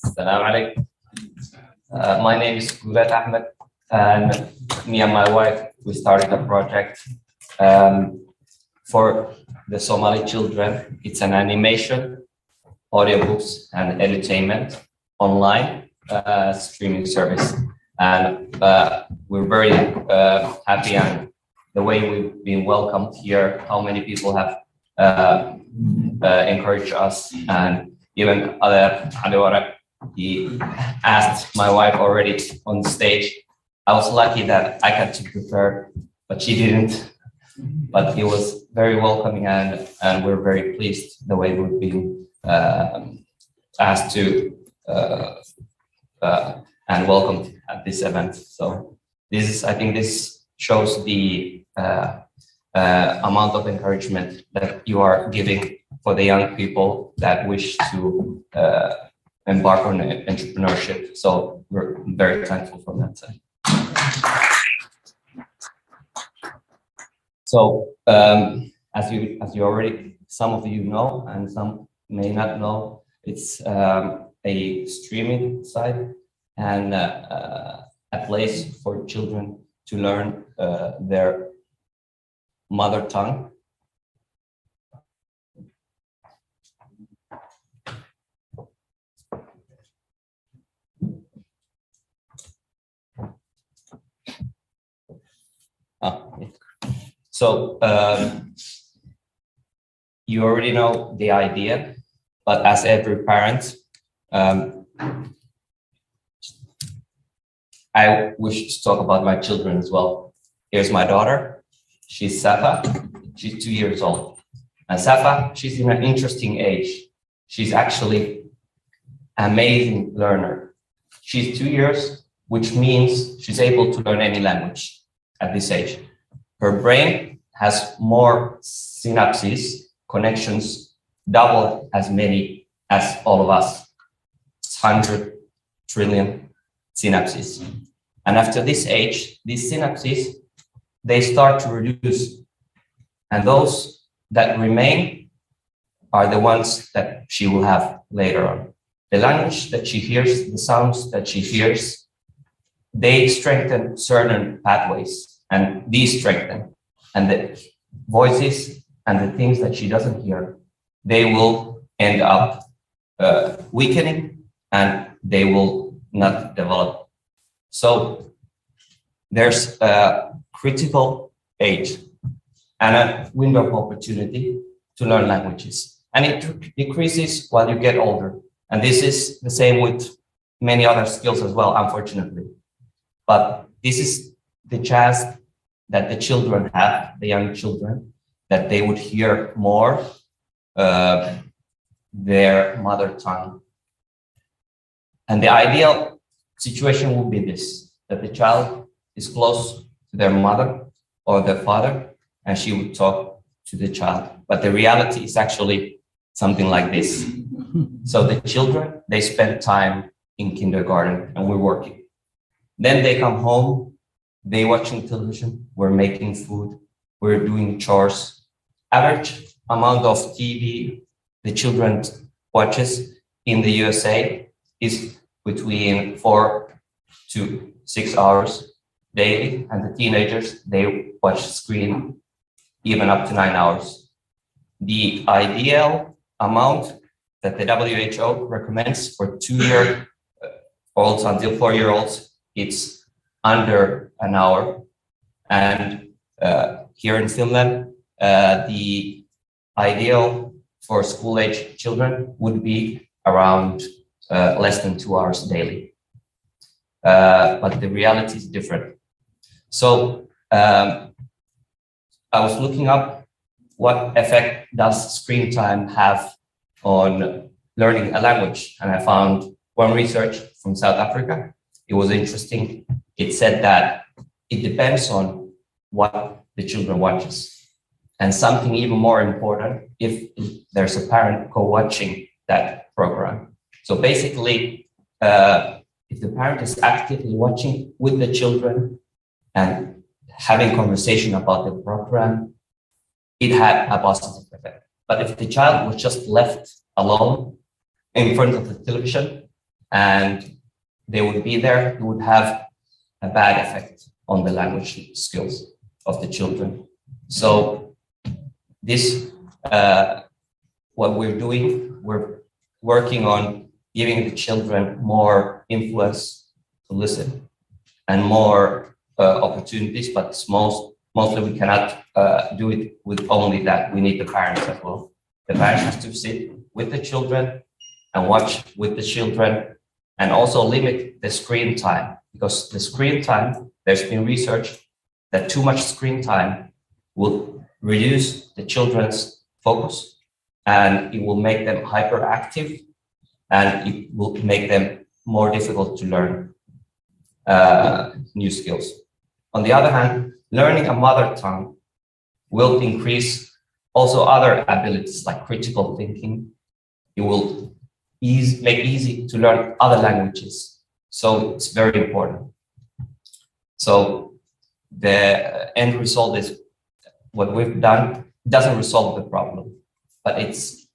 Speaker 8: Assalamu alaikum. My name is Gulet Ahmed, and me and my wife, we started a project for the Somali children. It's an animation, audiobooks, and entertainment online streaming service. And we're very happy and the way we've been welcomed here, how many people have encouraged us, and even other he asked my wife already on the stage. I was lucky that I got to prepare, but she didn't. But it was very welcoming, and we're very pleased the way we've been asked to and welcomed at this event. So I think this shows the amount of encouragement that you are giving for the young people that wish to embark on entrepreneurship. So we're very thankful from that side. So as you already, some of you know, and some may not know, it's a streaming site and a place for children to learn their mother tongue. So you already know the idea, but as every parent, I wish to talk about my children as well. Here's my daughter. She's Safa. She's 2 years old. And Safa, she's in an interesting age. She's actually an amazing learner. She's 2 years, which means she's able to learn any language at this age. Her brain has more synapses, connections, double as many as all of us. It's 100 trillion synapses. And after this age, these synapses, they start to reduce. And those that remain are the ones that she will have later on. The language that she hears, the sounds that she hears, they strengthen certain pathways, and these strengthen. And the voices and the things that she doesn't hear, they will end up weakening and they will not develop. So there's a critical age and a window of opportunity to learn languages. And it decreases while you get older. And this is the same with many other skills as well, unfortunately. But this is the chance that the children have, the young children, that they would hear more their mother tongue. And the ideal situation would be this, that the child is close to their mother or their father, and she would talk to the child. But the reality is actually something like this. So the children, they spend time in kindergarten and we're working. Then they come home, they watching television, we're making food, we're doing chores. Average amount of TV the children watches in the USA is between 4 to 6 hours daily, and the teenagers, they watch screen even up to 9 hours. The ideal amount that the WHO recommends for 2-year-olds until 4-year-olds, it's under an hour. And here in Finland, the ideal for school-age children would be around less than 2 hours daily. But the reality is different. So I was looking up what effect does screen time have on learning a language, and I found one research from South Africa. It was interesting. It said that it depends on what the children watches. And something even more important, if there's a parent co-watching that program. So basically, if the parent is actively watching with the children and having conversation about the program, it had a positive effect. But if the child was just left alone in front of the television and they would be there, it would have a bad effect on the language skills of the children. So this, what we're doing, we're working on giving the children more influence to listen and more opportunities, but mostly we cannot do it with only that. We need the parents as well. The parents have to sit with the children and watch with the children, and also limit the screen time, because the screen time, there's been research that too much screen time will reduce the children's focus, and it will make them hyperactive, and it will make them more difficult to learn new skills. On the other hand, learning a mother tongue will increase also other abilities like critical thinking. It will make it easy to learn other languages. So it's very important. So the end result is what we've done doesn't resolve the problem, but it's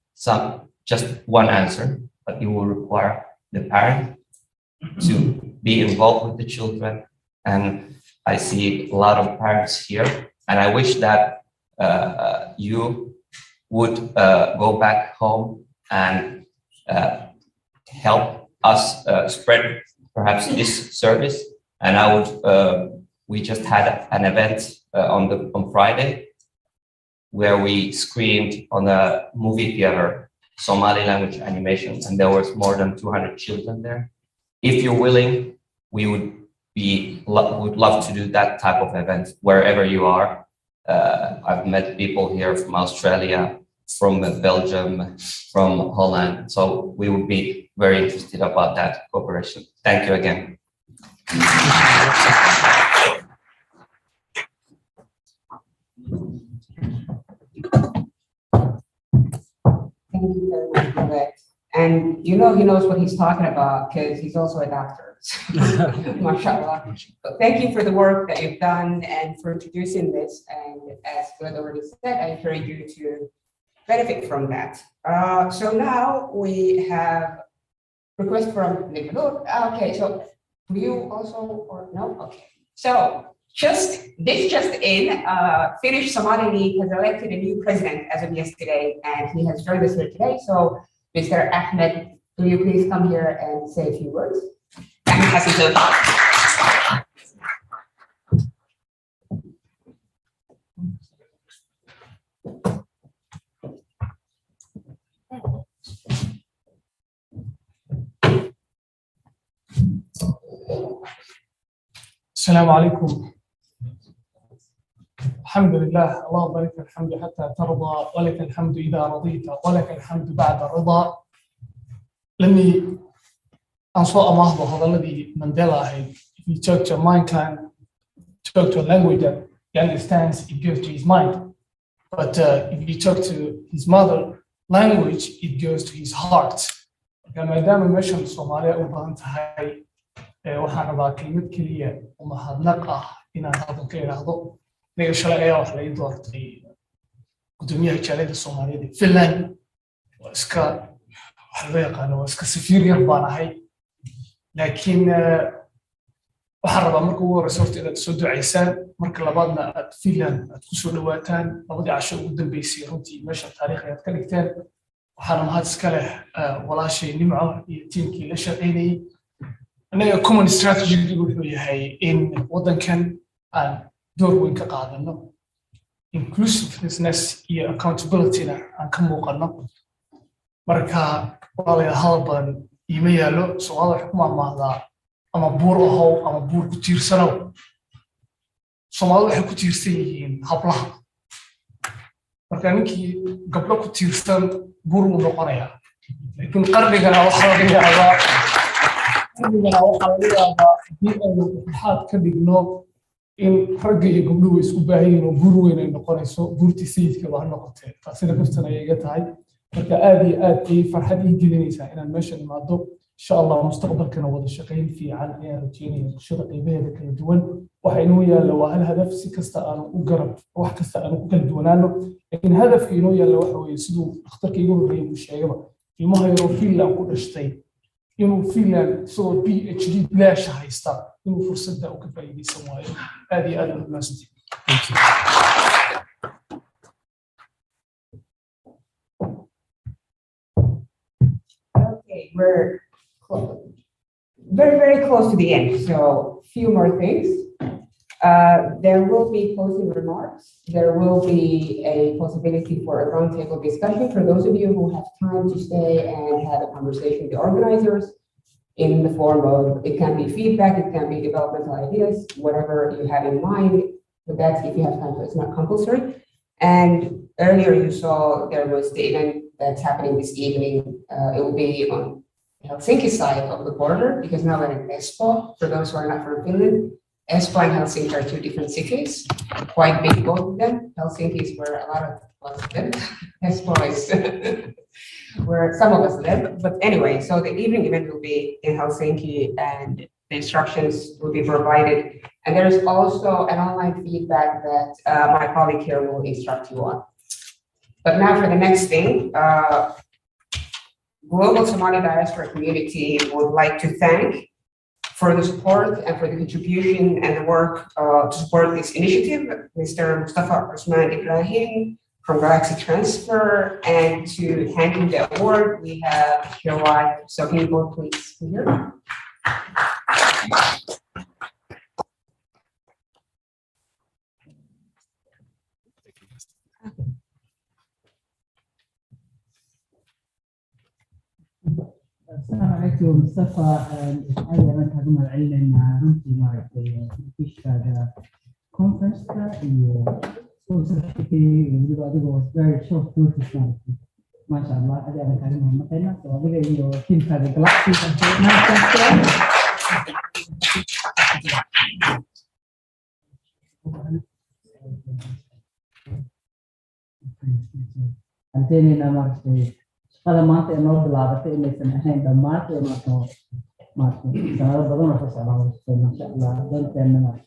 Speaker 8: just one answer, but it will require the parent to be involved with the children. And I see a lot of parents here, and I wish that you would go back home and help us spread perhaps this service. And I would, we just had an event on Friday where we screened on a movie theater Somali language animation, and there was more than 200 children there. If you're willing, we would love to do that type of event wherever you are. I've met people here from Australia, from Belgium, from Holland. So we would be very interested about that cooperation. Thank you again.
Speaker 2: Thank you very much for that. And you know he knows what he's talking about because he's also a doctor. Mashallah. But thank you for the work that you've done and for introducing this. And as Glenn already said, I encourage you to benefit from that. So now we have request from Nicolor. Okay, so do you also or no? Okay. So Just in, Finnish Somali League has elected a new president as of yesterday, and he has joined us here today. So, Mr. Ahmed, will you please come here and say a few words? Ahmed Hassan Zohi.
Speaker 7: السلام عليكم. الحمد لله، اللهم لك الحمد حتى ترضى، ولك الحمد إذا رضيت، ولك الحمد بعد الرضا. لمي أنصو أمهض هذا الذي Mandela had. If you talk to a mind can talk to a language that he understands, it goes to his mind. But if you talk to his mother language, it goes to his heart. كما دام مشن الصومالية وبانت هاي waxaan rabaa kelmad keliya oo mahadnaq ah inaan hadal ka iraahdo aniga shalay ayaa wax la ii doortay gudoomiyaha jaaliyadda Soomaaliyeed ee Finland waa iska wax loo yaqaano waa iska safiir yar baan ahay laakiin waxaan rabaa marka ugu horeysa horta inaad soo ducaysaan marka labaadna aad Finland aad ku soo dhawaataan labadii casho ugu dambeysay runtii meesha taariikh ayaad ka dhigteen waxaana mahad iska leh walaashay Nimco iyo tiimkii la shaqeynayay anaga common strategy wuxuu yahay in wadankan aan door weyn ka qaadano inclusiveness iyo accountability-na aan ka muuqano marka walaalayaal hadal badan iima yaalo Soomaalida waxay ku maamuldaa ama buur ahow ama buur ku tiirsanow Soomaalida waxay ku tiirsan yihiin hablaha marka ninkii gabdho ku tiirsan buur uu noqonayaa laakiin qarnigana waxaa laga yaabaa waxaad ka dhigno in ragga iyo gabdhuhu isku baahan yihiin oo buur weyn ay noqonayso buurtii sayidka baa noqotee taasina kaftan ayay iga tahay marka aad iyo aad ay farxad ii gelinaysaa inaan meesha imaado insha allah mustaqbalkana wada shaqayn fiican ayaan rajeynaya bulshada qaybaheeda kala duwan waxa inoo yaalla waa hal hadaf si kasta aanu u garab wax kasta aanu ku kala duwanaano laakiin hadafka inoo yaalla waxa weeye siduu dhakhtarka igu horreeyay uu sheegaba ilmaha yaroo Finland ku dhashtay inuu Finland isagoo PhD bilaash haysta inuu fursadda u ka faa'iideysan waayo aad iyo aad u mahadsantihiin.
Speaker 2: Okay, we're very close to the end, so few more things. There will be closing remarks. There will be a possibility for a roundtable discussion for those of you who have time to stay and have a conversation with the organizers in the form of, it can be feedback, it can be developmental ideas, whatever you have in mind, but that's if you have time, so it's not compulsory. And earlier you saw there was the event that's happening this evening. It will be on Helsinki side of the border because now we're in Espoo, for those who are not from Finland. Espoo and Helsinki are two different cities, quite big, both of them. Helsinki is where a lot of us live. Espoo is where some of us live. But anyway, so the evening event will be in Helsinki and the instructions will be provided. And there's also an online feedback that my colleague here will instruct you on. But now for the next thing, Global Somali Diaspora community would like to thank for the support and for the contribution and the work to support this initiative, Mr. Mustafa Osman Ibrahim from Galaxy Transfer, and to hand him the award, we have your wife, so can you both please here?
Speaker 22: السلام عليكم مصطفى أنا كنت معلن رنتي مع فيش هذا conference sponsorship was very short personality ما شاء الله هذا أنا كريم محمد أنا وهذا اللي تيم هذا Galaxy أنتني نمارس هذا ما تنور بلابته اللي سمعنا دمات ما سنرى بدون أفسر على ما شاء الله دل تمنا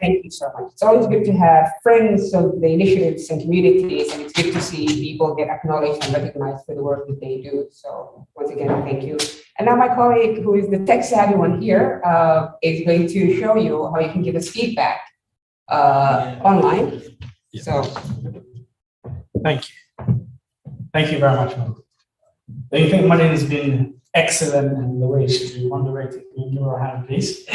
Speaker 2: thank you so much. It's always good to have friends of the initiatives and communities, and it's good to see people get acknowledged and recognized for the work that they do. So once again, thank you. And now my colleague, who is the tech savvy one here, is going to show you how you can give us feedback online. So.
Speaker 1: Thank you. Thank you very much, Mo. Do you think money has been excellent and the way it should be moderated? Can you give her a hand, please?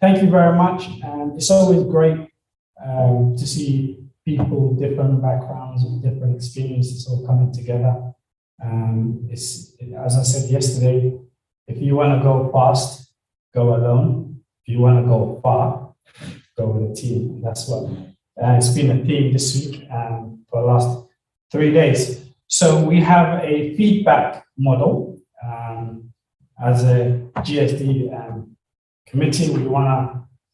Speaker 1: Thank you very much. It's always great to see people with different backgrounds and different experiences all coming together. As I said yesterday, if you want to go fast, go alone. If you want to go far, go with a team. That's what it's been a theme this week for the last 3 days. So we have a feedback model as a GSD committee. We want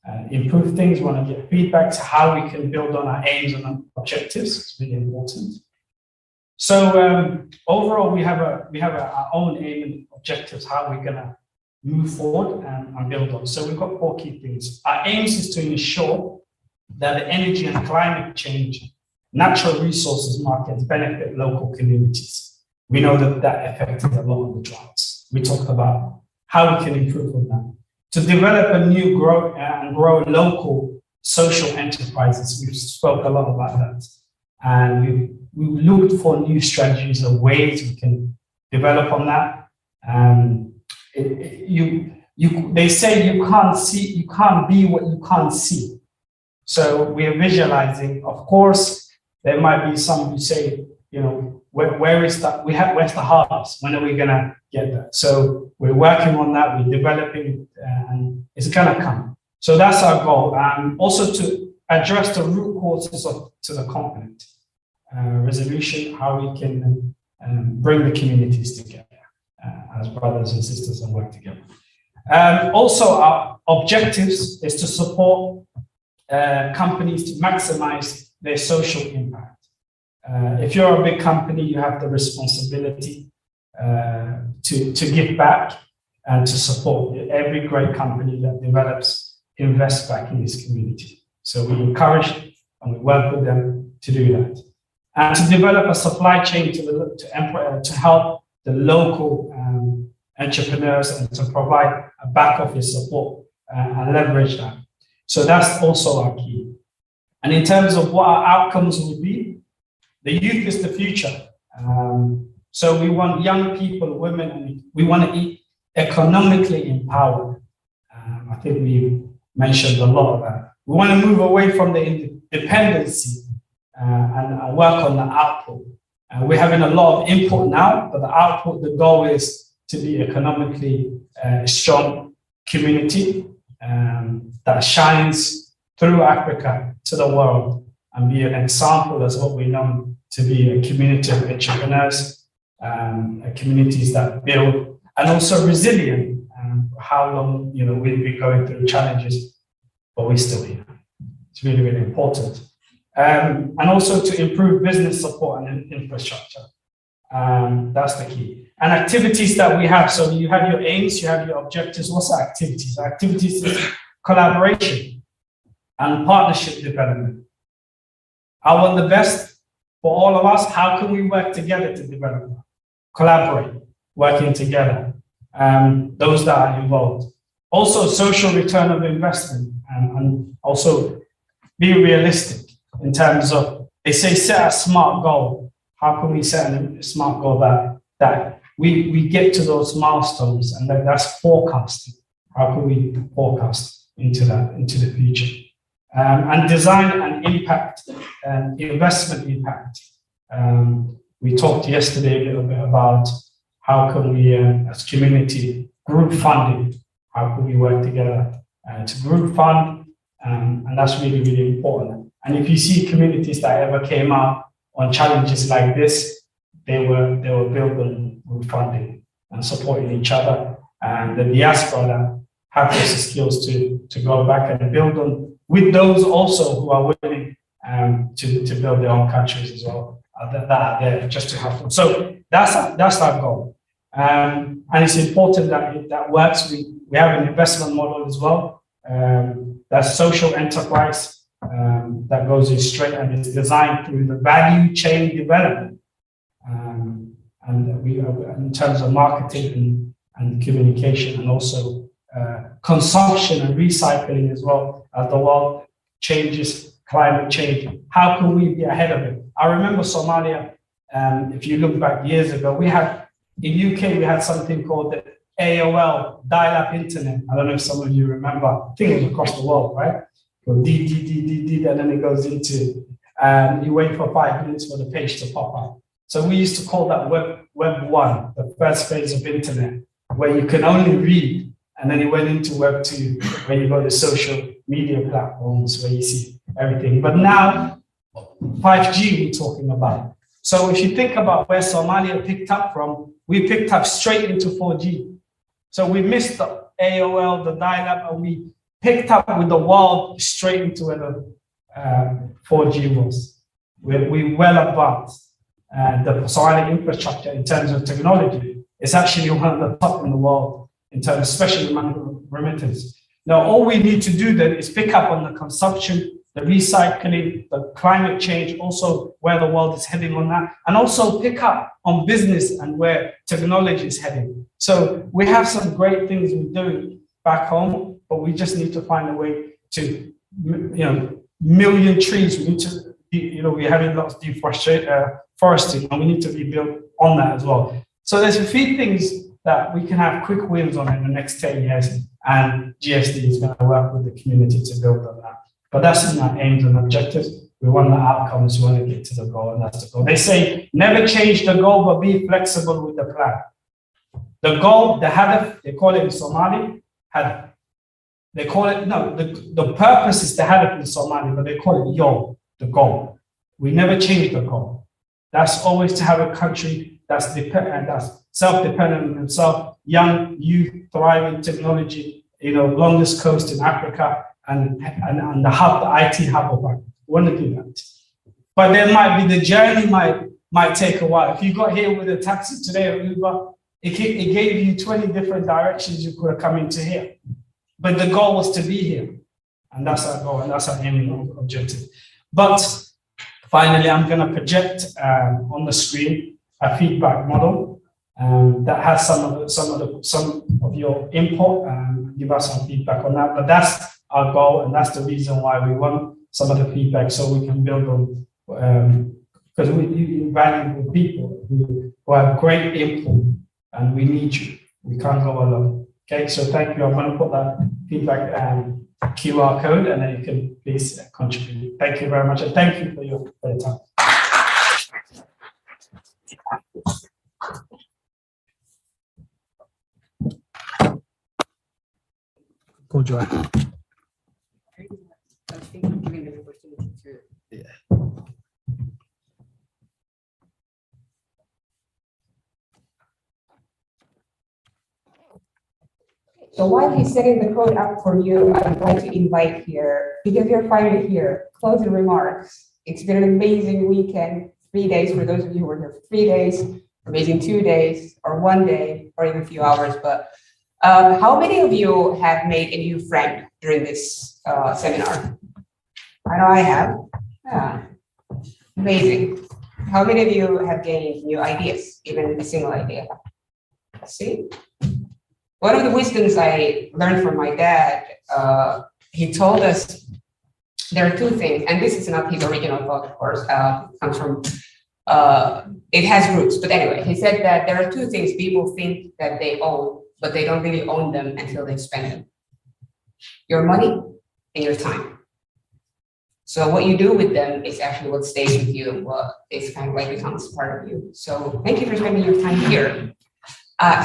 Speaker 1: to improve things. We want to get feedback to how we can build on our aims and objectives. It's really important. So overall, we have our own aim and objectives. How we're gonna move forward and build on. So we've got 4 key things. Our aims is to ensure that the energy and climate change natural resources markets benefit local communities. We know that affected a lot of the droughts. We talked about how we can improve on that. To develop a new grow local social enterprises. We've spoke a lot about that. And we looked for new strategies and ways we can develop on that. They say you can't be what you can't see. So we are visualizing. Of course, there might be some who say, you know, where's the harvest? When are we gonna get that? So we're working on that. We're developing, and it's gonna come. So that's our goal. Also to address the root causes to the conflict resolution, how we can bring the communities together as brothers and sisters and work together. Also, our objectives is to support companies to maximize their social impact. If you're a big company, you have the responsibility to give back and to support. Every great company that develops invests back in this community. So we encourage and we work with them to do that. And to develop a supply chain to help the local entrepreneurs and to provide a back office support and leverage that. So that's also our key. And in terms of what our outcomes will be, the youth is the future. So we want young people, women, and we want to be economically empowered. I think we mentioned a lot of that. We want to move away from the dependency and work on the output. We're having a lot of input now, but the output, the goal is to be economically strong community that shines through Africa to the world and be an example as what we know to be a community of entrepreneurs, communities that build and also resilient. How long we'll be going through challenges, but we're still here. It's really, really important. And also to improve business support and infrastructure. That's the key. And activities that we have. So you have your aims, you have your objectives. What's our activities? Our activities is collaboration and partnership development. I want the best for all of us. How can we work together to develop? Collaborate, working together. Those that are involved. Also social return of investment and also be realistic in terms of, they say set a smart goal. How can we set a smart goal that we get to those milestones, and that's forecasting. How can we forecast into the future? And design and impact, investment impact. We talked yesterday a little bit about how can we, as community, group funding, how can we work together to group fund, and that's really, really important. And if you see communities that ever came out on challenges like this, they were built on group funding and supporting each other, and the diaspora that have those skills to go back and build on with those also who are willing to build their own countries as well, that are there just to help them. So that's our goal. And it's important that that works. We have an investment model as well. That's social enterprise that goes in straight and is designed through the value chain development. And we, in terms of marketing and communication, and also consumption and recycling as well, as the world changes, climate change. How can we be ahead of it? I remember Somalia, if you look back years ago, we had, in UK, we had something called the AOL, dial-up internet. I don't know if some of you remember. I think it was across the world, right? Go D, and then it goes into, you wait for 5 minutes for the page to pop up. So we used to call that Web 1, the first phase of internet, where you can only read. And then it went into Web 2, where you go to social media platforms, where you see everything. But now, 5G we're talking about. So if you think about where Somalia picked up from, we picked up straight into 4G. So we missed the AOL, the dial-up, and we picked up with the world straight into where the 4G was. We're well advanced. The Somali infrastructure in terms of technology is actually one of the top in the world, in terms, especially among remittance. Now, all we need to do then is pick up on the consumption, the recycling, the climate change, also where the world is heading on that, and also pick up on business and where technology is heading. So we have some great things we're doing back home, but we just need to find a way to, million trees. We need to, we're having lots of deforesting, and we need to be built on that as well. So there's a few things that we can have quick wins on in the next 10 years, and GSD is going to work with the community to build on that. But that's in our aims and objectives. We want the outcomes, we want to get to the goal, and that's the goal. They say, never change the goal, but be flexible with the plan. The goal, the hadaf, they call it in Somali, hadaf. They call it, no, the purpose is the hadaf in Somali, but they call it yol, the goal. We never change the goal. That's always to have a country that's dependent, that's self-dependent on themselves, young, youth, thriving technology, longest coast in Africa, and the hub, the IT hub of Africa. We want to do that. But there might be, the journey might take a while. If you got here with a taxi today or Uber, it gave you 20 different directions you could have come into here. But the goal was to be here. And that's our goal, and that's our aiming objective. But finally, I'm going to project on the screen a feedback model that has some of your input, and give us some feedback on that. But that's our goal, and that's the reason why we want some of the feedback, so we can build on, because we value people who have great input, and we need you. We can't go alone. Okay, so thank you. I'm going to put that feedback QR code, and then you can please contribute. Thank you very much, and thank you for your time.
Speaker 7: Go, Joy.
Speaker 2: So while he's setting the code up for you, I'd like to invite here, because you're finally here, closing remarks. It's been an amazing weekend, 3 days for those of you who were here for 3 days, amazing 2 days, or 1 day, or even a few hours. But how many of you have made a new friend during this seminar? I know I have. Yeah. Amazing. How many of you have gained new ideas, even a single idea? See? One of the wisdoms I learned from my dad, he told us there are two things, and this is not his original thought, of course, comes from, it has roots, but anyway, he said that there are two things people think that they own, but they don't really own them until they spend them. Your money and your time. So what you do with them is actually what stays with you, and what is kind of like becomes part of you. So thank you for spending your time here.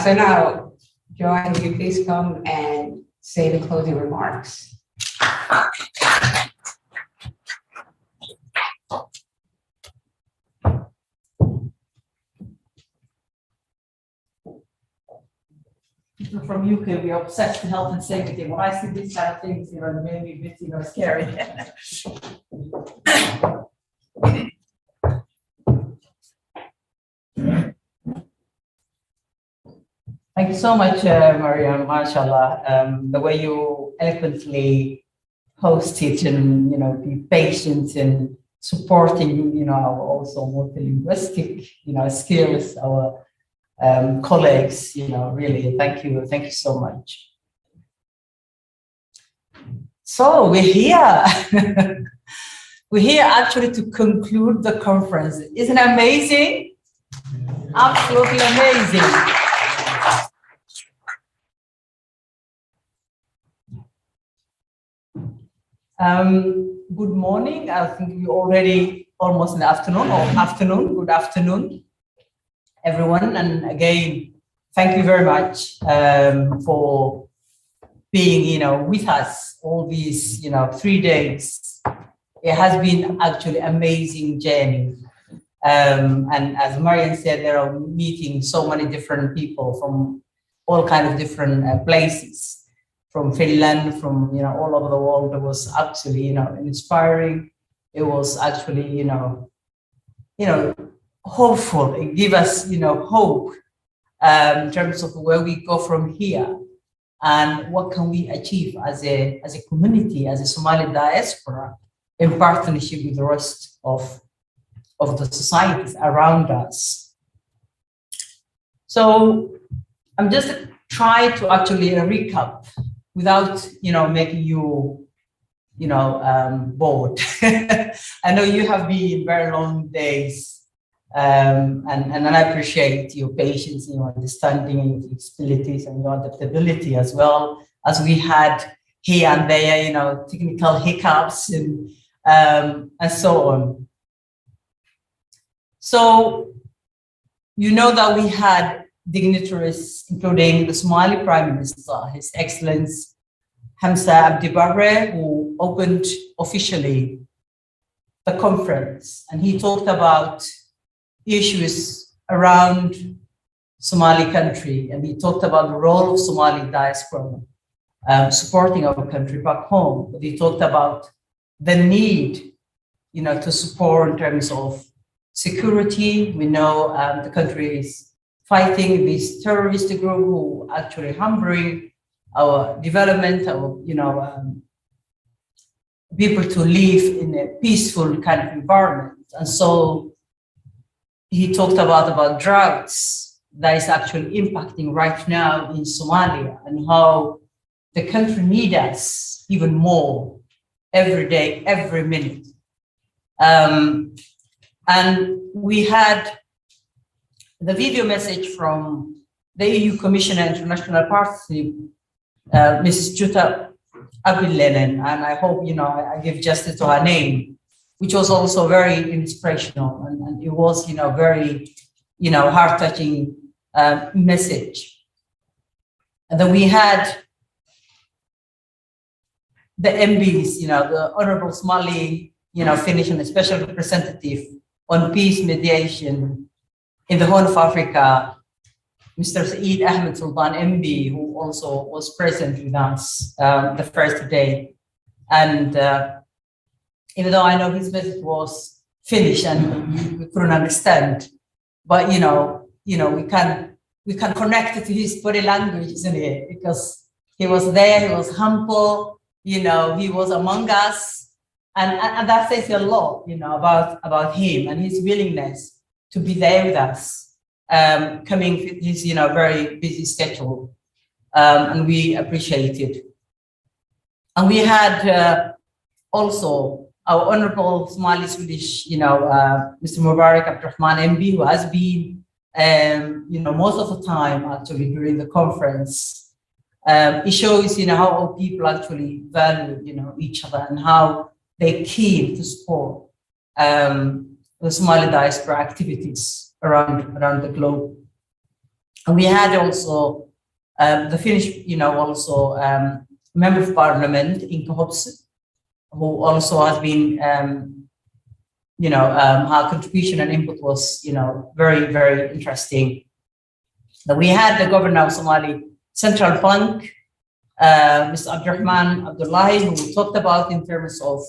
Speaker 2: So now, Joanne, will you please come and say the closing remarks?
Speaker 9: People from UK, we're obsessed with health and safety. When I see these kind of things, it made me a bit, scary. Thank you so much, Mariam, mashallah. The way you eloquently host it and, be patient and supporting, our also multilinguistic, skills, our colleagues, really, thank you so much. So we're here. We're here actually to conclude the conference. Isn't it amazing? Absolutely amazing. Good morning. I think we're already almost in the afternoon or afternoon. Good afternoon, everyone. And again, thank you very much for being, with us all these, 3 days. It has been actually amazing journey. And as Marian said, they are meeting so many different people from all kinds of different places. From Finland, from all over the world. It was actually inspiring. It was actually hopeful. It gave us hope in terms of where we go from here and what can we achieve as a community, as a Somali diaspora, in partnership with the rest of the societies around us. So I'm just trying to actually recap without making you bored. I know you have been very long days, and I appreciate your patience and your understanding and your flexibilities and your adaptability, as well as we had here and there, technical hiccups and so on. So that we had dignitaries, including the Somali Prime Minister, His Excellency Hamza Abdi Barre, who opened officially the conference. And he talked about issues around Somali country. And he talked about the role of Somali diaspora, supporting our country back home. But he talked about the need, to support in terms of security. We know the country is fighting this terrorist group who actually hampering our development, our people to live in a peaceful kind of environment. And so he talked about droughts that is actually impacting right now in Somalia and how the country needs us even more every day, every minute. And we had the video message from the EU Commissioner International Partnership, Mrs. Jutta Abillenen, and I hope, I give justice to her name, which was also very inspirational. And it was, very, heart-touching message. And then we had the MBs, the Honorable Somali, Finnish and Special Representative on Peace Mediation in the Horn of Africa, Mr. Saeed Ahmed Sultan MB, who also was present with us the first day. And even though I know his message was Finnish and we couldn't understand, but we can connect it to his body language, isn't it? Because he was there, he was humble, he was among us, and that says a lot, about him and his willingness to be there with us, coming with his, very busy schedule, and we appreciate it. And we had also our Honorable Somali Swedish, Mr. Mubarak Abdurrahman MB, who has been, most of the time actually during the conference. It shows, how our people actually value, each other and how they're keen to support the Somali diaspora activities around the globe. And we had also the Finnish, also Member of Parliament, Inka Hobson, who also has been, her contribution and input was, very, very interesting. Then we had the Governor of Somali Central Bank, Mr. Abdurrahman Abdullahi, who talked about in terms of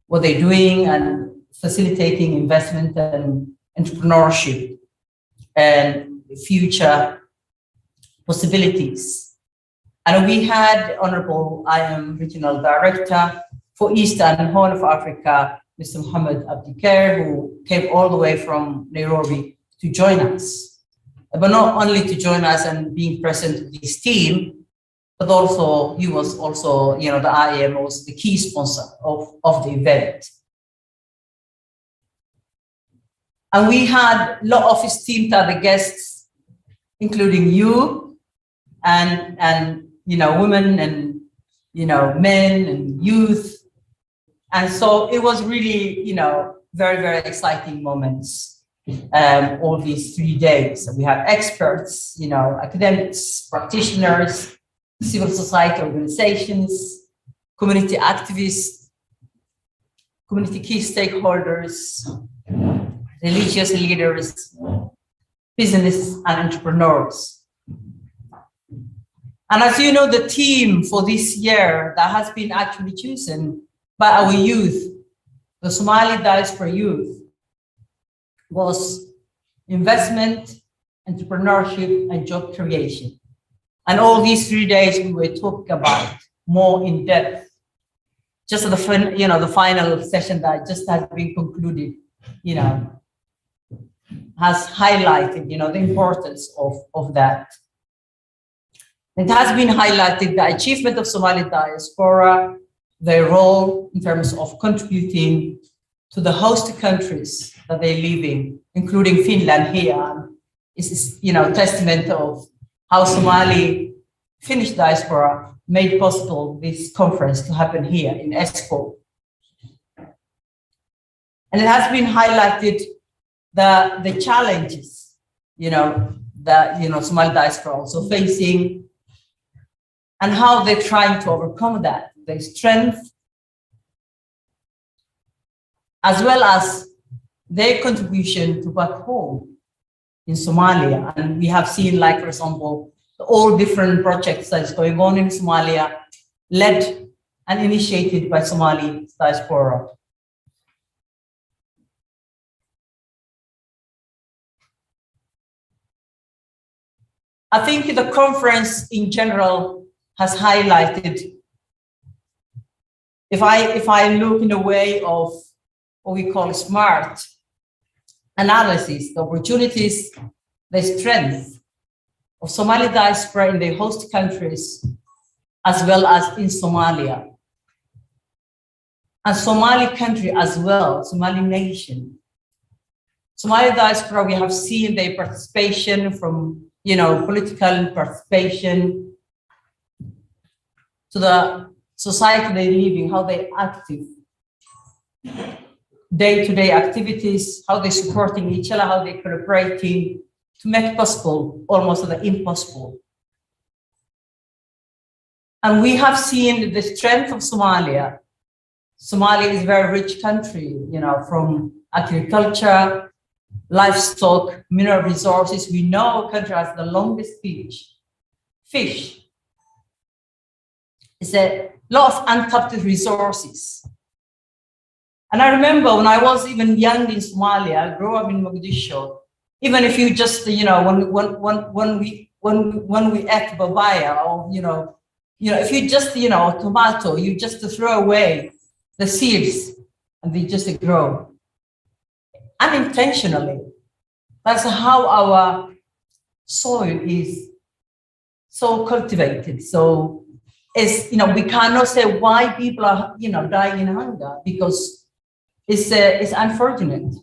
Speaker 9: what they're doing and facilitating investment and entrepreneurship and future possibilities. And we had Honorable Regional Director for Eastern and Horn of Africa, Mr. Mohammed Abdikair, who came all the way from Nairobi to join us. But not only to join us and being present with this team, but also he was also, the IAM was the key sponsor of the event. And we had a lot of esteemed other guests, including you and women and, men and youth. And so it was really, very, very exciting moments. All these 3 days. We have experts, academics, practitioners, civil society organizations, community activists, community key stakeholders, religious leaders, business and entrepreneurs. And as you know, the theme for this year that has been actually chosen by our youth, the Somali Diaspora youth, was investment, entrepreneurship, and job creation. And all these 3 days we were talking about more in depth. Just the final session that just has been concluded, has highlighted, the importance of that. It has been highlighted the achievement of Somali Diaspora, their role in terms of contributing to the host countries that they live in, including Finland here. Is testament of how Somali Finnish diaspora made possible this conference to happen here in Espoo. And it has been highlighted the challenges, that Somali diaspora also facing, and how they're trying to overcome that, their strength, as well as their contribution to back home in Somalia. And we have seen, like, for example, all different projects that is going on in Somalia, led and initiated by Somali Diaspora. I think the conference in general has highlighted, if I look in a way of what we call smart analysis, the opportunities, the strength of Somali diaspora in the host countries, as well as in Somalia. And Somali country as well, Somali nation. Somali diaspora, we have seen their participation from, political participation to the society they live in, how they're active, day-to-day activities, how they're supporting each other, how they're collaborating to make possible almost the impossible. And we have seen the strength of Somalia. Somalia is a very rich country, from agriculture, livestock, mineral resources. We know our country has the longest fish. It's a lot of untapped resources. And I remember when I was even young in Somalia, I grew up in Mogadishu. Even if you just, when we ate papaya, or if you just, tomato, you just throw away the seeds and they just grow unintentionally. That's how our soil is so cultivated. So it's, we cannot say why people are, dying in hunger, because it's unfortunate.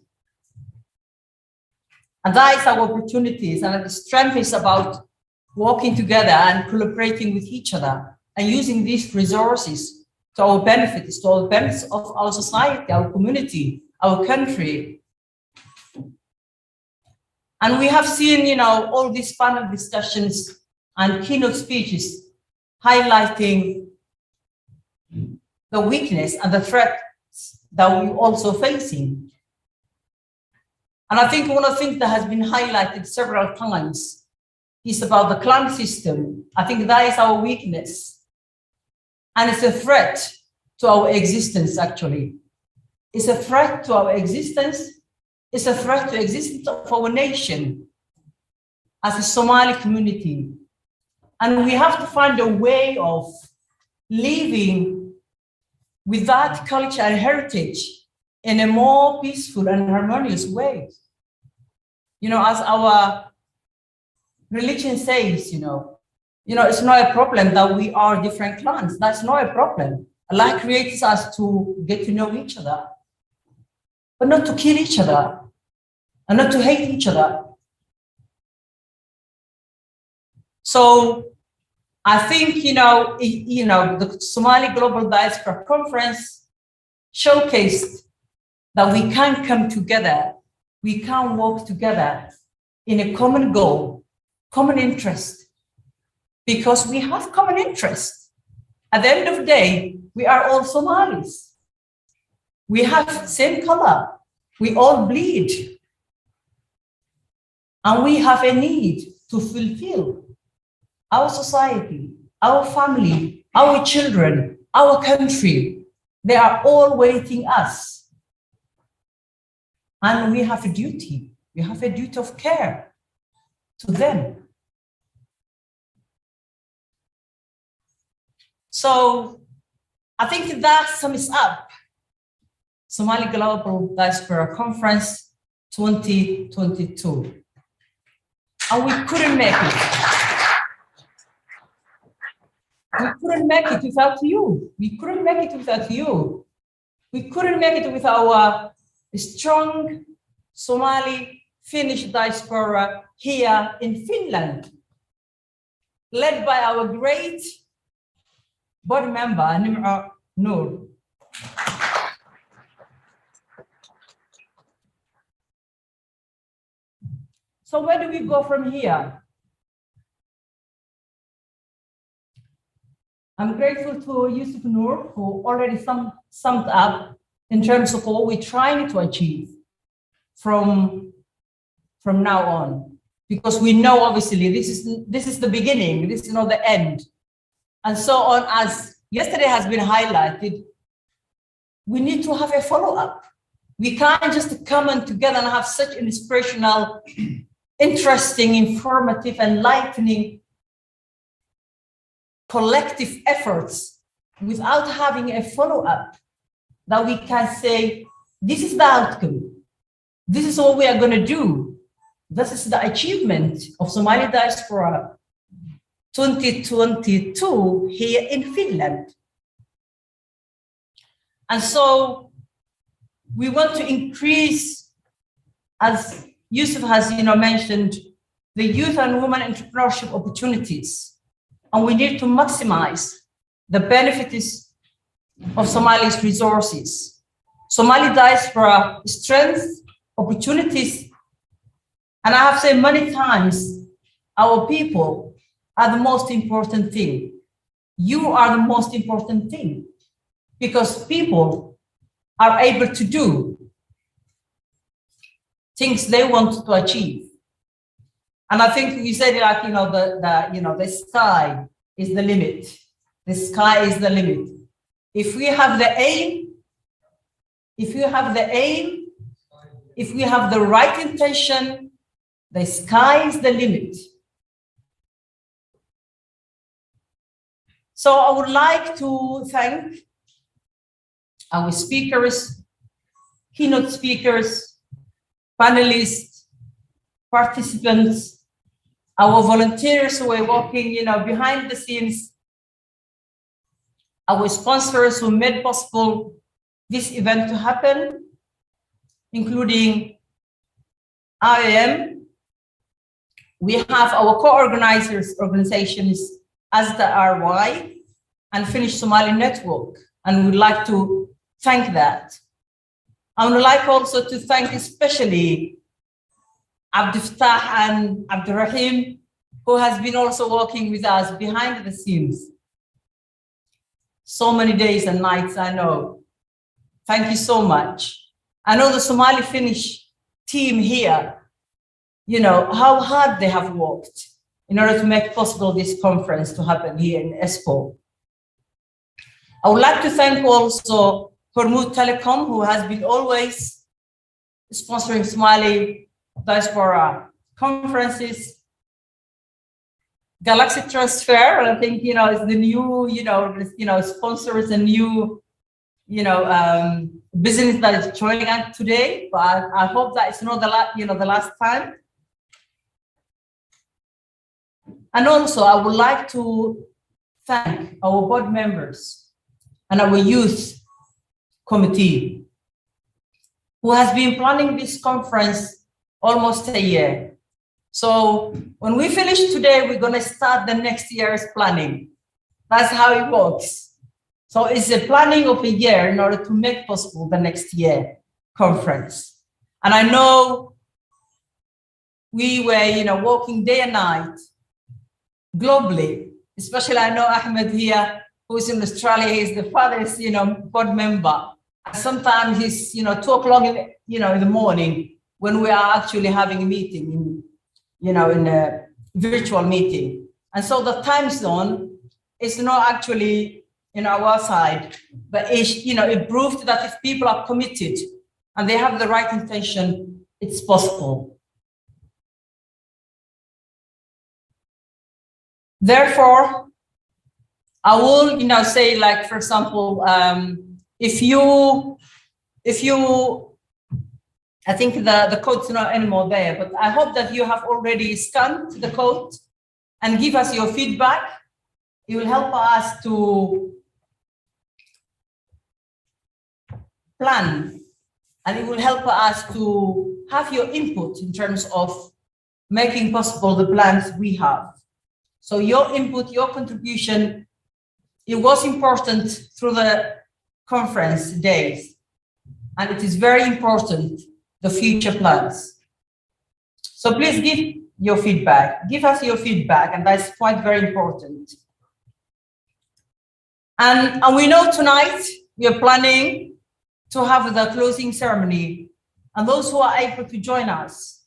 Speaker 9: And that is our opportunities, and the strength is about working together and collaborating with each other and using these resources to our benefits, to the benefits of our society, our community, our country. And we have seen, all these panel discussions and keynote speeches highlighting the weakness and the threats that we're also facing. And I think one of the things that has been highlighted several times is about the clan system. I think that is our weakness. And it's a threat to our existence, actually. It's a threat to our existence. It's a threat to the existence of our nation as a Somali community. And we have to find a way of living with that culture and heritage in a more peaceful and harmonious way. You know, as our religion says, you know, it's not a problem that we are different clans. That's not a problem. Allah creates us to get to know each other, but not to kill each other and not to hate each other. So I think, the Somali Global Diaspora Conference showcased that we can come together, we can work together in a common goal, common interest, because we have common interest. At the end of the day, we are all Somalis. We have same color, we all bleed, and we have a need to fulfill our society, our family, our children, our country. They are all waiting us. And we have a duty. We have a duty of care to them. So I think that sums up Somali Global Diaspora Conference 2022. And we couldn't make it. We couldn't make it without you. We couldn't make it without you. We couldn't make it with our strong Somali Finnish diaspora here in Finland, led by our great board member, Nimra Noor. So where do we go from here? I'm grateful to Yusuf Noor, who already summed up in terms of what we're trying to achieve from now on, because we know obviously this is the beginning, this is not the end, and so on. As yesterday has been highlighted, we need to have a follow-up. We can't just come on together and have such an inspirational, interesting, informative, enlightening collective efforts without having a follow-up that we can say, this is the outcome. This is what we are going to do. This is the achievement of Somali Diaspora 2022 here in Finland. And so we want to increase, as Yusuf has mentioned, the youth and women entrepreneurship opportunities. And we need to maximize the benefits of Somali's resources. Somali diaspora strengths, opportunities, and I have said many times, our people are the most important thing. You are the most important thing, because people are able to do things they want to achieve. And I think we said like, the sky is the limit. The sky is the limit. If we have the aim, if we have the right intention, the sky is the limit. So I would like to thank our speakers, keynote speakers, panelists, participants, our volunteers who are working, behind the scenes, our sponsors who made possible this event to happen, including IAM. We have our co-organizers organizations, ASDA RY and Finnish Somali Network, and we'd like to thank that. I would like also to thank especially Abdulfatah and Abdurrahim, who has been also working with us behind the scenes. So many days and nights, I know. Thank you so much. I know the Somali Finnish team here, how hard they have worked in order to make possible this conference to happen here in Espoo. I would like to thank also Hormuz Telecom, who has been always sponsoring Somali Diaspora conferences. Galaxy Transfer. I think, you know, it's the new, sponsor is a new, business that is joining us today. But I hope that it's not the last time. And also, I would like to thank our board members and our youth committee, who has been planning this conference almost a year. So when we finish today, we're going to start the next year's planning. That's how it works. So it's a planning of a year in order to make possible the next year conference. And I know we were, working day and night globally, especially I know Ahmed here, who is in Australia. He's the farthest, board member. And sometimes he's, 2 o'clock in the morning when we are actually having a meeting, in a virtual meeting. And so the time zone is not actually in our side, but it proved that if people are committed and they have the right intention, it's possible. Therefore, I will, say, like, for example, if you, I think the code's not anymore there, but I hope that you have already scanned the code and give us your feedback. It will help us to plan, and it will help us to have your input in terms of making possible the plans we have. So your input, your contribution, it was important through the conference days, and it is very important, the future plans. So please give your feedback, give us your feedback, and that's quite very important. And we know tonight we are planning to have the closing ceremony, and those who are able to join us,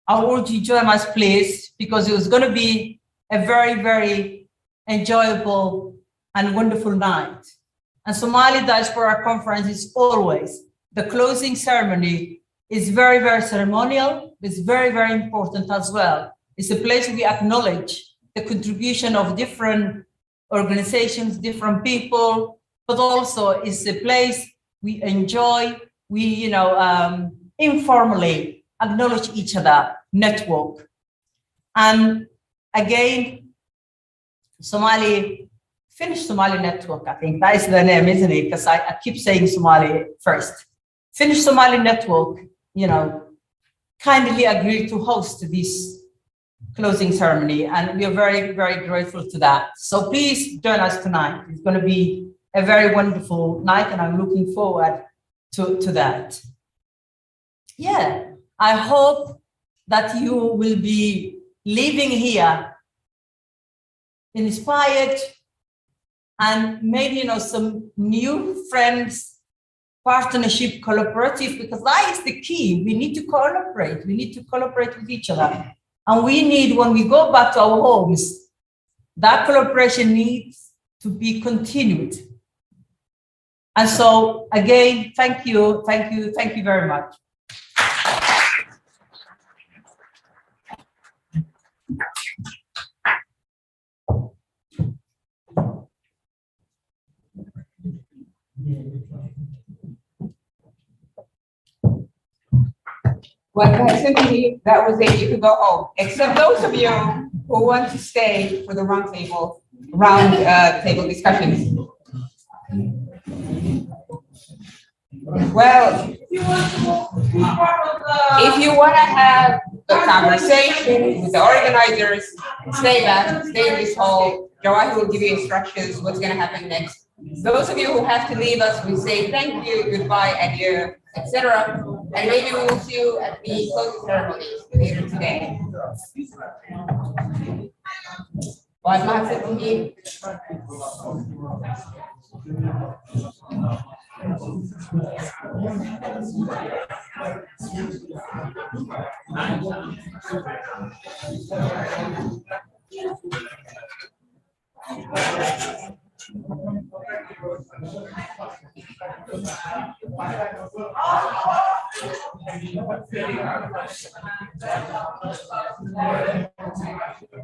Speaker 9: I urge you to join us, please, because it was going to be a very, very enjoyable and wonderful night. And Somali Diaspora Conference is always, the closing ceremony is very, very ceremonial. It's very, very important as well. It's a place we acknowledge the contribution of different organizations, different people, but also it's a place we enjoy. We, informally acknowledge each other, network. And again, Finnish Somali Network, I think that is the name, isn't it? Because I keep saying Somali first. Finnish Somali Network, kindly agreed to host this closing ceremony, and we are very, very grateful to that. So please join us tonight. It's going to be a very wonderful night, and I'm looking forward to that. Yeah, I hope that you will be leaving here inspired and maybe, some new friends, partnership, collaborative, because that is the key. We need to collaborate. We need to collaborate with each other. And we need, when we go back to our homes, that collaboration needs to be continued. And so again, thank you very much.
Speaker 2: Well, HELSINKI, that was it. You can go home, except those of you who want to stay for the round table discussions. Well, if you want to have the conversation with the organizers, stay back, stay in this hall. Jawahi will give you instructions what's going to happen next. Those of you who have to leave us, we say thank you, goodbye, adieu, etc. And maybe we will see you at the closing ceremony later today.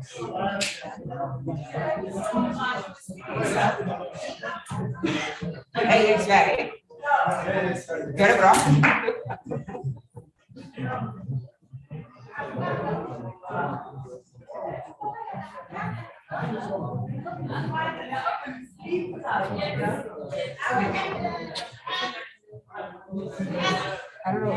Speaker 2: Hey, it's ready. Get it, bro. I don't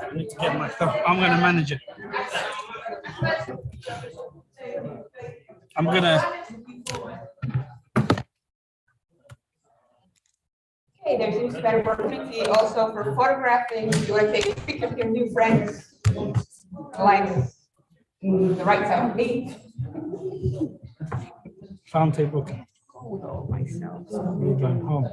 Speaker 14: I need to get my stuff. I'm gonna manage it. I'm gonna.
Speaker 2: Okay, there seems to be an opportunity also for photographing. You want to take a picture of your new friends, like the right side of me.
Speaker 14: Found table.
Speaker 2: Myself.
Speaker 14: We're going home.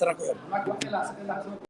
Speaker 14: Okay.